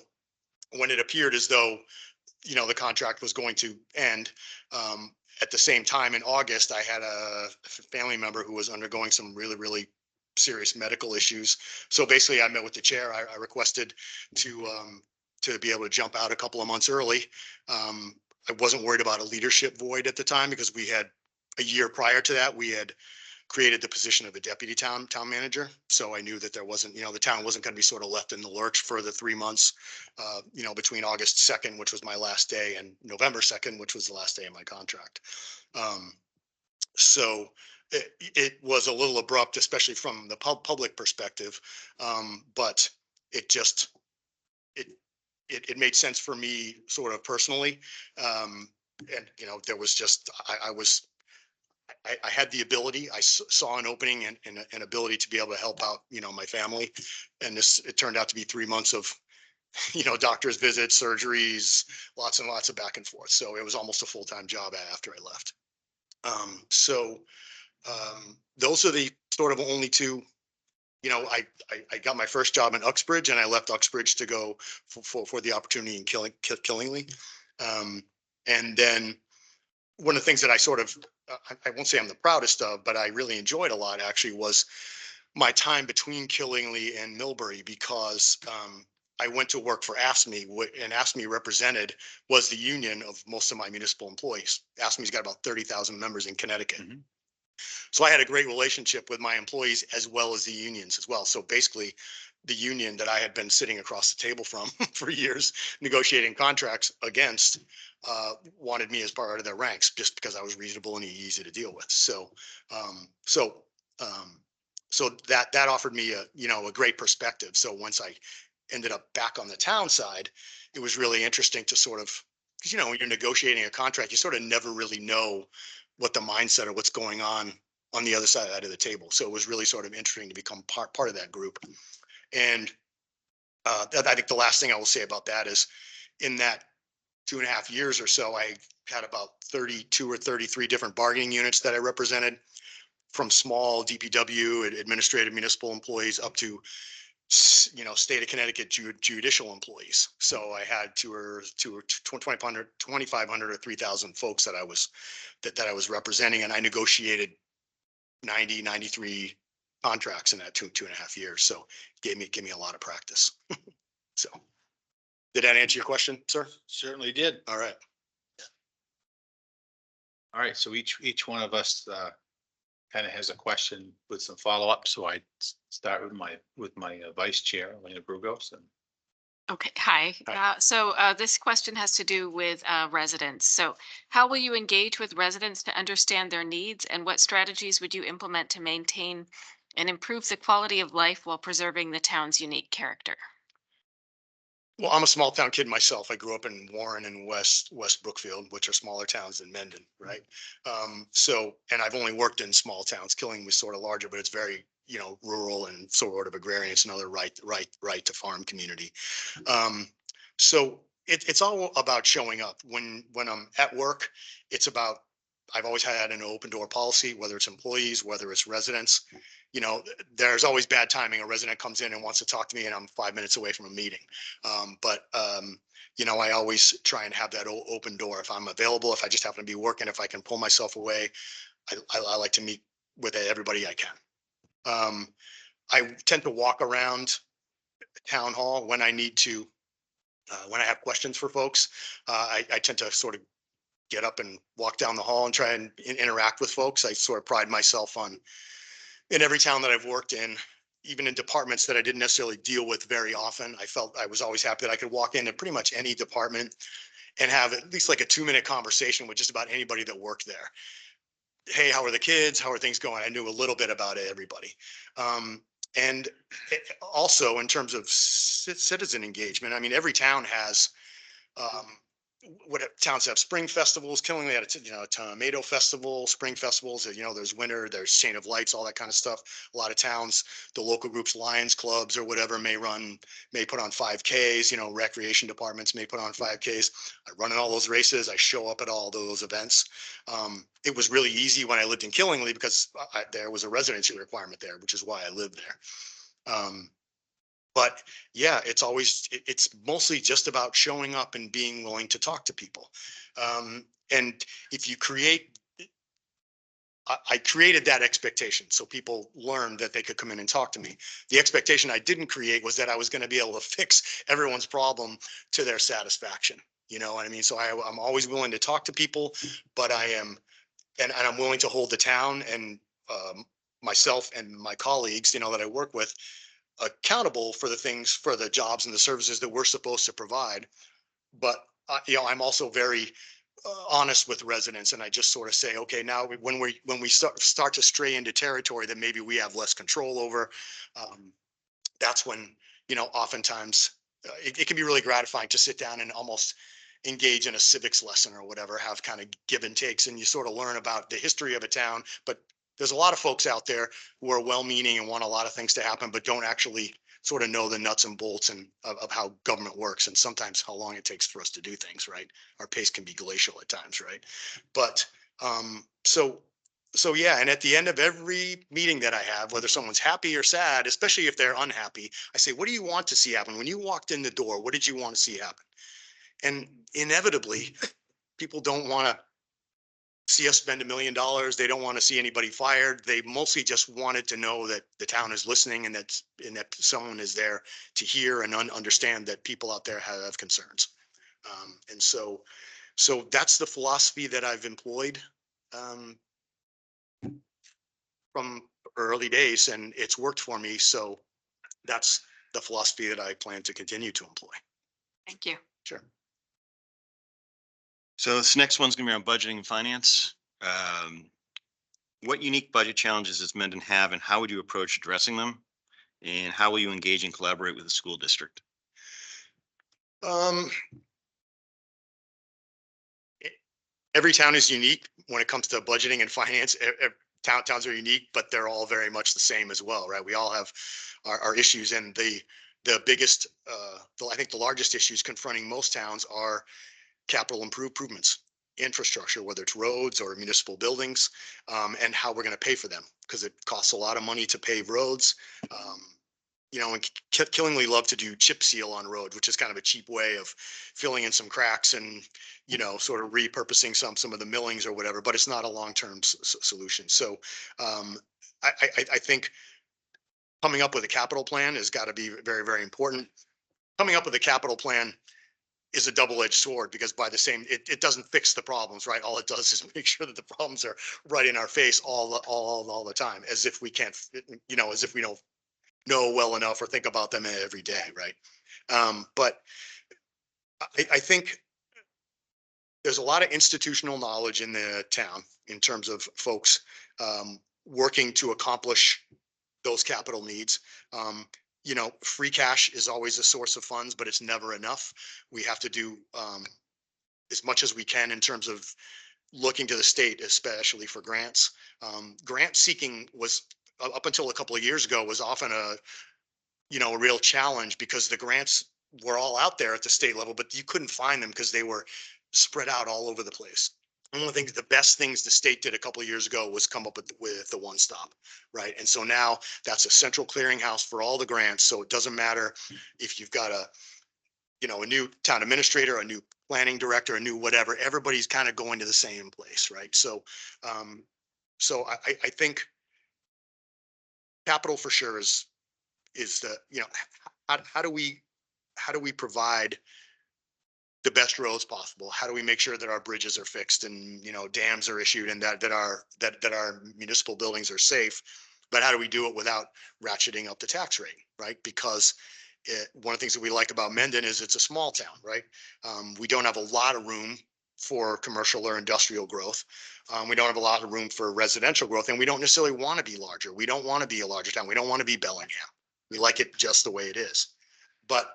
when it appeared as though, the contract was going to end, at the same time in August, I had a family member who was undergoing some really, really serious medical issues. So basically I met with the chair. I requested to be able to jump out a couple of months early. I wasn't worried about a leadership void at the time because we had a year prior to that, we had created the position of a deputy town manager. So I knew that there wasn't, the town wasn't going to be sort of left in the lurch for the 3 months, between August 2nd, which was my last day, and November 2nd, which was the last day of my contract. So it was a little abrupt, especially from the public perspective. But it just, it made sense for me sort of personally. And, there was just, I had the ability, I saw an opening and an ability to be able to help out, my family. And it turned out to be 3 months of, doctor's visits, surgeries, lots and lots of back and forth. So it was almost a full-time job after I left. Those are the sort of only two. I got my first job in Uxbridge, and I left Uxbridge to go for the opportunity in Killingly. And then one of the things that I sort of, I won't say I'm the proudest of, but I really enjoyed a lot actually was my time between Killingly and Millbury, because I went to work for AFSCME, and AFSCME represented was the union of most of my municipal employees. AFSCME's got about 30,000 members in Connecticut. Mm-hmm. So I had a great relationship with my employees as well as the unions as well. So basically the union that I had been sitting across the table from for years negotiating contracts against wanted me as part of their ranks just because I was reasonable and easy to deal with. So that offered me a great perspective. So once I ended up back on the town side, it was really interesting to sort of, because when you're negotiating a contract, you sort of never really know what the mindset or what's going on the other side of the table. So it was really sort of interesting to become part of that group. And I think the last thing I will say about that is in that 2.5 years or so, I had about 32 or 33 different bargaining units that I represented. from small DPW, administrative municipal employees up to state of Connecticut judicial employees. So I had 2,500 or 3,000 folks that I was representing, and I negotiated 93 contracts in that 2.5 years. So gave me a lot of practice. So did that answer your question, sir? Certainly did. All right. All right, so each one of us kind of has a question with some follow-up. So I start with my vice chair, Elena Brugos. And Okay, hi. Hi. This question has to do with residents. So how will you engage with residents to understand their needs, and what strategies would you implement to maintain and improve the quality of life while preserving the town's unique character? Well, I'm a small town kid myself. I grew up in Warren and West Brookfield, which are smaller towns than Mendon, right? And I've only worked in small towns. Killing was sort of larger, but it's very, rural and sort of agrarian. It's another right to farm community. So it's all about showing up. When I'm at work, it's about, I've always had an open door policy, whether it's employees, whether it's residents. There's always bad timing. A resident comes in and wants to talk to me and I'm 5 minutes away from a meeting. I always try and have that open door. If I'm available, if I just happen to be working, if I can pull myself away, I like to meet with everybody I can. I tend to walk around town hall when I need to, when I have questions for folks. I tend to sort of get up and walk down the hall and try and interact with folks. I sort of pride myself on, in every town that I've worked in, even in departments that I didn't necessarily deal with very often, I felt I was always happy that I could walk into pretty much any department and have at least like a 2-minute conversation with just about anybody that worked there. Hey, how are the kids? How are things going? I knew a little bit about everybody. And also in terms of citizen engagement, I mean, every town has, what towns have spring festivals. Killingly had a tomato festival, spring festivals. There's winter, there's Chain of Lights, all that kind of stuff. A lot of towns, the local groups, Lions clubs or whatever, may put on 5Ks. Recreation departments may put on 5Ks. I run in all those races. I show up at all those events. It was really easy when I lived in Killingly because there was a residency requirement there, which is why I lived there. But yeah, it's mostly just about showing up and being willing to talk to people. And if you I created that expectation so people learned that they could come in and talk to me. The expectation I didn't create was that I was going to be able to fix everyone's problem to their satisfaction. You know what I mean? So I'm always willing to talk to people, but and I'm willing to hold the town and myself and my colleagues, that I work with, accountable for the jobs and the services that we're supposed to provide. But I'm also very honest with residents, and I just sort of say, okay, now when we start to stray into territory that maybe we have less control over, that's when oftentimes it can be really gratifying to sit down and almost engage in a civics lesson or whatever, have kind of give and takes, and you sort of learn about the history of a town. But there's a lot of folks out there who are well-meaning and want a lot of things to happen, but don't actually sort of know the nuts and bolts of how government works, and sometimes how long it takes for us to do things, right? Our pace can be glacial at times, right? But so yeah, and at the end of every meeting that I have, whether someone's happy or sad, especially if they're unhappy, I say, what do you want to see happen? When you walked in the door, what did you want to see happen? And inevitably, people don't want to see us spend $1 million. They don't want to see anybody fired. They mostly just wanted to know that the town is listening and that someone is there to hear and understand that people out there have concerns. And so that's the philosophy that I've employed from early days, and it's worked for me. So that's the philosophy that I plan to continue to employ. Thank you. Sure. So this next one's gonna be on budgeting and finance. What unique budget challenges does Mendon have, and how would you approach addressing them? And how will you engage and collaborate with the school district? Every town is unique when it comes to budgeting and finance. Towns are unique, but they're all very much the same as well, right? We all have our issues, and the biggest, I think the largest issues confronting most towns are capital improvements. infrastructure, whether it's roads or municipal buildings, and how we're going to pay for them, because it costs a lot of money to pave roads. And Killingly love to do chip seal on roads, which is kind of a cheap way of filling in some cracks and, sort of repurposing some of the millings or whatever, but it's not a long-term solution. So I think coming up with a capital plan has got to be very, very important. Coming up with a capital plan is a double-edged sword, because by the same, it doesn't fix the problems, right? All it does is make sure that the problems are right in our face all the time, as if we can't, as if we don't know well enough or think about them every day, right? But I think there's a lot of institutional knowledge in the town in terms of folks working to accomplish those capital needs. Free cash is always a source of funds, but it's never enough. We have to do as much as we can in terms of looking to the state, especially for grants. Grant seeking was, up until a couple of years ago, was often a real challenge, because the grants were all out there at the state level, but you couldn't find them because they were spread out all over the place. And one of the best things the state did a couple of years ago was come up with the one stop, right? And so now that's a central clearinghouse for all the grants. So it doesn't matter if you've got a new town administrator, a new planning director, a new whatever, everybody's kind of going to the same place, right? So, I think capital for sure is the, how do we provide the best roads possible? How do we make sure that our bridges are fixed and, dams are issued, and that our municipal buildings are safe? But how do we do it without ratcheting up the tax rate, right? Because one of the things that we like about Mendon is it's a small town, right? We don't have a lot of room for commercial or industrial growth. We don't have a lot of room for residential growth, and we don't necessarily want to be larger. We don't want to be a larger town. We don't want to be Bellingham. We like it just the way it is. But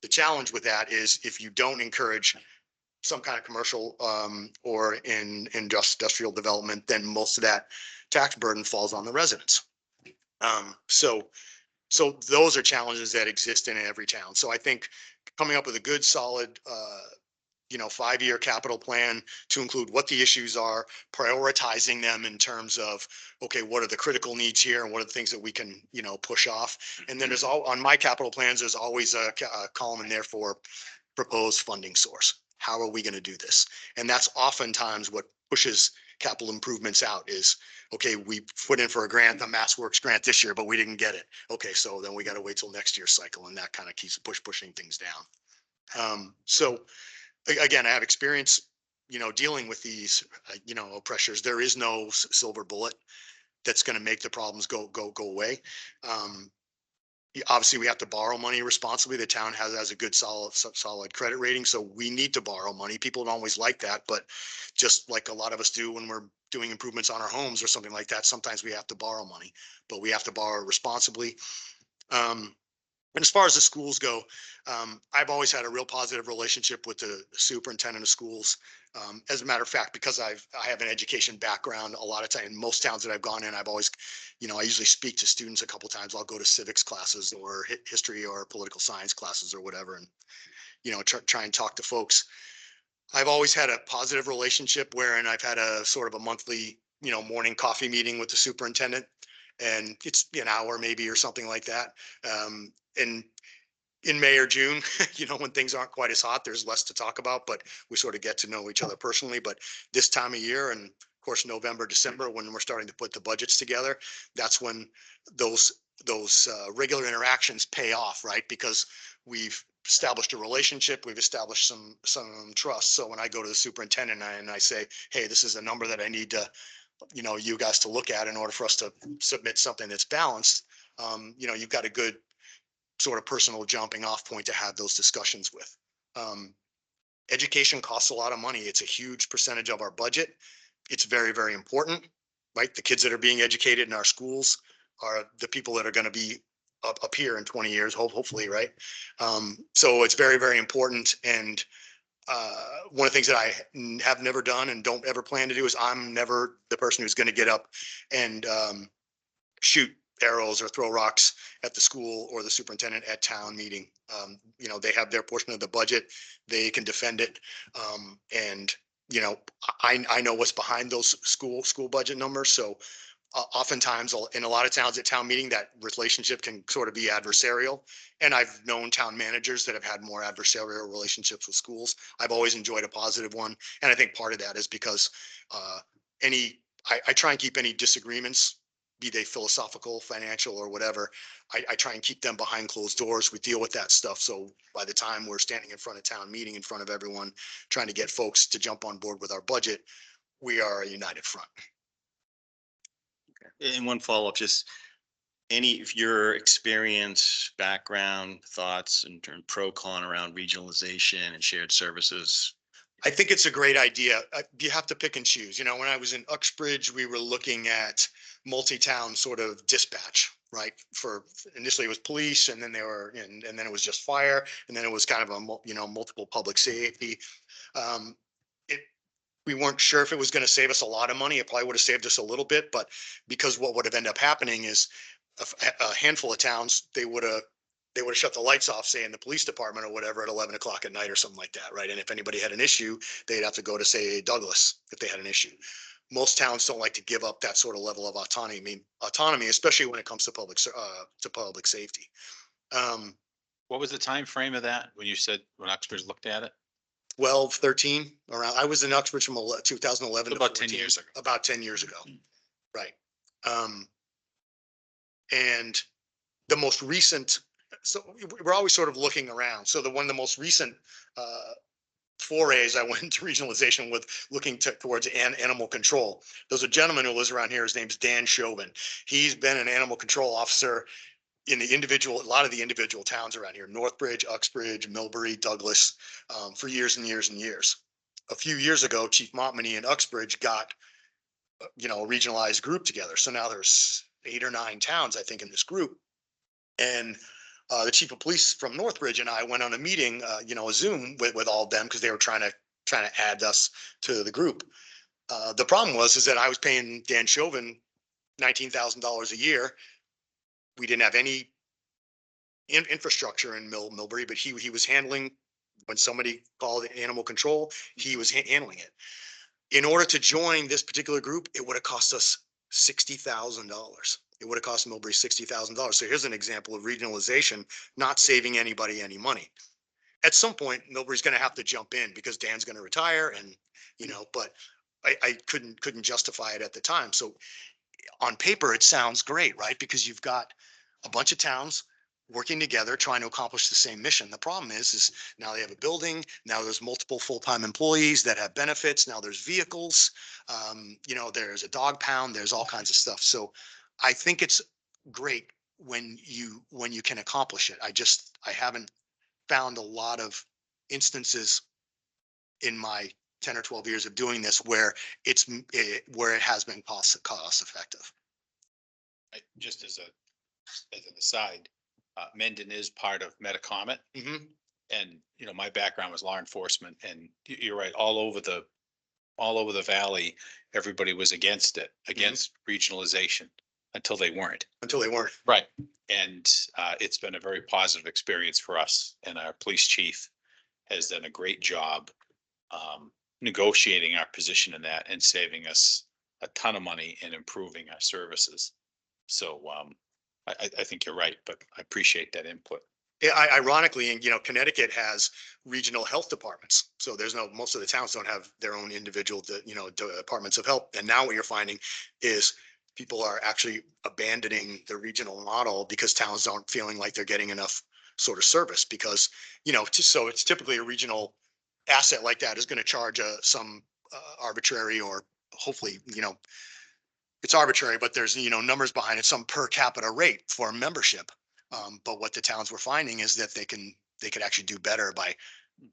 the challenge with that is, if you don't encourage some kind of commercial or industrial development, then most of that tax burden falls on the residents. So those are challenges that exist in every town. So I think coming up with a good, solid 5-year capital plan to include what the issues are, prioritizing them in terms of, okay, what are the critical needs here, and what are the things that we can, push off. And then there's on my capital plans, there's always a column in there for proposed funding source. How are we going to do this? And that's oftentimes what pushes capital improvements out is, okay, we put in for a grant, the Mass Works grant this year, but we didn't get it. Okay, so then we got to wait till next year's cycle, and that kind of keeps pushing things down. So again, I have experience, dealing with these, pressures. There is no silver bullet that's going to make the problems go away. Obviously, we have to borrow money responsibly. The town has a good, solid credit rating, so we need to borrow money. People don't always like that, but just like a lot of us do when we're doing improvements on our homes or something like that, sometimes we have to borrow money, but we have to borrow responsibly. And as far as the schools go, I've always had a real positive relationship with the superintendent of schools. As a matter of fact, because I have an education background, a lot of time in most towns that I've gone in, I've always, I usually speak to students a couple of times. I'll go to civics classes or history or political science classes or whatever, and try and talk to folks. I've always had a positive relationship wherein I've had a sort of a monthly, morning coffee meeting with the superintendent, and it's an hour maybe or something like that. And in May or June, when things aren't quite as hot, there's less to talk about, but we sort of get to know each other personally. But this time of year, and of course, November, December, when we're starting to put the budgets together, that's when those regular interactions pay off, right? Because we've established a relationship, we've established some trust. So when I go to the superintendent and I say, hey, this is a number that I need to, you guys to look at in order for us to submit something that's balanced, you've got a good sort of personal jumping off point to have those discussions with. Education costs a lot of money. It's a huge percentage of our budget. It's very, very important, right? The kids that are being educated in our schools are the people that are going to be up here in 20 years, hopefully, right? So it's very, very important. And one of the things that I have never done and don't ever plan to do is I'm never the person who's going to get up and shoot arrows or throw rocks at the school or the superintendent at town meeting. They have their portion of the budget, they can defend it. And you know, I know what's behind those school budget numbers. So oftentimes in a lot of towns at town meeting, that relationship can sort of be adversarial. And I've known town managers that have had more adversarial relationships with schools. I've always enjoyed a positive one. And I think part of that is because I try and keep any disagreements, be they philosophical, financial, or whatever. I try and keep them behind closed doors. We deal with that stuff. So by the time we're standing in front of town meeting, in front of everyone, trying to get folks to jump on board with our budget, we are a united front. And one follow-up, just any of your experience, background, thoughts, and pro con around regionalization and shared services? I think it's a great idea. You have to pick and choose. You know, when I was in Uxbridge, we were looking at multi-town sort of dispatch, right? For initially it was police, and then they were, and then it was just fire, and then it was kind of a, multiple public safety. We weren't sure if it was going to save us a lot of money. It probably would have saved us a little bit, but because what would have ended up happening is a handful of towns, they would have shut the lights off, say in the police department or whatever, at 11 o'clock at night or something like that, right? And if anybody had an issue, they'd have to go to, say, Douglas if they had an issue. Most towns don't like to give up that sort of level of autonomy, especially when it comes to public safety. What was the time frame of that when you said when Uxbridge looked at it? 12, 13 around. I was in Uxbridge from 2011 to About 10 14, years ago. About 10 years ago. Right. And the most recent, so we're always sort of looking around. So the most recent forays I went into regionalization with, looking towards animal control. There's a gentleman who lives around here. His name's Dan Chauvin. He's been an animal control officer in a lot of the individual towns around here, Northbridge, Uxbridge, Millbury, Douglas, for years and years and years. A few years ago, Chief Montminy and Uxbridge got, a regionalized group together. So now there's 8 or 9 towns, I think, in this group. And the chief of police from Northbridge and I went on a meeting, a Zoom with all of them, because they were trying to add us to the group. The problem is that I was paying Dan Chauvin $19,000 a year. We didn't have any infrastructure in Millbury, but he was handling, when somebody called animal control, he was handling it. In order to join this particular group, it would have cost us $60,000. It would have cost Millbury $60,000. So here's an example of regionalization not saving anybody any money. At some point, Millbury's going to have to jump in because Dan's going to retire, and but I couldn't justify it at the time. So on paper, it sounds great, right? Because you've got a bunch of towns working together, trying to accomplish the same mission. The problem is now they have a building. Now there's multiple full-time employees that have benefits. Now there's vehicles. There's a dog pound. There's all kinds of stuff. So I think it's great when you can accomplish it. I haven't found a lot of instances in my 10 or 12 years of doing this where it has been cost effective. Just as an aside, Mendon is part of Metacomet. Mm-hmm. And, my background was law enforcement, and you're right, all over the valley, everybody was against regionalization until they weren't. Right. And it's been a very positive experience for us, and our police chief has done a great job negotiating our position in that and saving us a ton of money and improving our services. So I think you're right, but I appreciate that input. Ironically, Connecticut has regional health departments. So most of the towns don't have their own individual, departments of health. And now what you're finding is people are actually abandoning the regional model because towns aren't feeling like they're getting enough sort of service, because, so it's typically a regional asset like that is going to charge some arbitrary, or hopefully, it's arbitrary, but there's, numbers behind it, some per capita rate for membership. But what the towns were finding is that they could actually do better by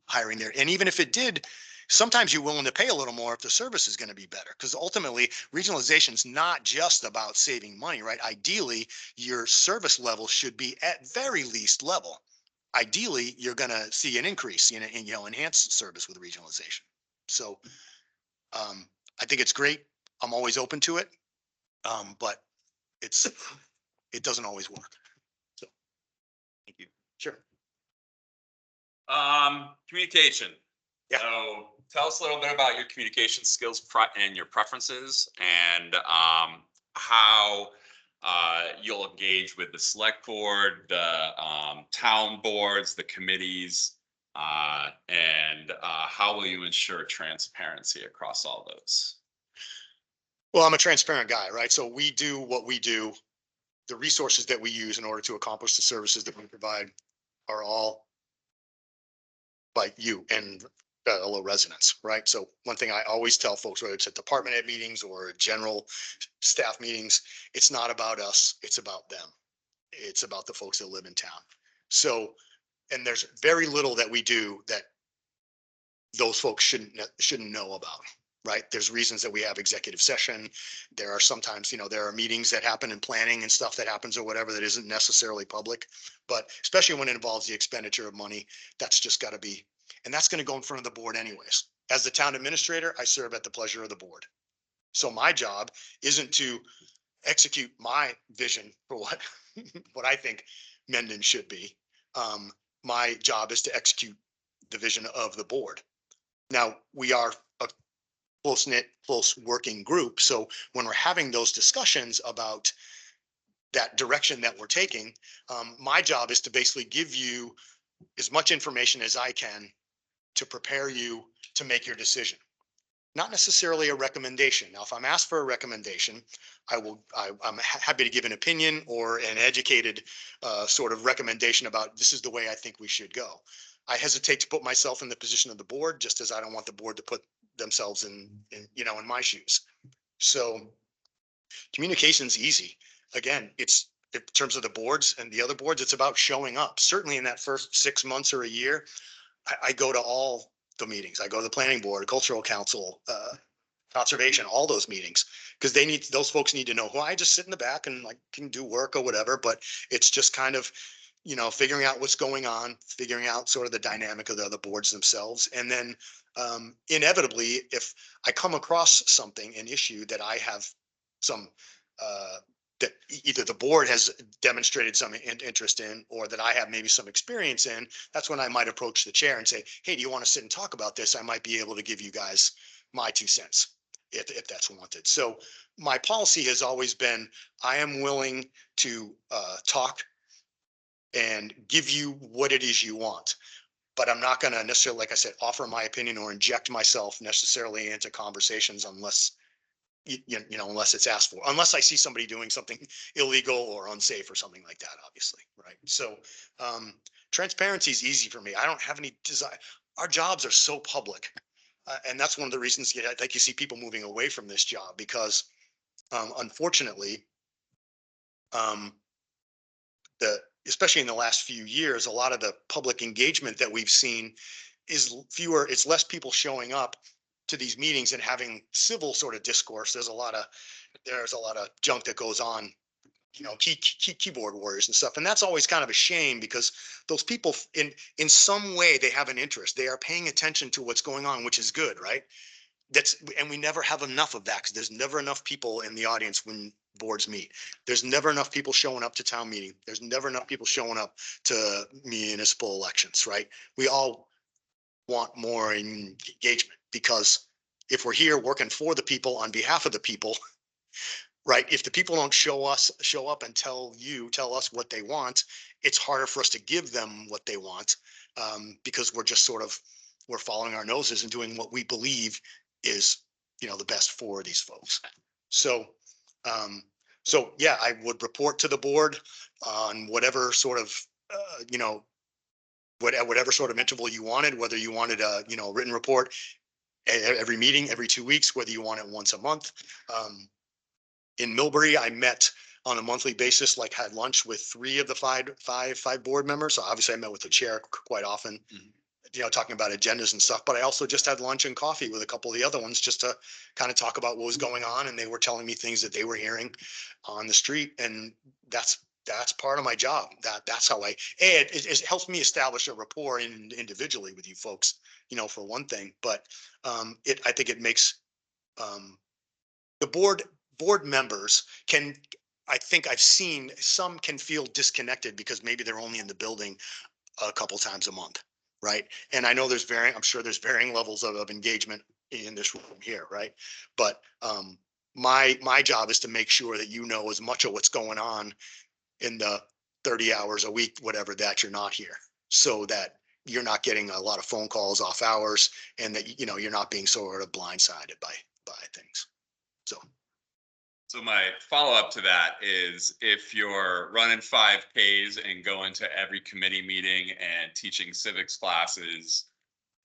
hiring there. And even if it did, sometimes you're willing to pay a little more if the service is going to be better, because ultimately regionalization is not just about saving money, right? Ideally, your service level should be at very least level. Ideally, you're going to see an increase in enhanced service with regionalization. So I think it's great. I'm always open to it. But it doesn't always work. So, thank you. Sure. Communication. Yeah. So tell us a little bit about your communication skills and your preferences, and how you'll engage with the select board, the town boards, the committees, and how will you ensure transparency across all those? Well, I'm a transparent guy, right? So we do what we do. The resources that we use in order to accomplish the services that we provide are all by you and fellow residents, right? So one thing I always tell folks, whether it's at department head meetings or general staff meetings, it's not about us, it's about them. It's about the folks that live in town. So, and there's very little that we do that those folks shouldn't know about, right? There's reasons that we have executive session. There are sometimes, there are meetings that happen in planning and stuff that happens or whatever that isn't necessarily public, but especially when it involves the expenditure of money, that's just got to be, and that's going to go in front of the board anyways. As the town administrator, I serve at the pleasure of the board. So my job isn't to execute my vision for what, what I think Mendon should be. My job is to execute the vision of the board. Now, we are a close-knit, close working group. So when we're having those discussions about that direction that we're taking, my job is to basically give you as much information as I can to prepare you to make your decision. Not necessarily a recommendation. Now, if I'm asked for a recommendation, I'm happy to give an opinion or an educated sort of recommendation about this is the way I think we should go. I hesitate to put myself in the position of the board, just as I don't want the board to put themselves in my shoes. So communication's easy. Again, it's in terms of the boards and the other boards, it's about showing up. Certainly in that first 6 months or a year, I go to all the meetings. I go to the planning board, cultural council, conservation, all those meetings, because those folks need to know who I just sit in the back and like can do work or whatever, but it's just kind of, figuring out what's going on, figuring out sort of the dynamic of the other boards themselves. And then inevitably, if I come across something, an issue that I have some, that either the board has demonstrated some interest in, or that I have maybe some experience in, that's when I might approach the chair and say, hey, do you want to sit and talk about this? I might be able to give you guys my 2 cents if that's wanted. So my policy has always been, I am willing to talk and give you what it is you want. But I'm not going to necessarily, like I said, offer my opinion or inject myself necessarily into conversations unless, unless it's asked for, unless I see somebody doing something illegal or unsafe or something like that, obviously. Right. So transparency is easy for me. I don't have any desire. Our jobs are so public. And that's one of the reasons I think you see people moving away from this job, because unfortunately, especially in the last few years, a lot of the public engagement that we've seen is fewer, it's less people showing up to these meetings and having civil sort of discourse. There's a lot of junk that goes on, keyboard warriors and stuff. And that's always kind of a shame, because those people in some way, they have an interest. They are paying attention to what's going on, which is good, right? And we never have enough of that, because there's never enough people in the audience when boards meet. There's never enough people showing up to town meeting. There's never enough people showing up to municipal elections, right? We all want more engagement, because if we're here working for the people on behalf of the people, right? If the people don't show up and tell us what they want, it's harder for us to give them what they want, because we're just we're following our noses and doing what we believe is, the best for these folks. So, yeah, I would report to the board on whatever sort of, whatever sort of interval you wanted, whether you wanted a, written report every meeting, every 2 weeks, whether you want it once a month. In Millbury, I met on a monthly basis, like had lunch with 3 of the five board members. So obviously I met with the chair quite often. Mm-hmm. Talking about agendas and stuff, but I also just had lunch and coffee with a couple of the other ones just to kind of talk about what was going on. And they were telling me things that they were hearing on the street. And that's part of my job. That's how it helps me establish a rapport individually with you folks, for one thing, but I think it makes the board members I think I've seen some can feel disconnected because maybe they're only in the building a couple times a month. right? And I know I'm sure there's varying levels of engagement in this room here, right? But my job is to make sure that you know as much of what's going on in the 30 hours a week, whatever, that you're not here, so that you're not getting a lot of phone calls off hours, and that, you're not being sort of blindsided by things. So my follow-up to that is, if you're running 5Ks and going to every committee meeting and teaching civics classes,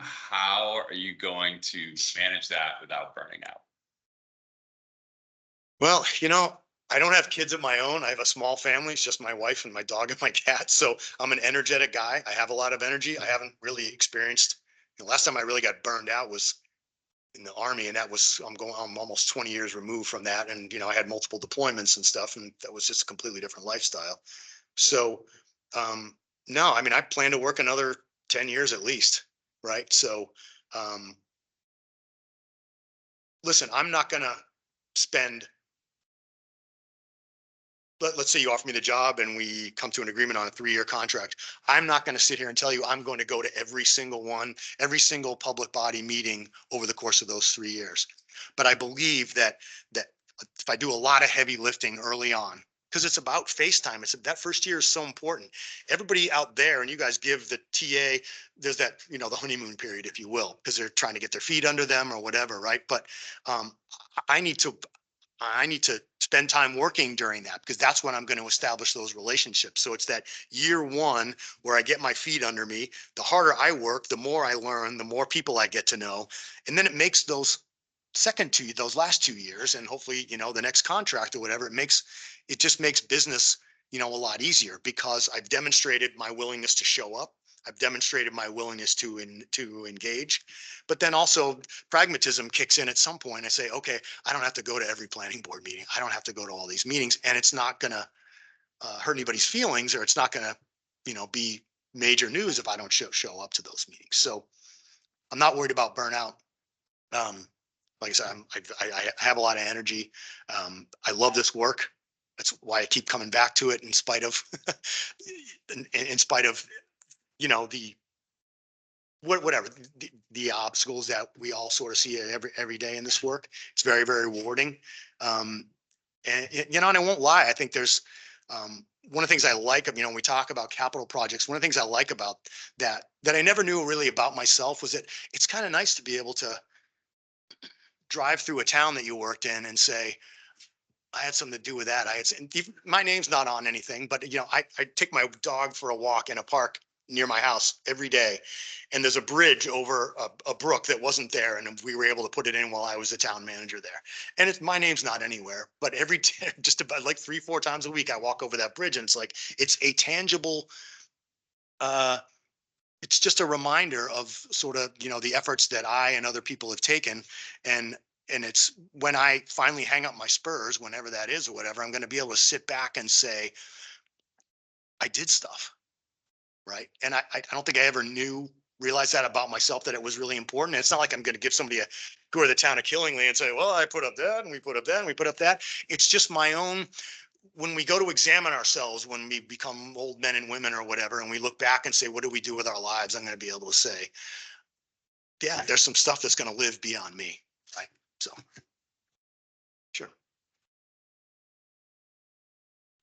how are you going to manage that without burning out? Well, I don't have kids of my own. I have a small family. It's just my wife and my dog and my cat. So I'm an energetic guy. I have a lot of energy. I haven't really experienced, the last time I really got burned out was in the Army, and I'm almost 20 years removed from that. And, I had multiple deployments and stuff, and that was just a completely different lifestyle. So, no, I mean, I plan to work another 10 years at least. Right. So, listen, I'm not going to spend, let's say you offer me the job and we come to an agreement on a 3-year contract. I'm not going to sit here and tell you I'm going to go to every single public body meeting over the course of those 3 years. But I believe that if I do a lot of heavy lifting early on, because it's about face time, that first year is so important. Everybody out there, and you guys give the TA, there's that, the honeymoon period, if you will, because they're trying to get their feet under them or whatever, right? But I need to spend time working during that, because that's when I'm going to establish those relationships. So it's that year one where I get my feet under me. The harder I work, the more I learn, the more people I get to know. And then it makes those last 2 years, and hopefully, the next contract or whatever, it just makes business, a lot easier, because I've demonstrated my willingness to show up. I've demonstrated my willingness to engage, but then also pragmatism kicks in at some point. I say, okay, I don't have to go to every planning board meeting. I don't have to go to all these meetings, and it's not going to hurt anybody's feelings, or it's not going to, be major news if I don't show up to those meetings. So I'm not worried about burnout. Like I said, I have a lot of energy. I love this work. That's why I keep coming back to it, in spite of, in spite of, the whatever the obstacles that we all sort of see every day in this work. It's very, very rewarding. And and I won't lie, I think there's one of the things I like, when we talk about capital projects, one of the things I like about that I never knew really about myself, was that it's kind of nice to be able to drive through a town that you worked in and say, I had something to do with that. My name's not on anything, but I take my dog for a walk in a park near my house every day, and there's a bridge over a brook that wasn't there, and we were able to put it in while I was the town manager there. And my name's not anywhere, but just about like 3-4 times a week, I walk over that bridge, and it's a tangible. It's just a reminder of sort of, the efforts that I and other people have taken. And it's when I finally hang up my spurs, whenever that is or whatever, I'm going to be able to sit back and say, I did stuff. Right. And I don't think I ever realized that about myself, that it was really important. And it's not like I'm going to give somebody a tour of the town of Killingly and say, well, I put up that, and we put up that, and we put up that. It's just my own. When we go to examine ourselves, when we become old men and women or whatever, and we look back and say, what do we do with our lives? I'm going to be able to say, yeah, there's some stuff that's going to live beyond me. Right. So. Sure.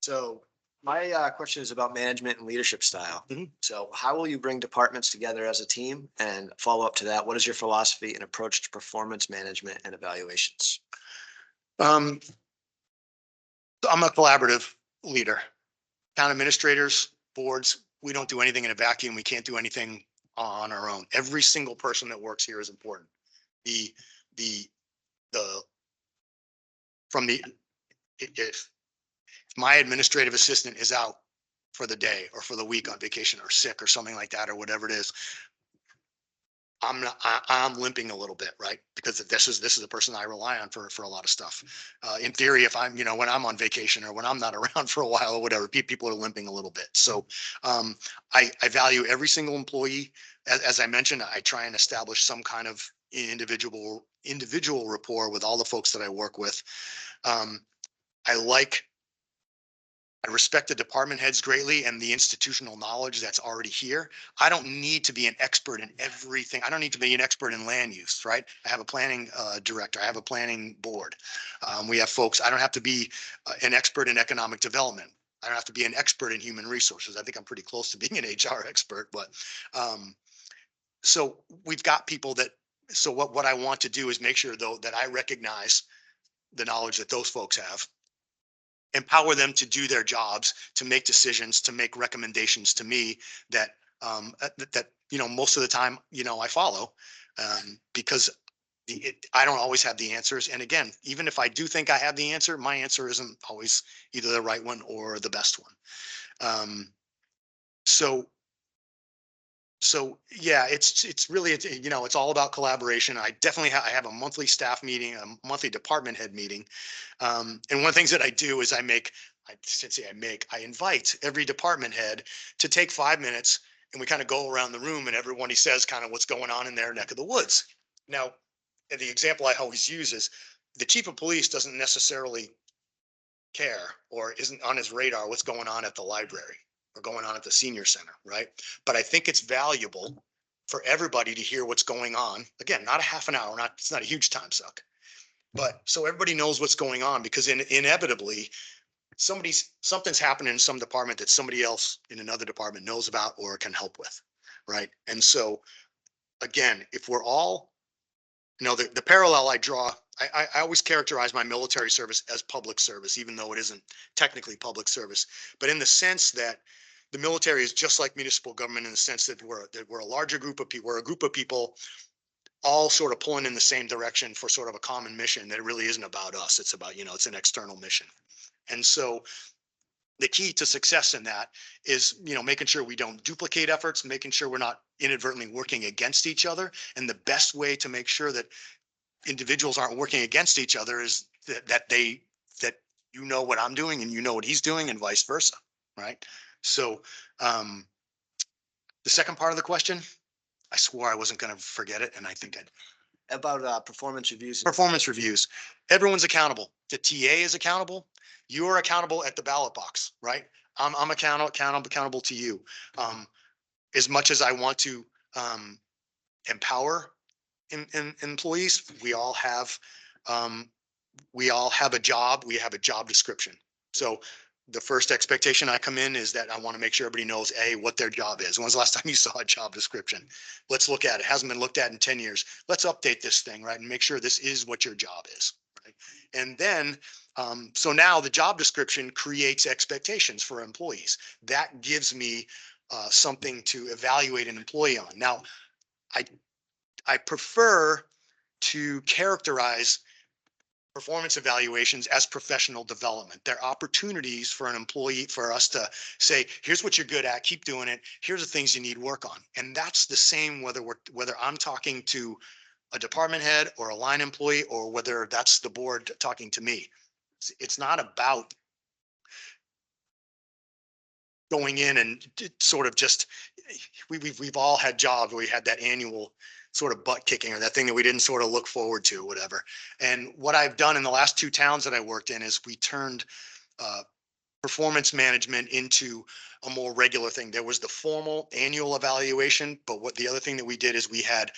So my question is about management and leadership style. Mhm. So how will you bring departments together as a team? And follow up to that, what is your philosophy and approach to performance management and evaluations? I'm a collaborative leader. Town administrators, boards, we don't do anything in a vacuum. We can't do anything on our own. Every single person that works here is important. If my administrative assistant is out for the day or for the week on vacation or sick or something like that, or whatever it is, I'm limping a little bit, right? Because this is the person I rely on for a lot of stuff. In theory, if I'm, when I'm on vacation or when I'm not around for a while or whatever, people are limping a little bit. So I value every single employee. As I mentioned, I try and establish some kind of individual rapport with all the folks that I work with. I like I respect the department heads greatly and the institutional knowledge that's already here. I don't need to be an expert in everything. I don't need to be an expert in land use, right? I have a planning director. I have a planning board. We have folks. I don't have to be an expert in economic development. I don't have to be an expert in human resources. I think I'm pretty close to being an HR expert, but so we've got people that, so what I want to do is make sure though that I recognize the knowledge that those folks have, empower them to do their jobs, to make decisions, to make recommendations to me that, you know, most of the time, you know, I follow, because I don't always have the answers. And again, even if I do think I have the answer, my answer isn't always either the right one or the best one. So yeah, it's really, you know, it's all about collaboration. I definitely I have a monthly staff meeting, a monthly department head meeting. And one of the things that I do is I invite every department head to take 5 minutes and we kind of go around the room and everybody says kind of what's going on in their neck of the woods. Now, the example I always use is the chief of police doesn't necessarily care or isn't on his radar what's going on at the library or going on at the senior center, right? But I think it's valuable for everybody to hear what's going on. Again, not a half an hour, it's not a huge time suck, but so everybody knows what's going on, because inevitably something's happening in some department that somebody else in another department knows about or can help with, right? And so again, if we're all, you know, the parallel I draw, I always characterize my military service as public service, even though it isn't technically public service, but in the sense that the military is just like municipal government in the sense that we're a larger group of people, we're a group of people all sort of pulling in the same direction for sort of a common mission that really isn't about us. It's about, you know, it's an external mission. And so the key to success in that is, you know, making sure we don't duplicate efforts, making sure we're not inadvertently working against each other. And the best way to make sure that individuals aren't working against each other is that you know what I'm doing and you know what he's doing and vice versa, right? So the second part of the question, I swore I wasn't going to forget it, and I think I did. About performance reviews. Performance reviews. Everyone's accountable. The TA is accountable. You are accountable at the ballot box, right? I'm accountable to you. As much as I want to empower employees, we all have a job. We have a job description. So the first expectation I come in is that I want to make sure everybody knows what their job is. When's the last time you saw a job description? Let's look at it. It hasn't been looked at in 10 years. Let's update this thing, right? And make sure this is what your job is. Right? And then, so now the job description creates expectations for employees. That gives me something to evaluate an employee on. Now, I prefer to characterize performance evaluations as professional development. They're opportunities for an employee, for us to say, here's what you're good at, keep doing it. Here's the things you need work on. And that's the same whether I'm talking to a department head or a line employee, or whether that's the board talking to me. It's not about going in and sort of just, we've all had jobs where we had that annual sort of butt kicking or that thing that we didn't sort of look forward to, whatever. And what I've done in the last 2 towns that I worked in is we turned performance management into a more regular thing. There was the formal annual evaluation, but what the other thing that we did is we had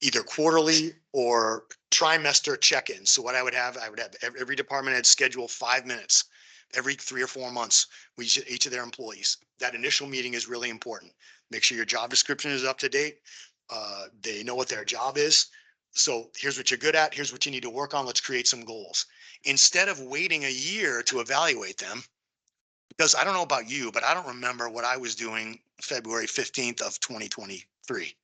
either quarterly or trimester check-ins. So what I would have every department had scheduled 5 minutes every 3 or 4 months, each of their employees. That initial meeting is really important. Make sure your job description is up to date. They know what their job is. So here's what you're good at. Here's what you need to work on. Let's create some goals. Instead of waiting a year to evaluate them, because I don't know about you, but I don't remember what I was doing February 15th of 2023,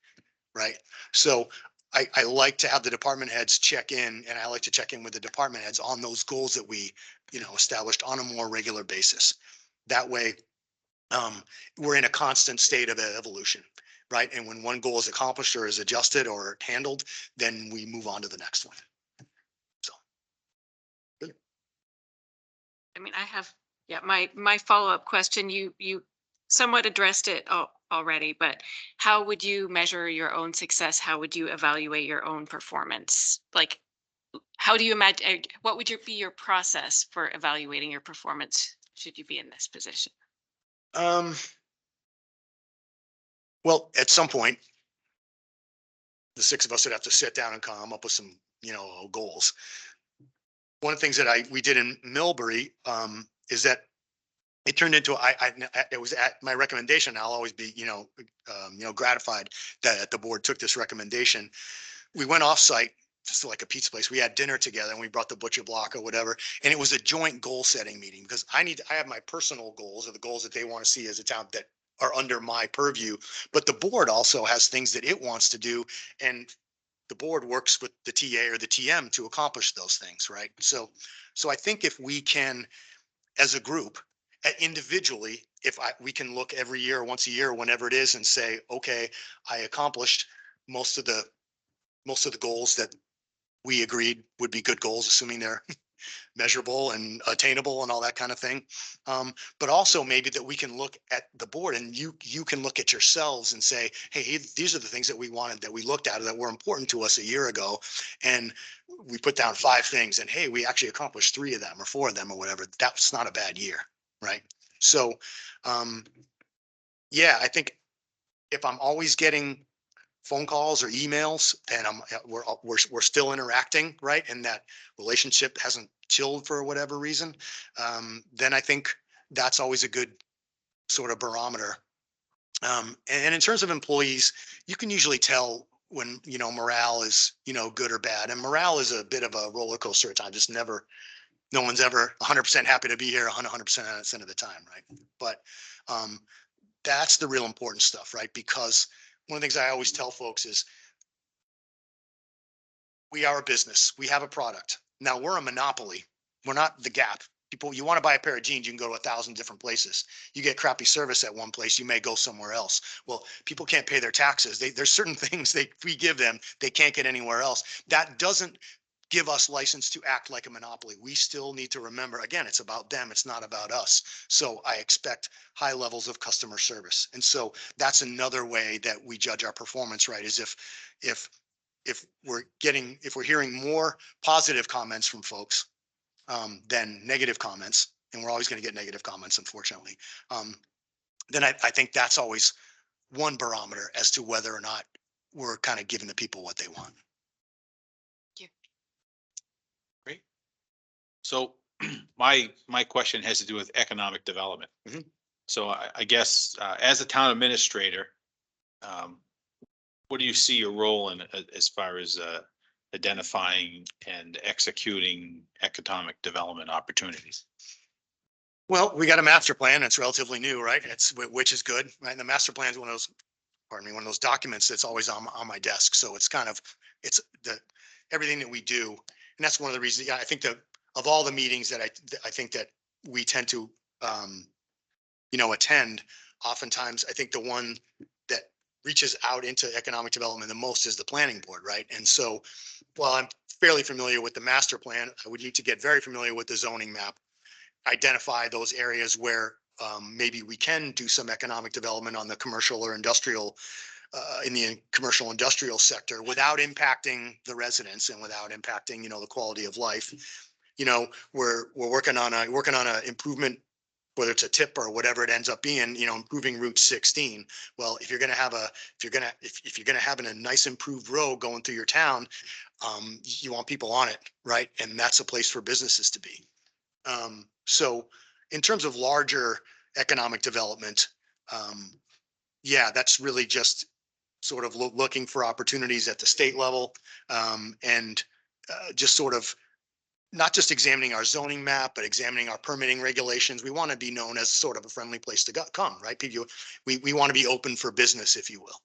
right? So I like to have the department heads check in, and I like to check in with the department heads on those goals that we, you know, established on a more regular basis. That way, we're in a constant state of evolution, right? And when one goal is accomplished or is adjusted or handled, then we move on to the next one. So. I mean, my follow-up question, you somewhat addressed it already, but how would you measure your own success? How would you evaluate your own performance? Like, how do you imagine, what would be your process for evaluating your performance? should you be in this position? Well, at some point, the six of us would have to sit down and come up with some, goals. One of the things that we did in Millbury, is that it turned into, it was at my recommendation. I'll always be, gratified that the board took this recommendation. We went off-site, just to like a pizza place. We had dinner together and we brought the butcher block or whatever. And it was a joint goal setting meeting because I have my personal goals or the goals that they want to see as a town that are under my purview. But the board also has things that it wants to do. And the board works with the TA or the TM to accomplish those things, right? So I think if we can, as a group, individually, we can look every year, once a year, whenever it is, and say, okay, I accomplished most of the goals that we agreed would be good goals, assuming they're measurable and attainable and all that kind of thing. But also maybe that we can look at the board and you can look at yourselves and say, hey, these are the things that we wanted, that we looked at, that were important to us a year ago. And we put down 5 things and hey, we actually accomplished 3 of them or 4 of them or whatever. That's not a bad year, right? So, yeah, I think if I'm always getting phone calls or emails and we're still interacting, right, and that relationship hasn't chilled for whatever reason, then I think that's always a good sort of barometer. And in terms of employees, you can usually tell when morale is good or bad, and morale is a bit of a roller coaster at times. It's never, no one's ever 100% happy to be here 100% of the time, right? But that's the real important stuff, right? Because one of the things I always tell folks is we are a business. We have a product. Now we're a monopoly. We're not the Gap. People, you want to buy a pair of jeans, you can go to 1,000 different places. You get crappy service at one place, you may go somewhere else. Well, people can't pay their taxes. There's certain things we give them, they can't get anywhere else. That doesn't give us license to act like a monopoly. We still need to remember, again, it's about them. It's not about us. So I expect high levels of customer service. And so that's another way that we judge our performance, right? Is if we're hearing more positive comments from folks than negative comments, and we're always going to get negative comments, unfortunately, then I think that's always one barometer as to whether or not we're kind of giving the people what they want. Great. So my question has to do with economic development. Mhm. So I guess as a town administrator, what do you see your role in as far as identifying and executing economic development opportunities? Well, we got a master plan. It's relatively new, right? Which is good, right? And the master plan is one of those documents that's always on my desk. So it's everything that we do. And that's one of the reasons, yeah, I think that of all the meetings that I think that we tend to, attend, oftentimes, I think the one that reaches out into economic development the most is the planning board, right? And so while I'm fairly familiar with the master plan, I would need to get very familiar with the zoning map, identify those areas where maybe we can do some economic development on the commercial or industrial, in the commercial industrial sector without impacting the residents and without impacting, the quality of life. We're working on a improvement, whether it's a tip or whatever it ends up being, improving Route 16. Well, if you're going to have a nice improved road going through your town, you want people on it, right? And that's a place for businesses to be. So in terms of larger economic development, yeah, that's really just sort of looking for opportunities at the state level, and just sort of not just examining our zoning map, but examining our permitting regulations. We want to be known as sort of a friendly place to come, right? We want to be open for business, if you will.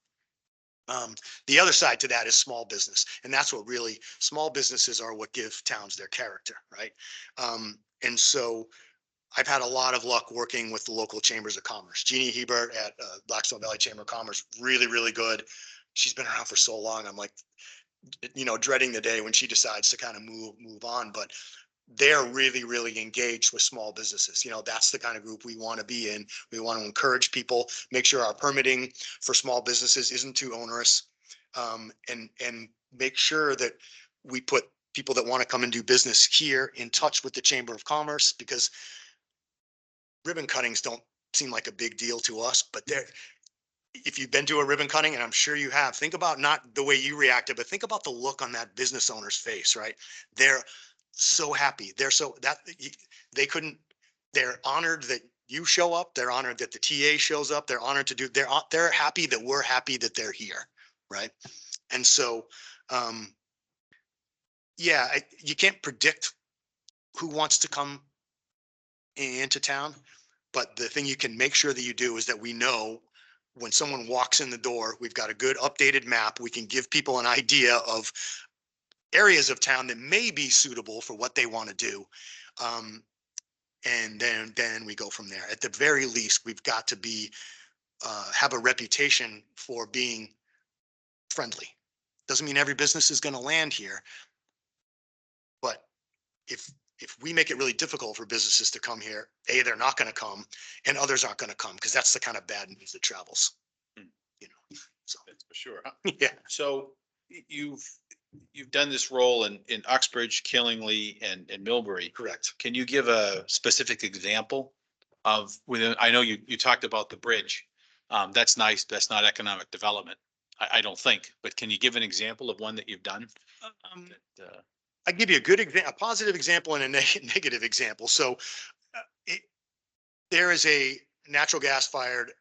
The other side to that is small business. And that's what really small businesses are, what give towns their character, right? And so I've had a lot of luck working with the local chambers of commerce. Jeannie Hebert at Blackstone Valley Chamber of Commerce, really, really good. She's been around for so long. I'm like, dreading the day when she decides to kind of move on, but they're really, really engaged with small businesses. That's the kind of group we want to be in. We want to encourage people, make sure our permitting for small businesses isn't too onerous, and make sure that we put people that want to come and do business here in touch with the Chamber of Commerce, because ribbon cuttings don't seem like a big deal to us, but they're, if you've been to a ribbon cutting, and I'm sure you have, think about not the way you reacted, but think about the look on that business owner's face, right? They're so happy. They're so that they couldn't, they're honored that you show up. They're honored that the TA shows up. They're honored to do, they're happy that we're happy that they're here. Right. And so, yeah, you can't predict who wants to come into town, but the thing you can make sure that you do is that we know when someone walks in the door, we've got a good updated map. We can give people an idea of areas of town that may be suitable for what they want to do. And then we go from there. At the very least, we've got to be, have a reputation for being friendly. Doesn't mean every business is going to land here. But if we make it really difficult for businesses to come here, A, they're not going to come, and others aren't going to come, because that's the kind of bad news that travels. You know, so That's for sure. yeah. So you've done this role in Uxbridge, Killingly, and Millbury. Correct. Can you give a specific example of within, I know you talked about the bridge. That's nice. That's not economic development. I don't think, but can you give an example of one that you've done? I give you a good example, a positive example and a negative example. So there is a natural gas fired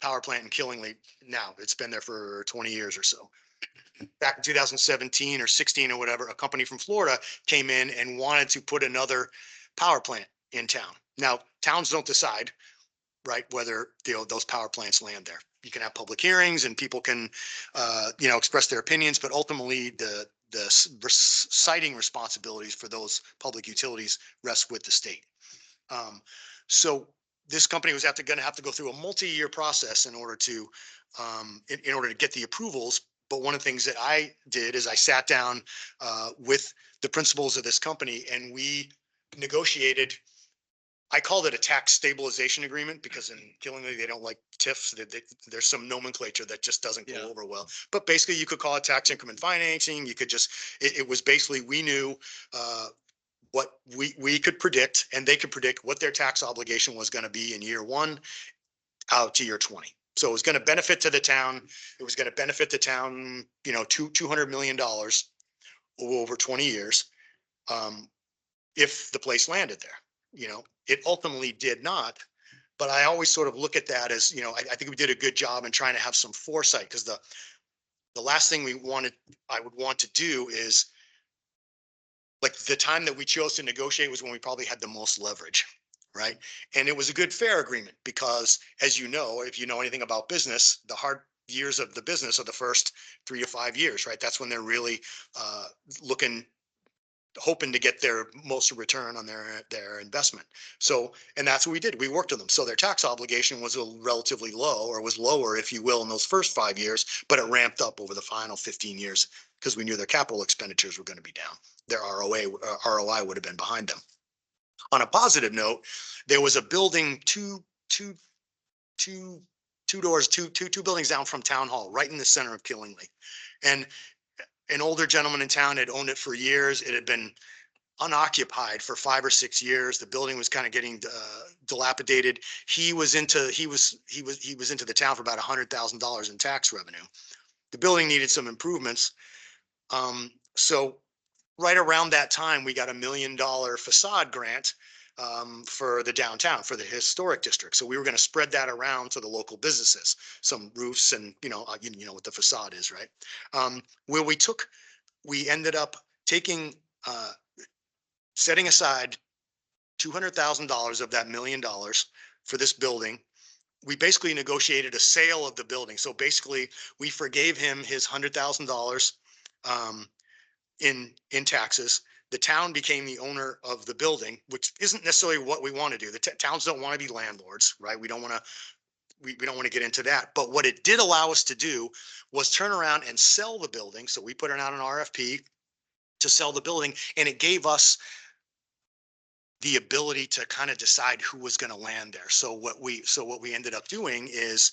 power plant in Killingly now. It's been there for 20 years or so. Back in 2017 or 16 or whatever, a company from Florida came in and wanted to put another power plant in town. Now, towns don't decide, right, whether those power plants land there. You can have public hearings and people can, express their opinions, but ultimately the siting responsibilities for those public utilities rest with the state. So this company was going to have to go through a multi-year process in order to get the approvals. But one of the things that I did is I sat down with the principals of this company and we negotiated. I called it a tax stabilization agreement because in Killingly they don't like TIFs. There's some nomenclature that just doesn't go over well. But basically, you could call it tax increment financing. You could just it was basically we knew what we could predict, and they could predict what their tax obligation was going to be in year 1 out to year 20. So it was going to benefit to the town. It was going to benefit the town, $200 million over 20 years, if the place landed there. It ultimately did not, but I always sort of look at that as, I think we did a good job in trying to have some foresight, because the last thing I would want to do is, like, the time that we chose to negotiate was when we probably had the most leverage, right? And it was a good, fair agreement because, as you know, if you know anything about business, the hard years of the business are the first 3 to 5 years, right? That's when they're really hoping to get their most return on their investment. So, and that's what we did. We worked with them. So their tax obligation was relatively low, or was lower, if you will, in those first 5 years, but it ramped up over the final 15 years because we knew their capital expenditures were going to be down. Their ROI would have been behind them. On a positive note, there was a building two buildings down from Town Hall, right in the center of Killingly. And an older gentleman in town had owned it for years. It had been unoccupied for 5 or 6 years. The building was kind of getting dilapidated. He was into the town for about $100,000 in tax revenue. The building needed some improvements. So right around that time, we got $1 million facade grant for the downtown, for the historic district. So we were going to spread that around to the local businesses, some roofs, and you know what the facade is, right? Where we ended up taking, setting aside $200,000 of that $1 million for this building. We basically negotiated a sale of the building. So basically, we forgave him his $100,000 in taxes. The town became the owner of the building, which isn't necessarily what we want to do. The towns don't want to be landlords, right? We don't want to get into that. But what it did allow us to do was turn around and sell the building. So we put it out an RFP to sell the building, and it gave us the ability to kind of decide who was going to land there. So what we ended up doing is,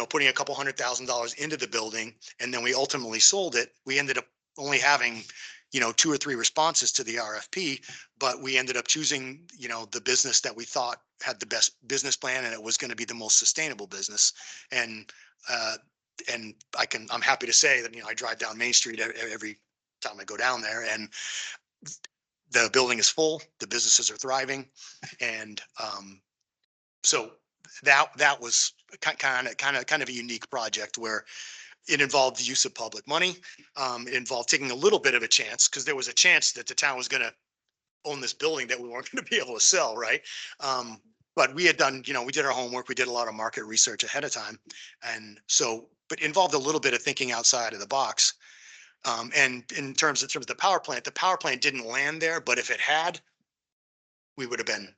putting a couple $100,000 into the building, and then we ultimately sold it. We ended up only having, 2 or 3 responses to the RFP, but we ended up choosing, the business that we thought had the best business plan and it was going to be the most sustainable business. And, I'm happy to say that, I drive down Main Street every time I go down there, and the building is full, the businesses are thriving. And, so that was kind of a unique project where it involved the use of public money. It involved taking a little bit of a chance, because there was a chance that the town was going to own this building that we weren't going to be able to sell, right? But we had done, we did our homework, we did a lot of market research ahead of time. And so, but it involved a little bit of thinking outside of the box. And in terms of the power plant didn't land there, but if it had, we would have been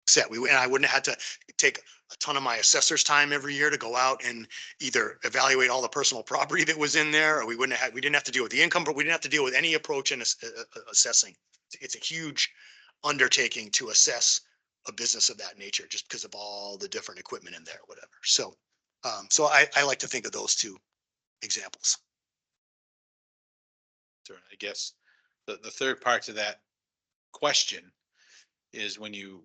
set. And I wouldn't have had to take a ton of my assessor's time every year to go out and either evaluate all the personal property that was in there, or we didn't have to deal with the income, but we didn't have to deal with any approach in assessing. It's a huge undertaking to assess a business of that nature, just because of all the different equipment in there, whatever. So, I like to think of those two examples. I guess the third part to that question is when you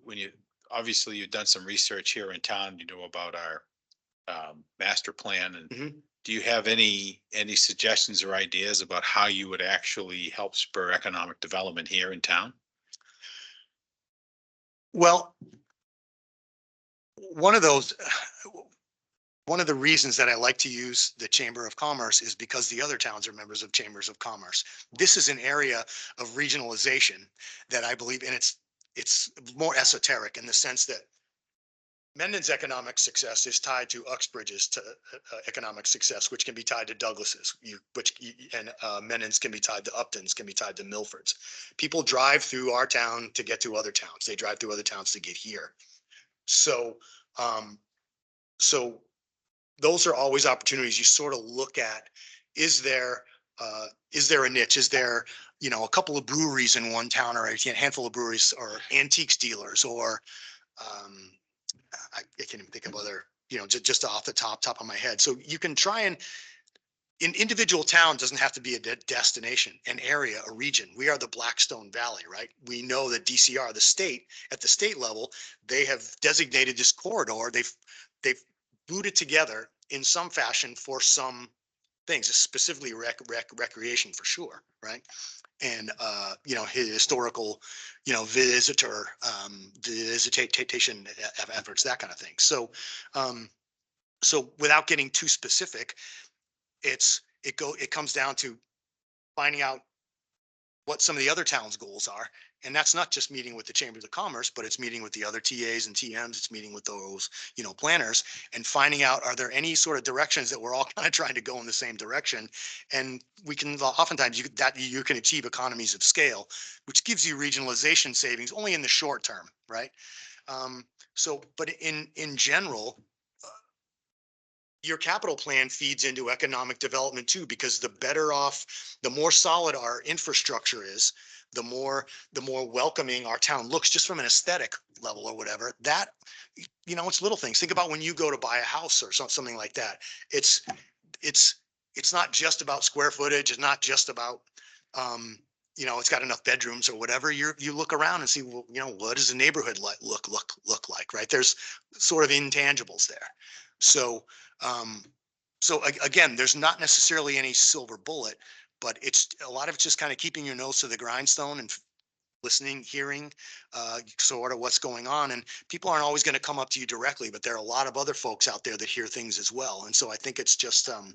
obviously you've done some research here in town, about our master plan, and Mhm. do you have any suggestions or ideas about how you would actually help spur economic development here in town? Well, one of the reasons that I like to use the Chamber of Commerce is because the other towns are members of Chambers of Commerce. This is an area of regionalization that I believe, and it's more esoteric in the sense that Mendon's economic success is tied to Uxbridge's economic success, which can be tied to Douglas's, and Mendon's can be tied to Upton's, can be tied to Milford's. People drive through our town to get to other towns. They drive through other towns to get here. So, so those are always opportunities you sort of look at. Is there a niche? Is there, a couple of breweries in one town, or a handful of breweries, or antiques dealers, or I can't even think of other, just off the top of my head. So you can try and, an individual town doesn't have to be a destination, an area, a region. We are the Blackstone Valley, right? We know that DCR, the state, at the state level, they have designated this corridor. They've booted together in some fashion for some things, specifically recreation for sure, right? And historical, visitation efforts, that kind of thing. So, so without getting too specific, it comes down to finding out what some of the other towns' goals are. And that's not just meeting with the Chambers of Commerce, but it's meeting with the other TAs and TMs. It's meeting with those, planners, and finding out, are there any sort of directions that we're all kind of trying to go in the same direction? And we can oftentimes you can achieve economies of scale, which gives you regionalization savings only in the short term, right? But in general, your capital plan feeds into economic development too, because the better off, the more solid our infrastructure is, the more welcoming our town looks, just from an aesthetic level or whatever. That, it's little things. Think about when you go to buy a house or something like that. It's not just about square footage. It's not just about, it's got enough bedrooms or whatever. You look around and see, well, what does the neighborhood look like, right? There's sort of intangibles there. So, again, there's not necessarily any silver bullet, but it's a lot of it's just kind of keeping your nose to the grindstone and listening, hearing, sort of what's going on. And people aren't always going to come up to you directly, but there are a lot of other folks out there that hear things as well. And so I think it's just, and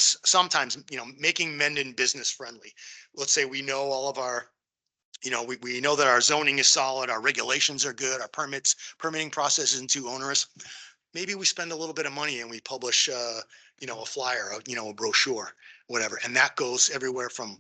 sometimes, making Mendon business friendly. Let's say we know all of our, we know that our zoning is solid, our regulations are good, our permitting process isn't too onerous. Maybe we spend a little bit of money and we publish, a flyer, a brochure, whatever. And that goes everywhere from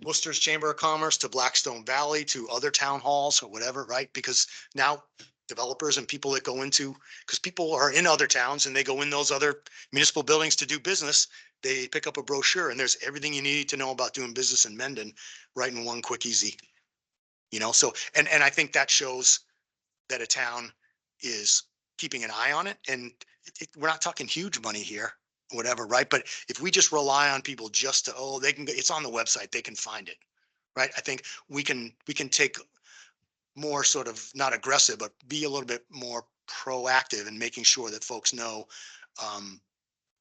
Worcester's Chamber of Commerce to Blackstone Valley to other town halls or whatever, right? Because now developers and people that go into, because people are in other towns and they go in those other municipal buildings to do business, they pick up a brochure and there's everything you need to know about doing business in Mendon right in one quick, easy, so, and I think that shows that a town is keeping an eye on it. And we're not talking huge money here. whatever, right? But if we just rely on people just to, oh, they can, it's on the website, they can find it, right? I think we can take more sort of not aggressive, but be a little bit more proactive in making sure that folks know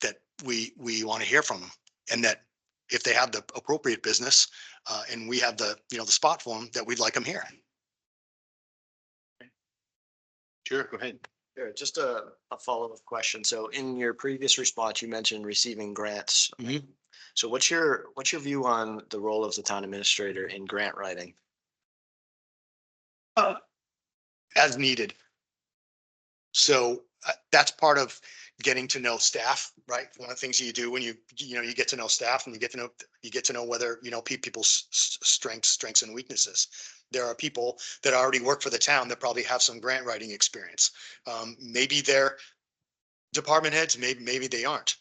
that we want to hear from them, and that if they have the appropriate business and we have the, the spot for them, that we'd like them here. Sure, go ahead. Sure, just a follow-up question. So in your previous response, you mentioned receiving grants. So what's your view on the role of the town administrator in grant writing? As needed. So that's part of getting to know staff, right? One of the things you do when you get to know staff, and you get to know whether, people's strengths and weaknesses. There are people that already work for the town that probably have some grant writing experience. Maybe they're department heads, maybe they aren't.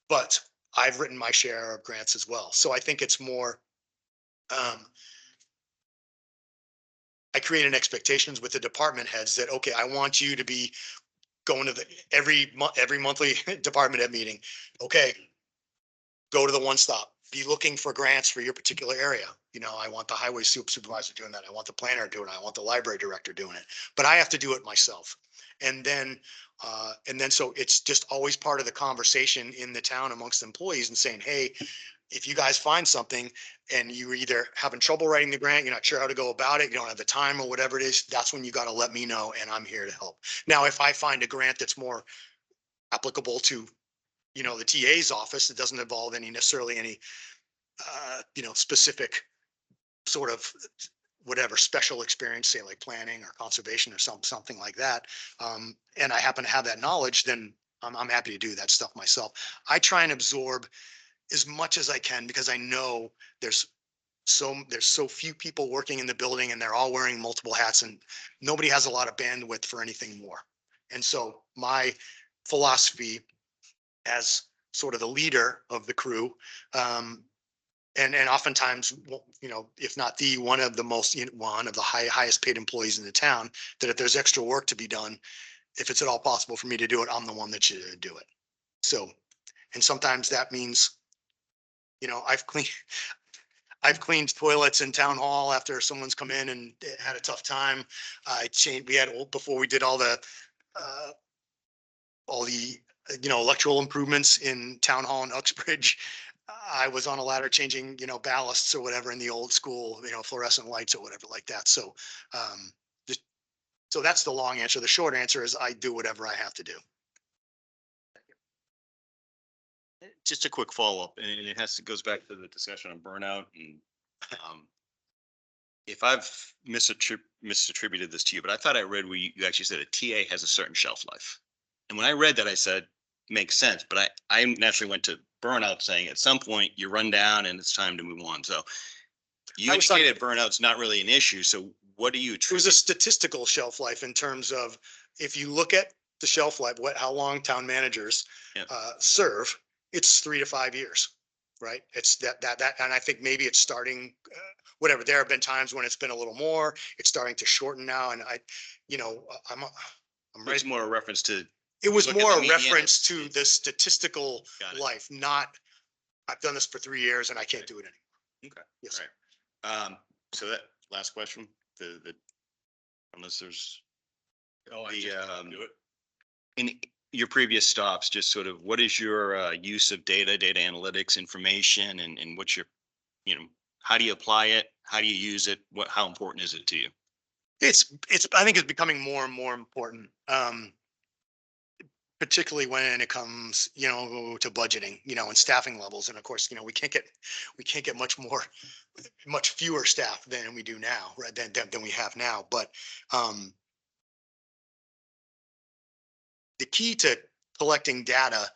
But I've written my share of grants as well. So I think it's more, I create an expectations with the department heads that, okay, I want you to be going to the every monthly department head meeting. Okay, go to the one stop, be looking for grants for your particular area. I want the highway supervisor doing that. I want the planner doing it. I want the library director doing it, but I have to do it myself. And then so it's just always part of the conversation in the town amongst employees and saying, hey, if you guys find something and you're either having trouble writing the grant, you're not sure how to go about it, you don't have the time or whatever it is, that's when you got to let me know, and I'm here to help. Now, if I find a grant that's more applicable to, the TA's office, it doesn't involve necessarily any, specific sort of whatever special experience, say like planning or conservation or something like that. And I happen to have that knowledge, then I'm happy to do that stuff myself. I try and absorb as much as I can, because I know there's so few people working in the building, and they're all wearing multiple hats, and nobody has a lot of bandwidth for anything more. And so my philosophy as sort of the leader of the crew, and oftentimes, if not one of the highest paid employees in the town, that if there's extra work to be done, if it's at all possible for me to do it, I'm the one that should do it. So, and sometimes that means, I've cleaned toilets in town hall after someone's come in and had a tough time. Before we did all the electrical improvements in town hall in Uxbridge, I was on a ladder changing, ballasts or whatever in the old school, fluorescent lights or whatever like that. So, so that's the long answer. The short answer is I do whatever I have to do. Just a quick follow-up, and it goes back to the discussion on burnout. And if I've misattributed this to you, but I thought I read where you actually said a TA has a certain shelf life. And when I read that, I said, makes sense. But I naturally went to burnout, saying at some point you run down and it's time to move on. So you indicated burnout's not really an issue. So what do you attribute? It was a statistical shelf life in terms of, if you look at the shelf life, how long town managers serve, it's 3 to 5 years, right? It's that, and I think maybe it's starting, whatever. There have been times when it's been a little more, it's starting to shorten now. And I'm It's more a reference to. It was more a reference to the statistical life, not, I've done this for 3 years and I can't do it anymore. Okay. Yes. Right. So that last question, unless there's. In your previous stops, just sort of what is your use of data analytics information, and what's your, how do you apply it? How do you use it? How important is it to you? I think it's becoming more and more important. Particularly when it comes, to budgeting, and staffing levels. And of course, we can't get much fewer staff than we do now, right? Than we have now. But the key to collecting data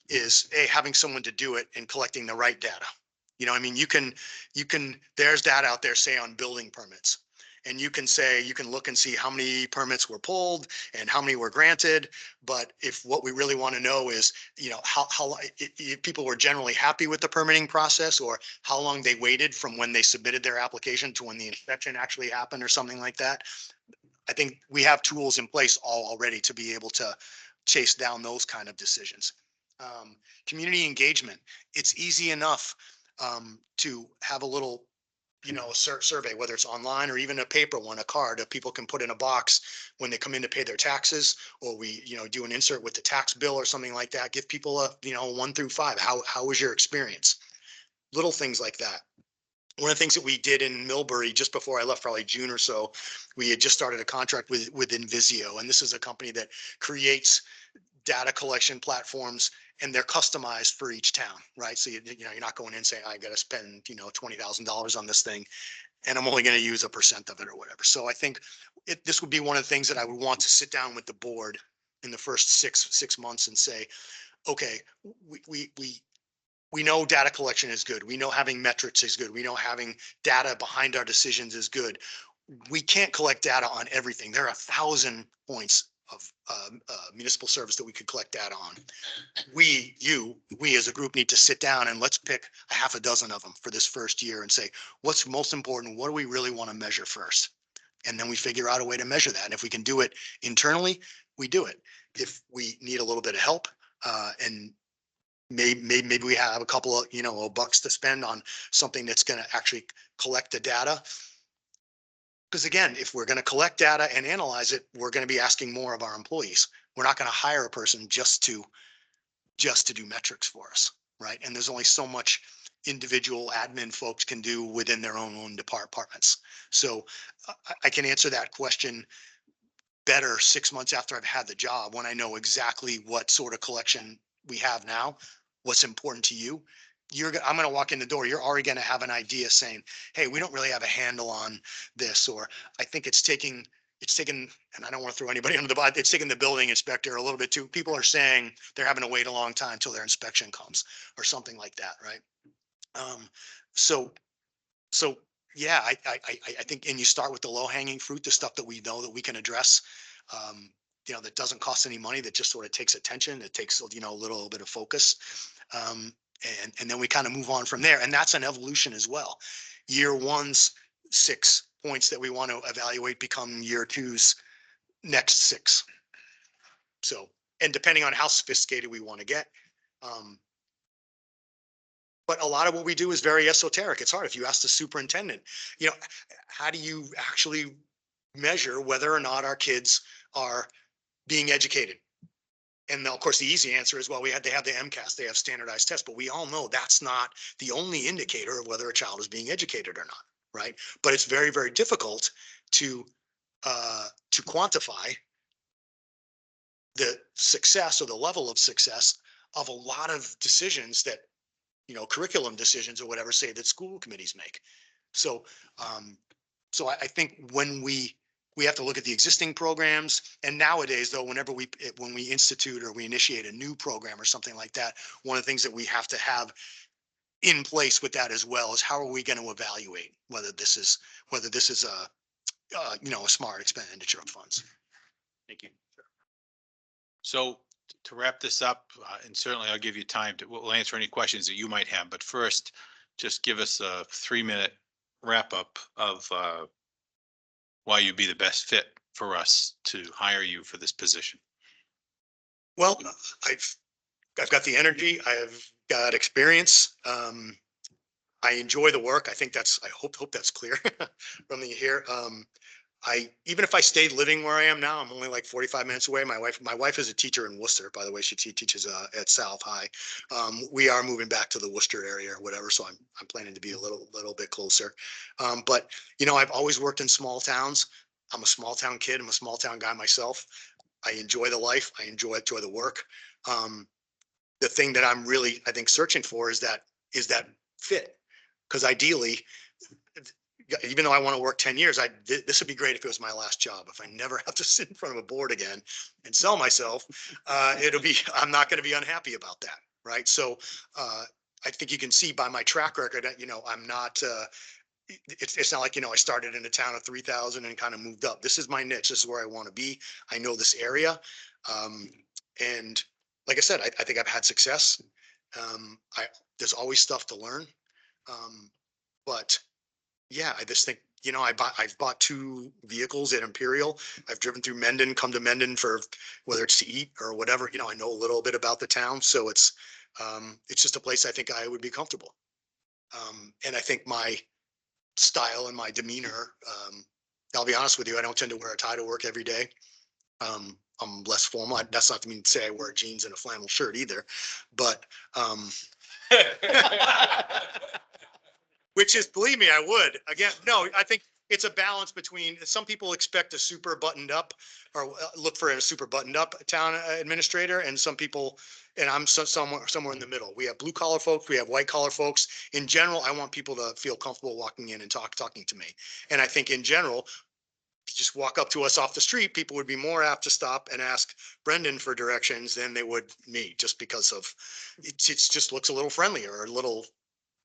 is having someone to do it and collecting the right data. There's data out there, say on building permits. And you can look and see how many permits were pulled and how many were granted. But if what we really want to know is, if people were generally happy with the permitting process, or how long they waited from when they submitted their application to when the inspection actually happened or something like that. I think we have tools in place already to be able to chase down those kind of decisions. Community engagement, it's easy enough to have a little, survey, whether it's online or even a paper one, a card that people can put in a box when they come in to pay their taxes, or we, do an insert with the tax bill or something like that. Give people a, 1 through 5. How was your experience? Little things like that. One of the things that we did in Millbury just before I left, probably June or so, we had just started a contract with Invisio, and this is a company that creates data collection platforms, and they're customized for each town, right? So you're not going in saying, I got to spend, $20,000 on this thing, and I'm only going to use 1% of it or whatever. So I think this would be one of the things that I would want to sit down with the board in the first six months and say, okay, we know data collection is good. We know having metrics is good. We know having data behind our decisions is good. We can't collect data on everything. There are 1,000 points of municipal service that we could collect data on. We as a group need to sit down and let's pick a half a dozen of them for this first year and say, what's most important? What do we really want to measure first? And then we figure out a way to measure that. And if we can do it internally, we do it. If we need a little bit of help and maybe we have a couple of, bucks to spend on something that's going to actually collect the data. Because again, if we're going to collect data and analyze it, we're going to be asking more of our employees. We're not going to hire a person just to do metrics for us, right? And there's only so much individual admin folks can do within their own departments. So I can answer that question better 6 months after I've had the job, when I know exactly what sort of collection we have now, what's important to you. I'm going to walk in the door. You're already going to have an idea saying, hey, we don't really have a handle on this, or I think it's taking, and I don't want to throw anybody under the bus, it's taking the building inspector a little bit too. People are saying they're having to wait a long time till their inspection comes or something like that. Right. So yeah, I think, and you start with the low hanging fruit, the stuff that we know that we can address, that doesn't cost any money, that just sort of takes attention. It takes, a little bit of focus. And then we kind of move on from there. And that's an evolution as well. Year one's 6 points that we want to evaluate become year two's next 6. So, and depending on how sophisticated we want to get. But a lot of what we do is very esoteric. It's hard. If you ask the superintendent, how do you actually measure whether or not our kids are being educated? And of course, the easy answer is, well, they have the MCAS, they have standardized tests, but we all know that's not the only indicator of whether a child is being educated or not, right? But it's very, very difficult to quantify the success or the level of success of a lot of decisions that, curriculum decisions or whatever, say, that school committees make. So, I think when we have to look at the existing programs, and nowadays, though, when we institute or we initiate a new program or something like that, one of the things that we have to have in place with that as well is, how are we going to evaluate whether this is a smart expenditure of funds? Thank you. So to wrap this up, and certainly I'll give you time we'll answer any questions that you might have, but first, just give us a 3-minute wrap up of why you'd be the best fit for us to hire you for this position. Well, I've got the energy. I've got experience. I enjoy the work. I think I hope that's clear from here. Even if I stayed living where I am now, I'm only like 45 minutes away. My wife is a teacher in Worcester, by the way. She teaches at South High. We are moving back to the Worcester area or whatever, so I'm planning to be a little bit closer. But I've always worked in small towns. I'm a small town kid. I'm a small town guy myself. I enjoy the life. I enjoy the work. The thing that I'm really, I think, searching for is that fit. Because ideally, even though I want to work 10 years, this would be great if it was my last job. If I never have to sit in front of a board again and sell myself, I'm not going to be unhappy about that. Right. So I think you can see by my track record that, I'm not, it's not like, I started in a town of 3,000 and kind of moved up. This is my niche. This is where I want to be. I know this area. And like I said, I think I've had success. There's always stuff to learn. But yeah, I just think You know, I've bought 2 vehicles at Imperial. I've driven through Mendon, come to Mendon for whether it's to eat or whatever, you know, I know a little bit about the town, so it's just a place I think I would be comfortable. And I think my style and my demeanor, I'll be honest with you, I don't tend to wear a tie to work every day. I'm less formal. That's not to mean to say I wear jeans and a flannel shirt either, but, which is, believe me, I would. Again, no, I think it's a balance between, some people expect a super buttoned up or look for a super buttoned up town administrator, and some people, and I'm somewhere in the middle. We have blue collar folks, we have white collar folks. In general, I want people to feel comfortable walking in and talking to me. And I think in general, you just walk up to us off the street, people would be more apt to stop and ask Brendan for directions than they would me, just because of it's just looks a little friendlier or a little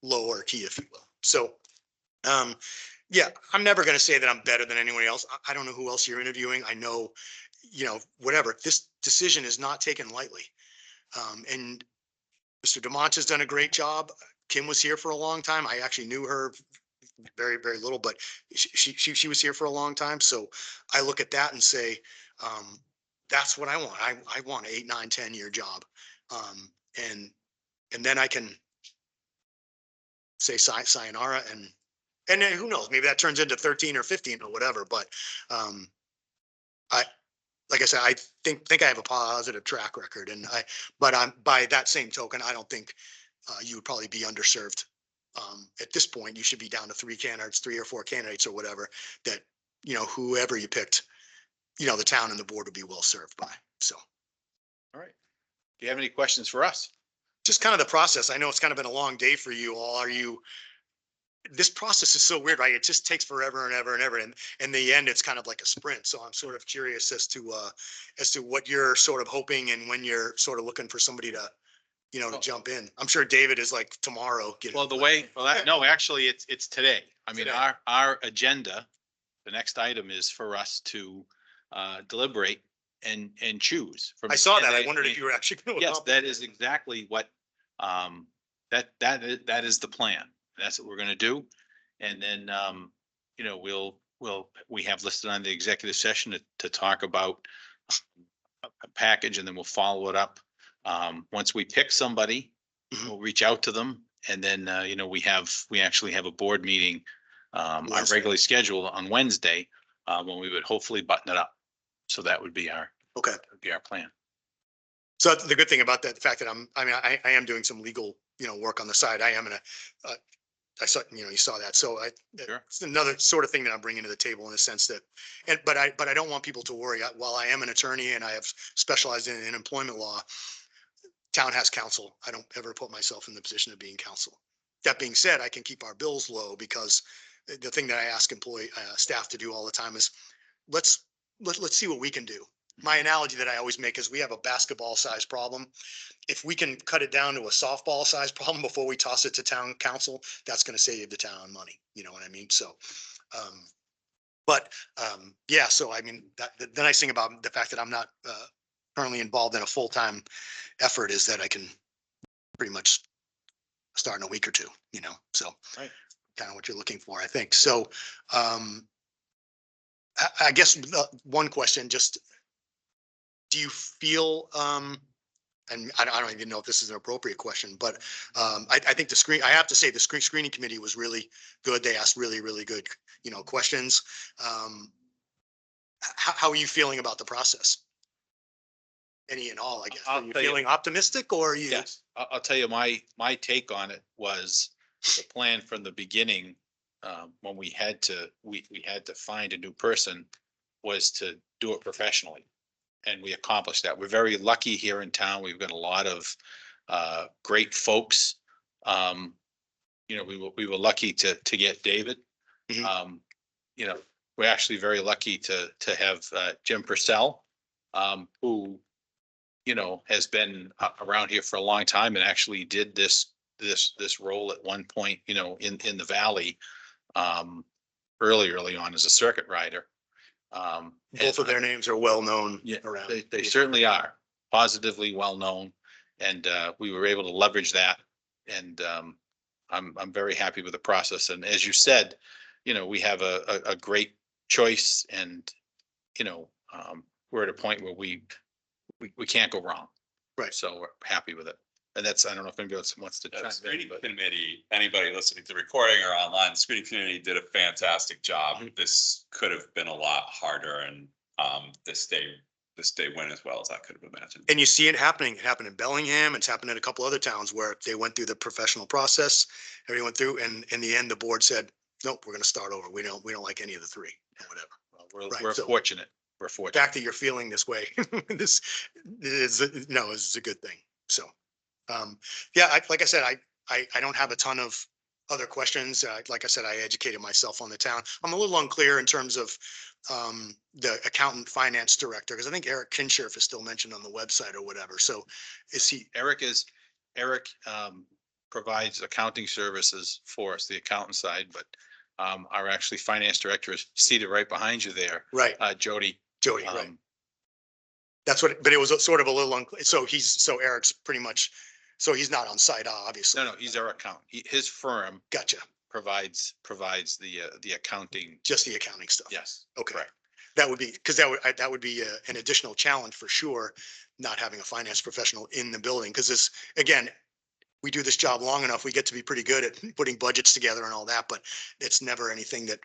lower key, if you will. So, yeah, I'm never going to say that I'm better than anyone else. I don't know who else you're interviewing. I know, you know, whatever. This decision is not taken lightly. And Mr. DeMont has done a great job. Kim was here for a long time. I actually knew her very, very little, but she was here for a long time. So I look at that and say, that's what I want. I want an 8, 9, 10-year job. And then I can say sayonara, and then who knows, maybe that turns into 13 or 15 or whatever. But like I said, I think I have a positive track record, and but by that same token, I don't think you would probably be underserved. At this point, you should be down to 3 candidates, 3 or 4 candidates or whatever, that, you know, whoever you picked, you know, the town and the board would be well served by. So. All right. Do you have any questions for us? Just kind of the process. I know it's kind of been a long day for you all. This process is so weird, right? It just takes forever and ever and ever. And in the end, it's kind of like a sprint. So I'm sort of curious as to what you're sort of hoping, and when you're sort of looking for somebody to, you know, to jump in. I'm sure David is like tomorrow. No, actually it's today. I mean, Today. our agenda, the next item is for us to deliberate and choose. from- I saw that. and I wondered if you were actually going to. Yes, that is exactly what, that is the plan. That's what we're gonna do. And then, you know, we have listed on the executive session to talk about a package, and then we'll follow it up. Once we pick somebody, Mhm. we'll reach out to them, and then, you know, we actually have a board meeting, our Wednesday. regularly scheduled on Wednesday, when we would hopefully button it up. So that would be our plan. So that's the good thing about that, the fact that I am doing some legal, you know, work on the side. I am I saw, you know, you saw that. So Sure. it's another sort of thing that I'm bringing to the table, in the sense that, but I don't want people to worry. While I am an attorney and I have specialized in employment law, town has counsel. I don't ever put myself in the position of being counsel. That being said, I can keep our bills low, because the thing that I ask staff to do all the time is let's see what we can do. My analogy that I always make is, we have a basketball size problem. If we can cut it down to a softball size problem before we toss it to town council, that's going to save the town money. You know what I mean? So, yeah, so I mean, the nice thing about the fact that I'm not currently involved in a full-time effort is that I can pretty much start in a week or two, you know, so Right. kind of what you're looking for, I think. So, I guess one question, just, do you feel, and I don't even know if this is an appropriate question, but I think I have to say the screening committee was really good. They asked really, really good, you know, questions. How are you feeling about the process? Any and all, I guess. Are you feeling optimistic, or are you? Yes, I'll tell you, my take on it was the plan from the beginning, when we had to find a new person, was to do it professionally. And we accomplished that. We're very lucky here in town. We've got a lot of great folks. You know, we were lucky to get David. Mhm. You know, we're actually very lucky to have Jim Purcell, who, you know, has been around here for a long time, and actually did this role at one point, you know, in the valley, early on as a circuit rider. Both of their names are well known around. They certainly are positively well known, and we were able to leverage that. And I'm very happy with the process. And as you said, we have a great choice and, we're at a point where we can't go wrong. Right. So we're happy with it. And that's, I don't know if anybody else wants to The chime in, screening but committee, anybody listening to the recording or online, the screening committee did a fantastic job. This could have been a lot harder and this day went as well as I could have imagined. And you see it happening. It happened in Bellingham. It's happened in a couple other towns where they went through the professional process. Everyone went through, and in the end, the board said, nope, we're going to start over. We don't like any of the three or whatever. Right, we're so- fortunate. We're The fortunate. fact that you're feeling this way, this is a good thing. So, yeah, like I said, I don't have a ton of other questions. Like I said, I educated myself on the town. I'm a little unclear in terms of the accountant finance director, because I think Eric Kinshirf is still mentioned on the website or whatever. So is he, Eric provides accounting services for us, the accountant side, but our actually finance director is seated right behind you there, right, Jody. right. That's what, but it was sort of a little unclear. So Eric's pretty much, so he's not on site, obviously. No, he's our accountant. His firm Gotcha. provides the accounting. Just the accounting stuff. Yes. Okay. Correct. That would be, because that would be an additional challenge for sure, not having a finance professional in the building. Because this, again, we do this job long enough, we get to be pretty good at putting budgets together and all that, but it's never anything that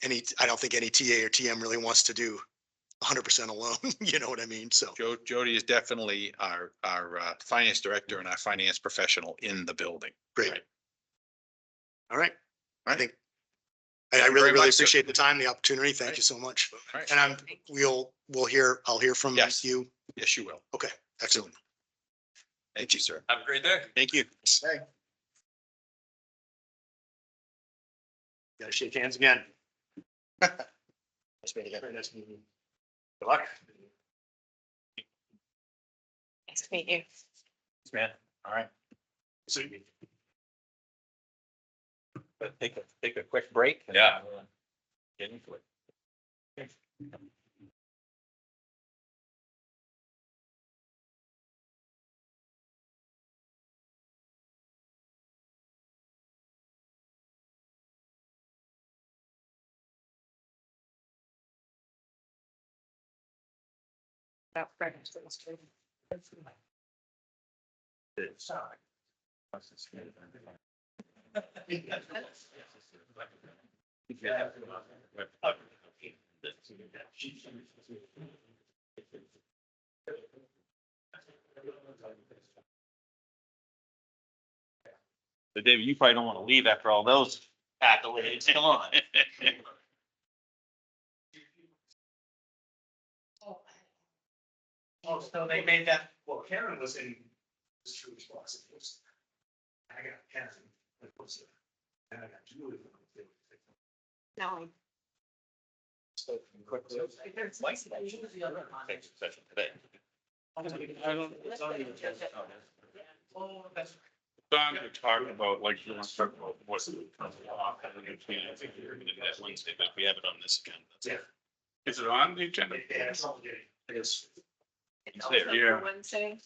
I don't think any TA or TM really wants to do 100% alone. You know what I mean? So, Jody is definitely our finance director and our finance professional in the building. great. Right. All right. I Right. think Thank I you really, very really much, sir. appreciate the time, the opportunity. Thank Right. you so much. All right. And I'll hear from Yes. you. Yes, you will. Okay, excellent. Thank you, sir. Have a great day. Thank you. Gotta shake hands again. Nice meeting you. Very nice meeting you. Good luck. Nice to meet you. Man. All right. But take a quick break. And Yeah. we'll get into it. So David, you probably don't want to leave after all those accolades. Come on. Oh, so they made that, well, Karen was in this true responsibility. I got Karen. And I got Julie. No. Session today. Don, we talked about, like, you want to talk about what's. Wednesday, but we have it on this again. Is it on the agenda? It is. It's there, also yeah. for Wednesday.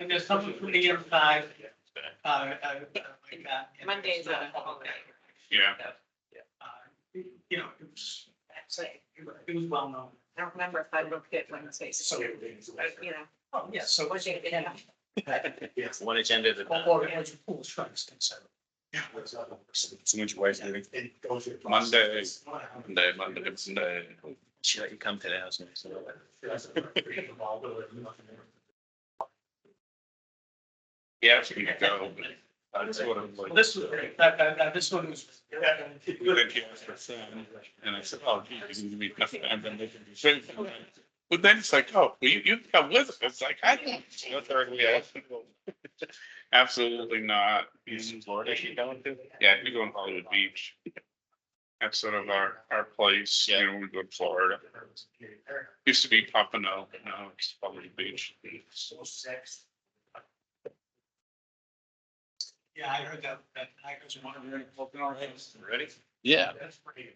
There's someone from the inside. Monday is a holiday. Yeah. You know, it was, it was well known. I don't remember if I looked at Wednesdays, So, but you know. oh, yeah, so. What day did it have? Yes. One agenda at a time. Or it was pool strikes, etc. Yeah. So which way is it? It goes through the Monday. process. Monday. She let you come today. I was gonna say. Yeah, so you go. That's what I'm like. Well, this was, this one was. Then she asked for Sam, and I said, oh, gee, you can give me enough time, then they can do something. But then it's like, oh, well, you come with us. It's like, I don't. No third wheel. Absolutely not. He's in Florida, she going to? Yeah, we go in Hollywood Beach. That's sort of our place, you know, when we go to Florida. Used to be Pompano, now it's Hollywood Beach. Yeah, I heard that I was wondering. Ready? Yeah. That's pretty.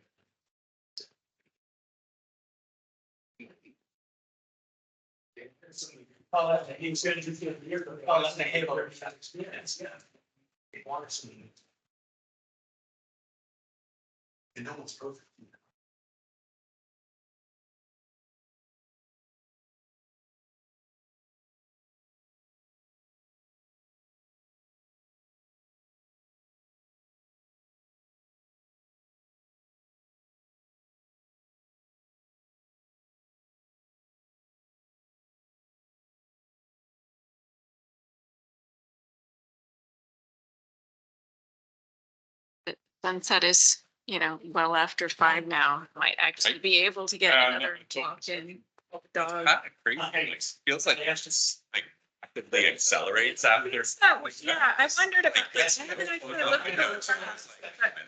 Oh, that's, he's gonna do the, oh, that's the Halo experience, yeah. He wants me. And no one's perfect. Sunset is, well after 5 now, might actually be able to get another walk in dog. Kind of crazy. Like, feels like it's just like actively accelerates after. Oh, yeah, I wondered about this. I haven't actually looked at those.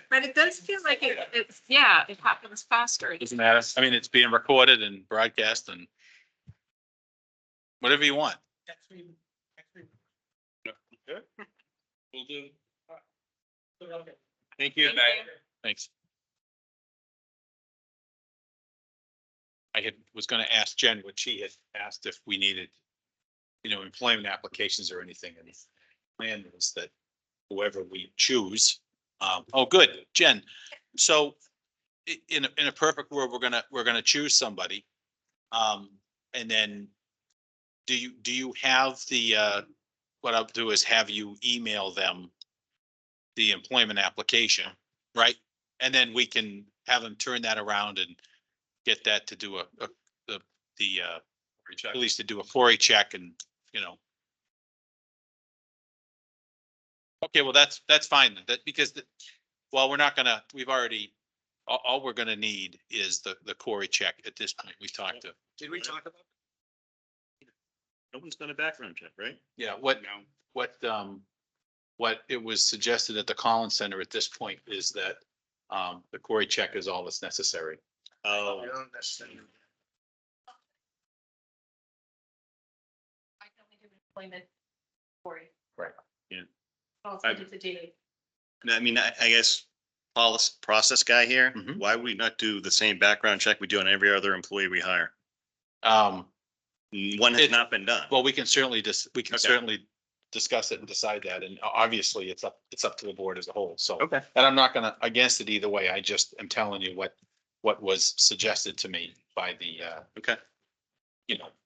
But it does feel like it's, yeah, it happens faster. Doesn't matter. I mean, it's being recorded and broadcast and whatever you want. We'll do. Thank you. Good night. Thanks. Was gonna ask Jen what she had asked if we needed, employment applications or anything, and the plan was that whoever we choose, oh, good, Jen. So in a perfect world, we're gonna choose somebody. And then do you have what I'll do is have you email them the employment application, right? And then we can have them turn that around and get that to do at least to do a Cory check and, Okay, well, that's fine. Because well, we've already, all we're gonna need is the Cory check at this point. We talked to. Did we talk about? No one's done a background check, right? Yeah, what it was suggested at the Collins Center at this point is that the Cory check is all that's necessary. Oh, I can only do employment for you. Right. Yeah. I'll send it to Dave. I mean, I guess policy process guy here, Mhm. why would we not do the same background check we do on every other employee we hire? One has not been done. Well, we can certainly Okay. certainly discuss it and decide that. And obviously it's up to the board as a whole. So. Okay. And I'm not against it either way. I just am telling you what was suggested to me by the, Okay.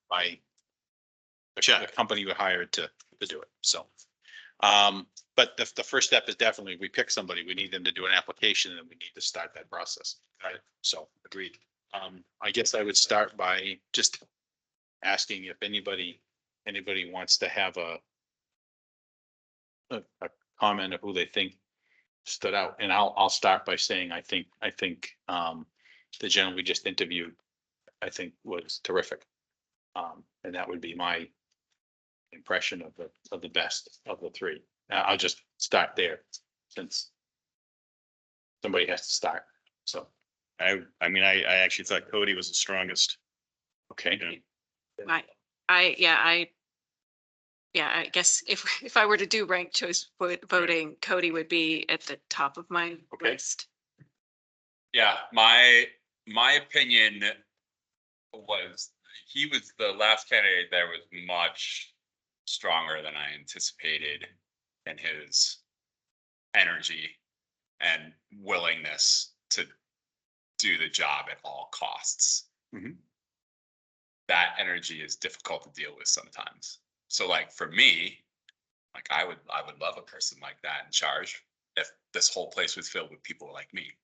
by the company we hired to do it. So, but the first step is definitely, we pick somebody, we need them to do an application and we need to start that process. Right? So agreed. I guess I would start by just asking if anybody wants to have a comment of who they think stood out. And I'll start by saying, I think, the gentleman we just interviewed, I think was terrific. And that would be my impression of the best of the three. I'll just start there since somebody has to start. So, I mean, I actually thought Cody was the strongest. okay. I guess if I were to do ranked choice voting, Cody would be at the top of my Okay. list. Yeah, my opinion was he was the last candidate that was much stronger than I anticipated in his energy and willingness to do the job at all costs. Mhm. That energy is difficult to deal with sometimes. So like for me, like I would love a person like that in charge if this whole place was filled with people like me.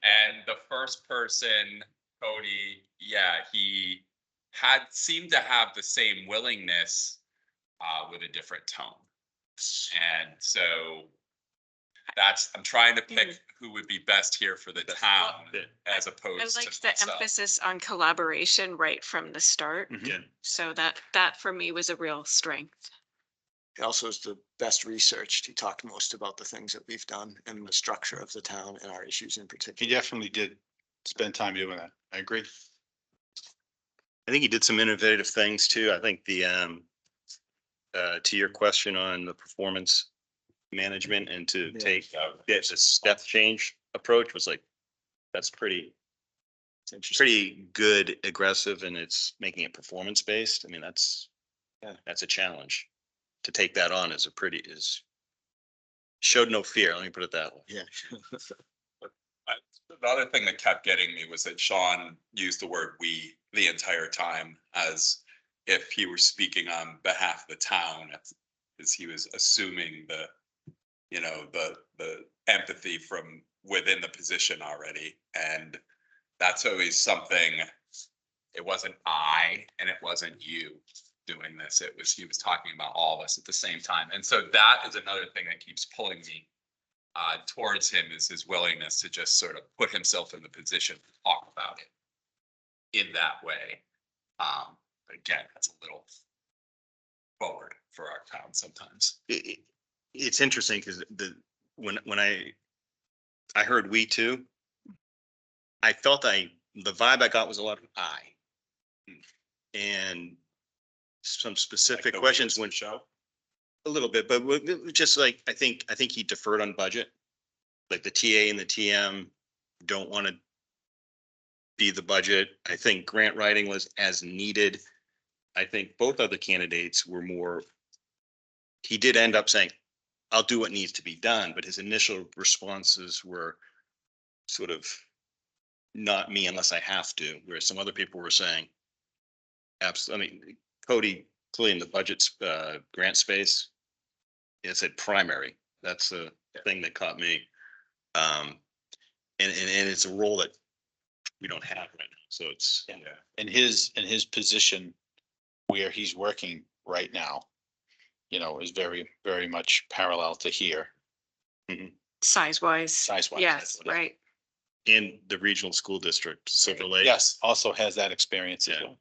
And the first person, Cody, yeah, he seemed to have the same willingness with a different tone. And so I'm trying to pick who would be best here for the town as I opposed to liked the myself. emphasis on collaboration right from the start. Mhm. So that for me was a real strength. He also is the best researched. He talked most about the things that we've done and the structure of the town and our issues in He particular. definitely did spend time doing that. I agree. I think he did some innovative things too. I think to your question on the performance management and to take a step change approach was like, that's pretty good, aggressive, and it's making it performance based. I mean, that's a challenge. To take that on is Showed no fear, let me put it that way. Yeah. The other thing that kept getting me was that Sean used the word "we" the entire time, as if he were speaking on behalf of the town, as he was assuming the, the empathy from within the position already. And that's always something, it wasn't I and it wasn't you doing this. He was talking about all of us at the same time. And so that is another thing that keeps pulling me towards him, is his willingness to just sort of put himself in the position to talk about it in that way. Again, that's a little forward for our town sometimes. It's interesting because when I heard "we" too, I felt the vibe I got was a lot of "I," and some specific questions when show. a little bit, but just like I think he deferred on budget. Like the TA and the TM don't want to be the budget. I think grant writing was as needed. I think both other candidates were more. He did end up saying, "I'll do what needs to be done," but his initial responses were sort of not me unless I have to, whereas some other people were saying, absolutely. I mean, Cody clearly in the budget grant space, it said primary. That's the thing that caught me. And it's a role that we don't have right now. So it's in his position where he's working right now, is very, very much parallel to here. Size-wise. Size-wise, Yes, that's what it- right. in the regional school district, Silver Lake. Yes, also has that experience as Yeah. well.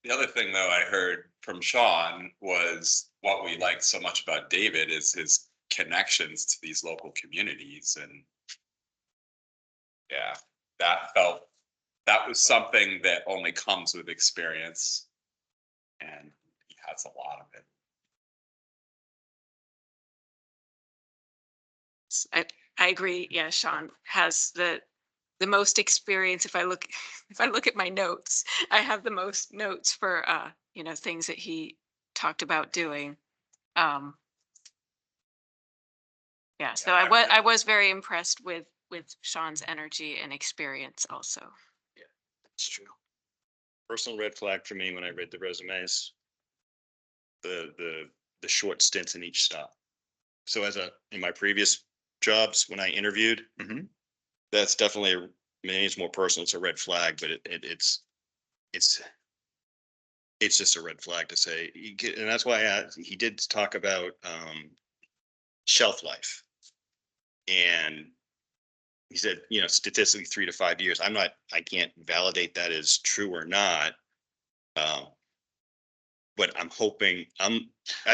The other thing though I heard from Sean was what we liked so much about David is his connections to these local communities. And yeah, that was something that only comes with experience, and he has a lot of it. I agree. Yeah, Sean has the most experience. If I look at my notes, I have the most notes for things that he talked about doing. Yeah, so I was very impressed with Sean's energy and experience also. It's true. Personal red flag for me when I read the resumes, the short stints in each stop. So in my previous jobs, when I interviewed, that's definitely, maybe it's more personal. It's a red flag, but it's just a red flag to say, and that's why he did talk about shelf life. And he said, statistically 3 to 5 years. I can't validate that as true or not. But I'm hoping, I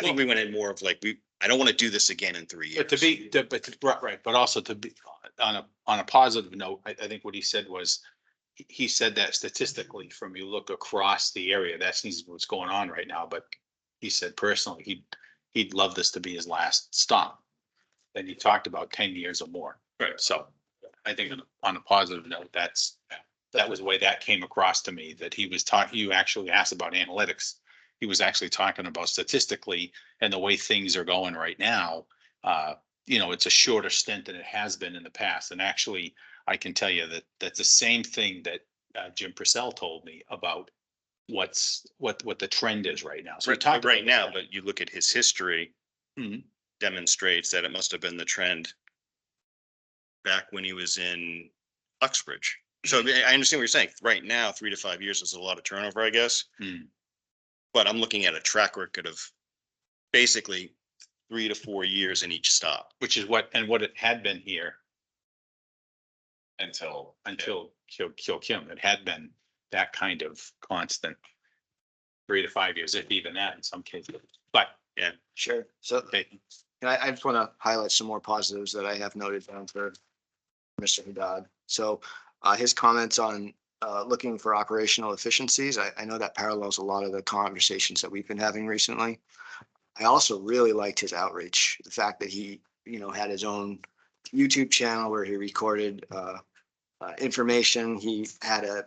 think we went in more of like, I don't want to do this again in 3 years. But also to be on a positive note, I think what he said was, he said that statistically from you look across the area, that's what's going on right now. But he said personally, he'd love this to be his last stop. And he talked about 10 years or more. Right. So I think on a positive note, that was the way that came across to me, that he was talking, you actually asked about analytics. He was actually talking about statistically and the way things are going right now. It's a shorter stint than it has been in the past. And actually, I can tell you that that's the same thing that Jim Purcell told me about what the trend is right now. So we talked right about now, that. but you look at his history, demonstrates that it must have been the trend back when he was in Uxbridge. So I understand what you're saying. Right now, 3 to 5 years is a lot of turnover, I guess. But I'm looking at a track record of basically 3 to 4 years in each stop. Which is what it had been here Until Kill Kim. It had been that kind of constant 3 to 5 years, if even that in some cases. But Yeah. Sure. So okay, I just want to highlight some more positives that I have noted down for Mr. Haddad. So his comments on looking for operational efficiencies, I know that parallels a lot of the conversations that we've been having recently. I also really liked his outreach, the fact that he, had his own YouTube channel where he recorded information. He had a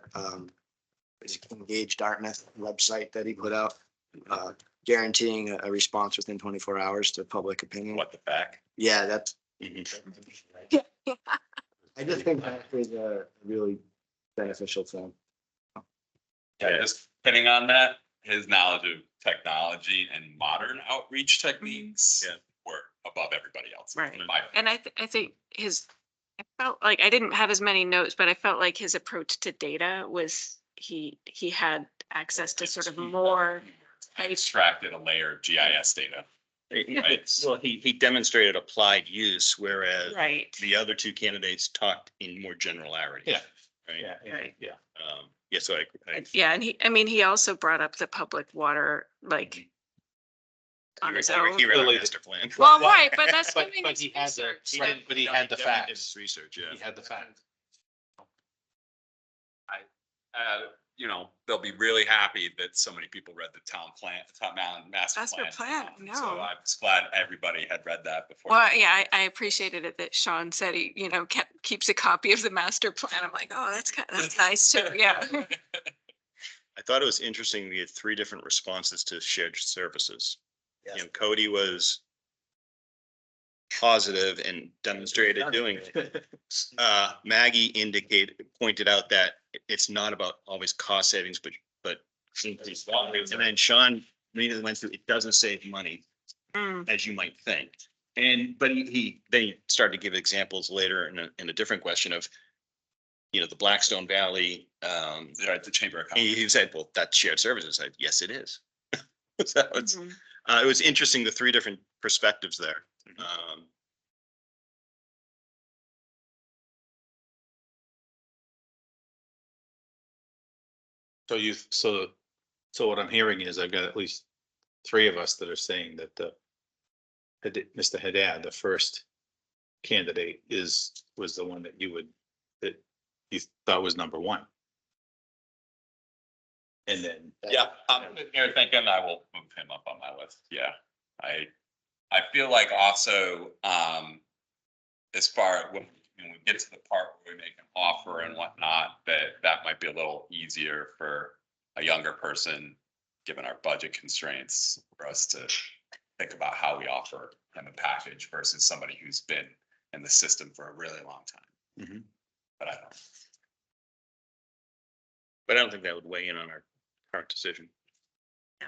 Engage Dartmouth website that he put out, guaranteeing a response within 24 hours to public opinion. what the back? Yeah, that's I just think that is a really beneficial thing. Yeah, just depending on that, his knowledge of technology and modern outreach techniques were above everybody else. Right. in my And I think I felt like I didn't have as many notes, but I felt like his approach to data was he had access to sort of more. I extracted a layer of GIS data. Right. Well, he demonstrated applied use, whereas Right. the other two candidates talked in more generality. Yeah. Right. Right. Yeah. Yeah, so I Yeah, and he also brought up the public water, like on his own. he read Really- the master plan. Well, right, but that's But doing but his he had the research, he so- did- but he had the definitely did facts. his research, yeah. He had the facts. You know, they'll be really happy that so many people read the town master Master plan. plan, So no. I was glad everybody had read that before. Well, yeah, I appreciated it that Sean said he, keeps a copy of the master plan. I'm like, oh, that's nice too. Yeah. I thought it was interesting. We had 3 different responses to shared services. Yes. You know, Cody was positive and demonstrated doing it. Maggie pointed out that it's not about always cost savings, but increased volume. And then Sean immediately went through, it doesn't save money Mm, as you might think. But he started to give examples later in a different question of, the Blackstone Valley, The Chamber of Commerce. he said, well, that's shared services. I, yes, it is. So mhm. it was interesting, the 3 different perspectives there. So what I'm hearing is I've got at least 3 of us that are saying that Mr. Haddad, the first candidate, was the one that you thought was number 1. And then. Yeah, I'm sitting here thinking I will move him up on my list. Yeah, I feel like also, as far when we get to the part where we make an offer and whatnot, that might be a little easier for a younger person, given our budget constraints, for us to think about how we offer them a package versus somebody who's been in the system for a really long time. Mhm. But I don't. But I don't think that would weigh in on our current decision.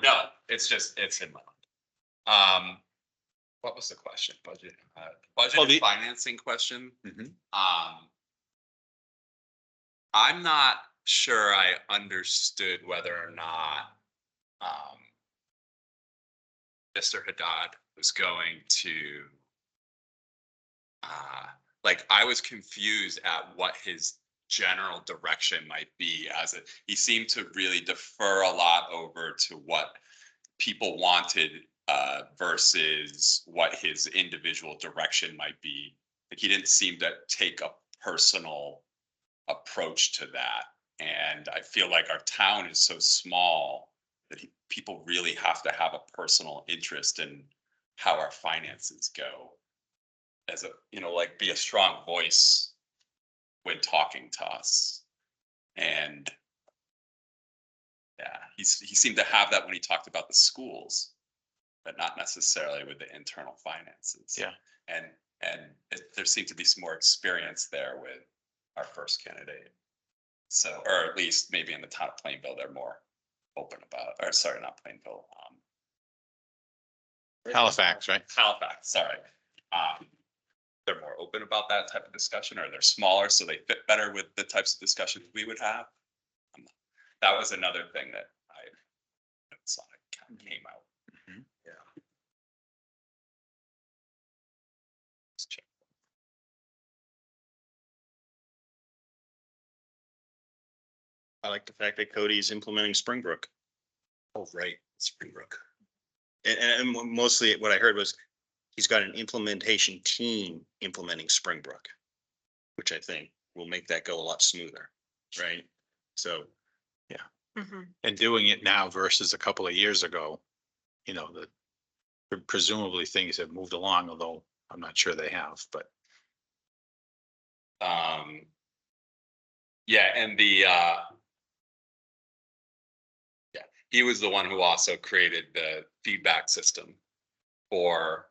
No, it's in my mind. What was the question? Budget, budget and financing question. Mhm. I'm not sure I understood whether or not, Mr. Haddad was going to, I was confused at what his general direction might be, he seemed to really defer a lot over to what people wanted versus what his individual direction might be. Like, he didn't seem to take a personal approach to that. And I feel like our town is so small that people really have to have a personal interest in how our finances go, as be a strong voice when talking to us. And yeah, he seemed to have that when he talked about the schools, but not necessarily with the internal finances. Yeah. And there seemed to be some more experience there with our first candidate. So, or at least maybe in the town of Plainville, they're more open about, or sorry, not Plainville. Halifax, right? Halifax, sorry. They're more open about that type of discussion, or they're smaller, so they fit better with the types of discussions we would have. That was another thing that I saw kind of came out. Mhm. Yeah. I like the fact that Cody's implementing Springbrook. Oh, right, Springbrook. And mostly what I heard was he's got an implementation team implementing Springbrook, which I think will make that go a lot smoother, right? So Mhm. And doing it now versus a couple of years ago, presumably things have moved along, although I'm not sure they have, but. Yeah, and he was the one who also created the feedback system for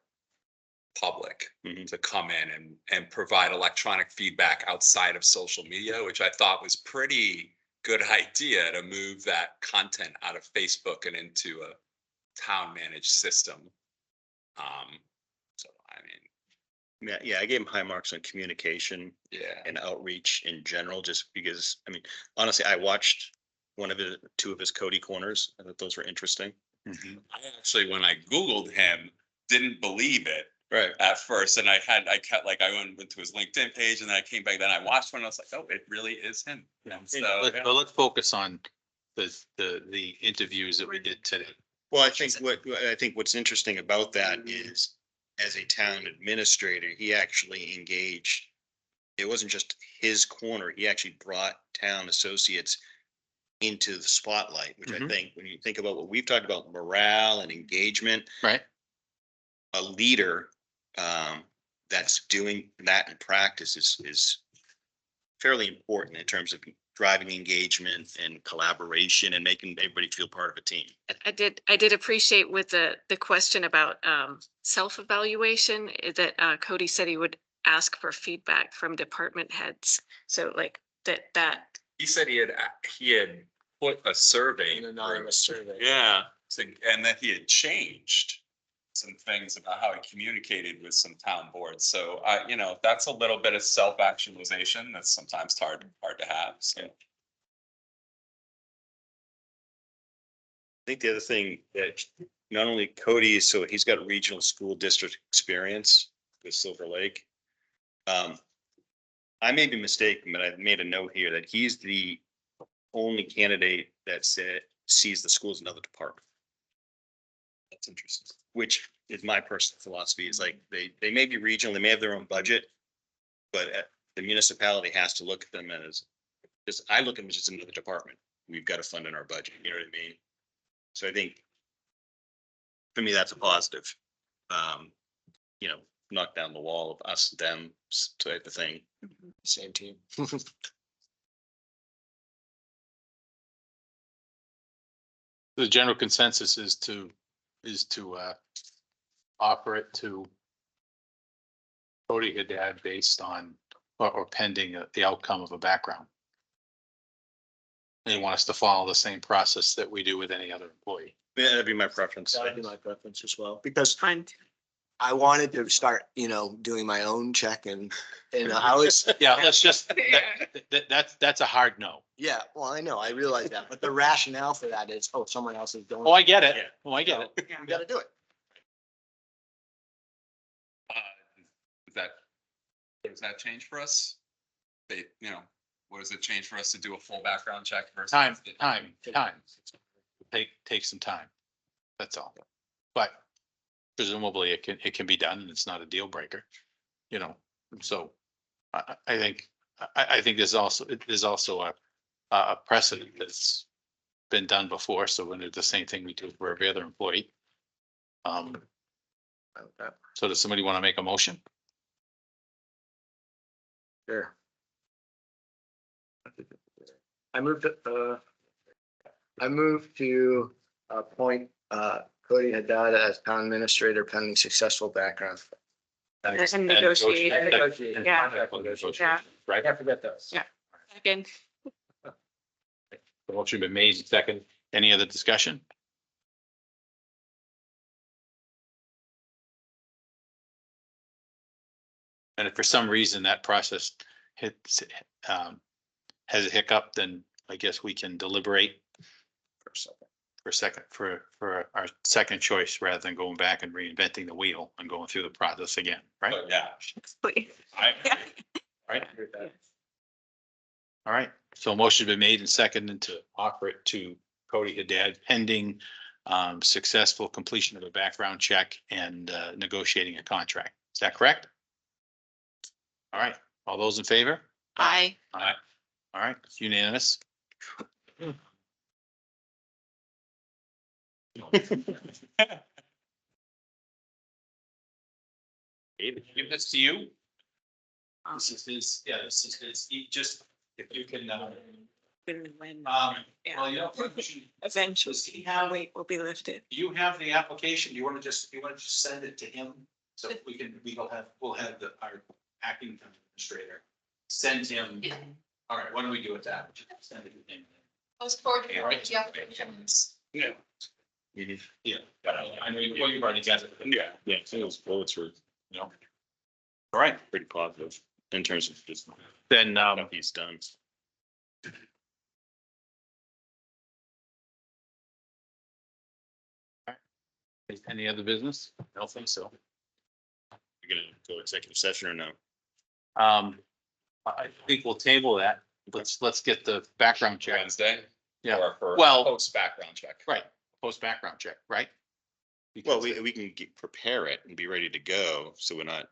public Mhm. to come in and provide electronic feedback outside of social media, which I thought was pretty good idea to move that content out of Facebook and into a town managed system. So, I mean, Yeah, I gave him high marks on communication yeah. and outreach in general, just because, I mean, honestly, I watched two of his Cody corners. I thought those were interesting. I actually, when I Googled him, didn't believe it Right. at first. And I kept like, I went to his LinkedIn page and then I came back, then I watched one and I was like, oh, it really is him. And so, But let's focus on the interviews that we did today. Well, I think what's interesting about that is, as a town administrator, he actually engaged. It wasn't just his corner. He actually brought town associates into the spotlight, which I Mhm. think when you think about what we've talked about, morale and engagement, Right. a leader that's doing that in practice is fairly important in terms of driving engagement and collaboration and making everybody feel part of a team. I did appreciate with the question about self-evaluation that Cody said he would ask for feedback from department heads. So like that. he said he had put a survey. An anonymous survey. Yeah, and that he had changed some things about how he communicated with some town boards. So that's a little bit of self-actualization that's sometimes hard to have. So. I think the other thing that not only Cody, so he's got regional school district experience with Silver Lake. I may be mistaken, but I've made a note here that he's the only candidate that sees the school as another department. That's interesting. Which is my personal philosophy, is like they may be regional, they may have their own budget, but the municipality has to look at them as, I look at them as just another department. We've got to fund in our budget, you know what I mean? So I think for me, that's a positive. Knock down the wall of us, them type of thing. Same team. The general consensus is to offer it to Cody Haddad based on or pending the outcome of a background. And he wants to follow the same process that we do with any other employee. Yeah, that'd be my preference. That'd be my preference as well, because Fine. I wanted to start, doing my own check and I was, Yeah, let's just, that's a hard no. yeah, well, I know, I realize that, but the rationale for that is, someone else is doing. Oh, I get it. Yeah. Oh, I get it. You gotta do it. Does that change for us? What does it change for us to do a full background check versus? Time. Take some time. That's all. But presumably it can be done and it's not a deal breaker, so I think there's also a precedent that's been done before. So when it's the same thing we do for every other employee. So does somebody want to make a motion? Sure. I moved to appoint Cody Haddad as town administrator pending successful background. And negotiate. And Yeah. contract negotiation, Yeah. Right? Can't forget those. Yeah. Again, The motion been made, second. Any other discussion? And if for some reason that process has a hiccup, then I guess we can deliberate for our second choice, rather than going back and reinventing the wheel and going through the process again, right? But yeah, please. Right? All right, so a motion been made and seconded to offer it to Cody Haddad pending successful completion of a background check and negotiating a contract. Is that correct? All right, all those in favor? Aye. Aye. All right, it's unanimous. David, give this to you. This is his, this is his, if you can, When well, eventually, does he have, weight will be lifted. do you have the application? You want to just send it to him? So we'll have our acting administrator send him, all right, why don't we do it that? Send it to him. Post board, Okay, all right. yeah. Yeah. Yeah, I know you've already got it. Yeah. Yeah, so those bullets were, You know. All right, pretty positive in terms of just then, what he's done. any other business? I don't think so. You're gonna go executive session or no? I think we'll table that. Let's get the background check. Wednesday. Yeah. Or for Well- post background check. Right, post background check, right? Well, Because we can prepare it and be ready to go. So we're not,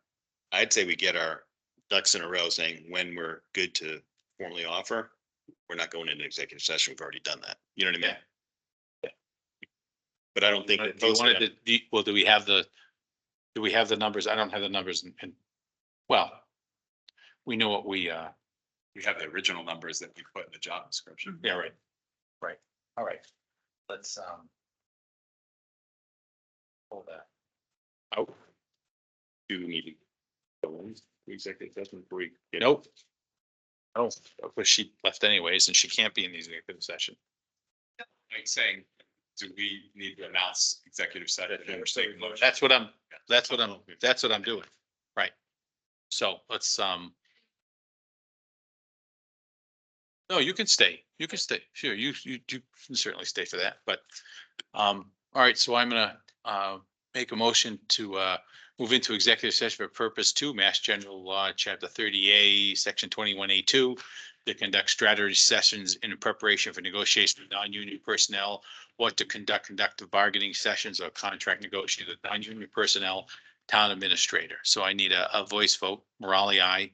I'd say we get our ducks in a row saying when we're good to formally offer. We're not going into executive session. We've already done that. You know what I mean? Yeah. But I don't think. Do that you folks wanted are to, well, do we have the numbers? I don't have the numbers and, well, we know what we, We have the original numbers that we put in the job description. yeah, right. Right, all right. Let's, hold that. out. Do we need to go into executive session before we get? Nope. Oh, but she left anyways, and she can't be in the executive session. Like saying, do we need to announce executive session? That's what I'm doing. Right. So let's, no, you can stay. You can stay. Sure, you can certainly stay for that, but, all right, so I'm gonna, make a motion to, move into executive session for purpose 2, Mass General Law, Chapter 30A, Section 21A2, to conduct strategy sessions in preparation for negotiation with non-union personnel, or to conduct conductive bargaining sessions or contract negotiation with non-union personnel, town administrator. So I need a voice vote. Morale, aye.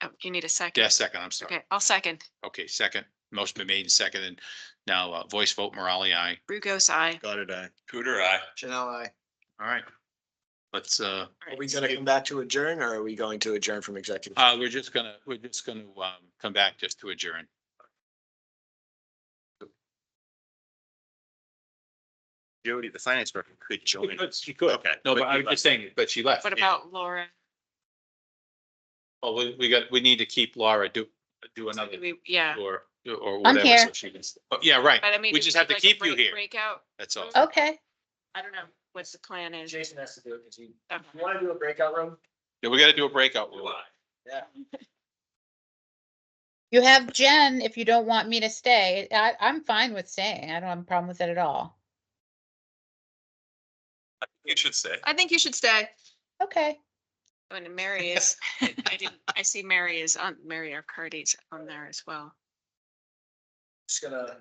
Oh, you need a second. Yeah, second, I'm sorry. Okay, I'll second. Okay, second. Motion been made and seconded. Now, voice vote, Morale, aye. Brugos, aye. Got it, I. Cooter, aye. Janelle, I, All right. Let's, are we gonna come back to adjourn or are we going to adjourn from executive? we're just gonna, come back just to adjourn. Jody, the finance director could join. She could. Okay. No, but I was just saying, but she left. What about Laura? Well, we need to keep Laura, do another, Yeah, or I'm whatever. here. So she can, oh, yeah, right. but I mean. We is just it have to like a keep you here. Breakout, That's all. Okay. I don't know what the plan is. Jason has to do it because you Okay. want to do a breakout room? Yeah, we gotta do a breakout. Yeah. You have Jen if you don't want me to stay. I'm fine with staying. I don't have a problem with it at all. You should stay. I think you should stay. Okay. And Mary is, I see Mary is on, Mary Arcardi's on there as well. Just gonna.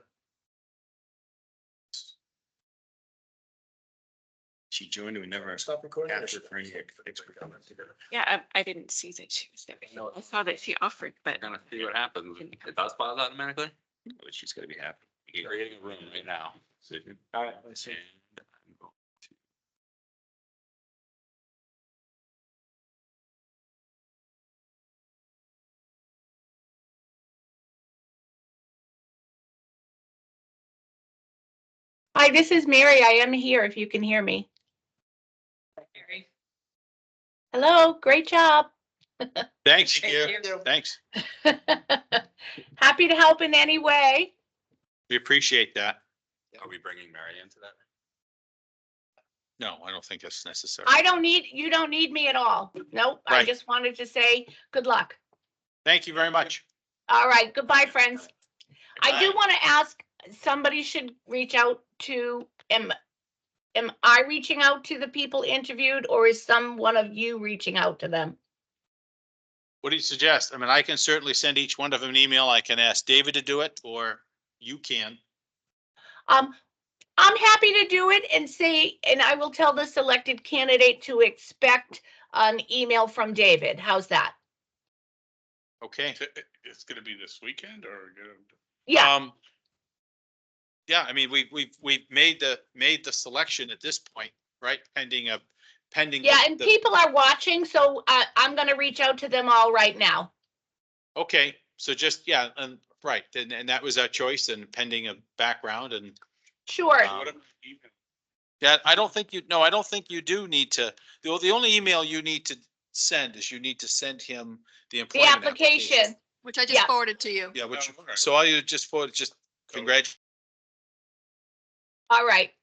She joined and we never Stop recording. or captured should- for any expert comments. Yeah, I didn't see that she was there. No. I saw that she offered, but Gonna see what happens. It does pause automatically. But she's gotta be happy. Creating a room right now. All right, let's see. Hi, this is Mary. I am here if you can hear me. Mary. Hello, great job. Thanks. Thank you. Thanks. Happy to help in any way. We appreciate that. Are we bringing Mary into that? No, I don't think that's necessary. You don't need me at all. Nope, I Right. just wanted to say good luck. Thank you very much. All right, goodbye, friends. I do Goodbye. want to ask, somebody should reach out to, am I reaching out to the people interviewed or is one of you reaching out to them? What do you suggest? I mean, I can certainly send each one of them an email. I can ask David to do it, or you can. I'm happy to do it and say, and I will tell the selected candidate to expect an email from David. How's that? Okay. It's gonna be this weekend or? Yeah, Yeah, I mean, we've made the selection at this point, right? Pending. yeah, and people are watching, so I'm gonna reach out to them all right now. Okay, so just, yeah, and right, and that was our choice and pending a background and Sure. Um, Yeah, I don't think you, no, I don't think you do need to, the only email you need to send is you need to send him the The employment application. Which I Yeah. just forwarded to you. Yeah, which, Oh, okay. so all you just forward, just congratulate. All right.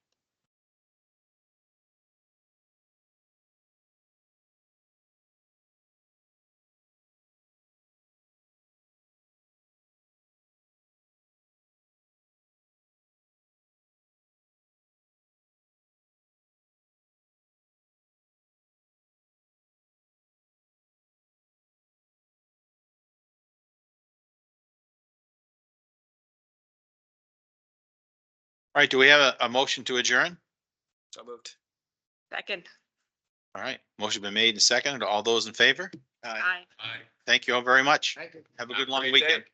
All right, do we have a motion to adjourn? So moved. Second. All right, motion been made and seconded. All those in favor? Aye. Thank you all very much. Thank you. Have a Have good a long great weekend. day.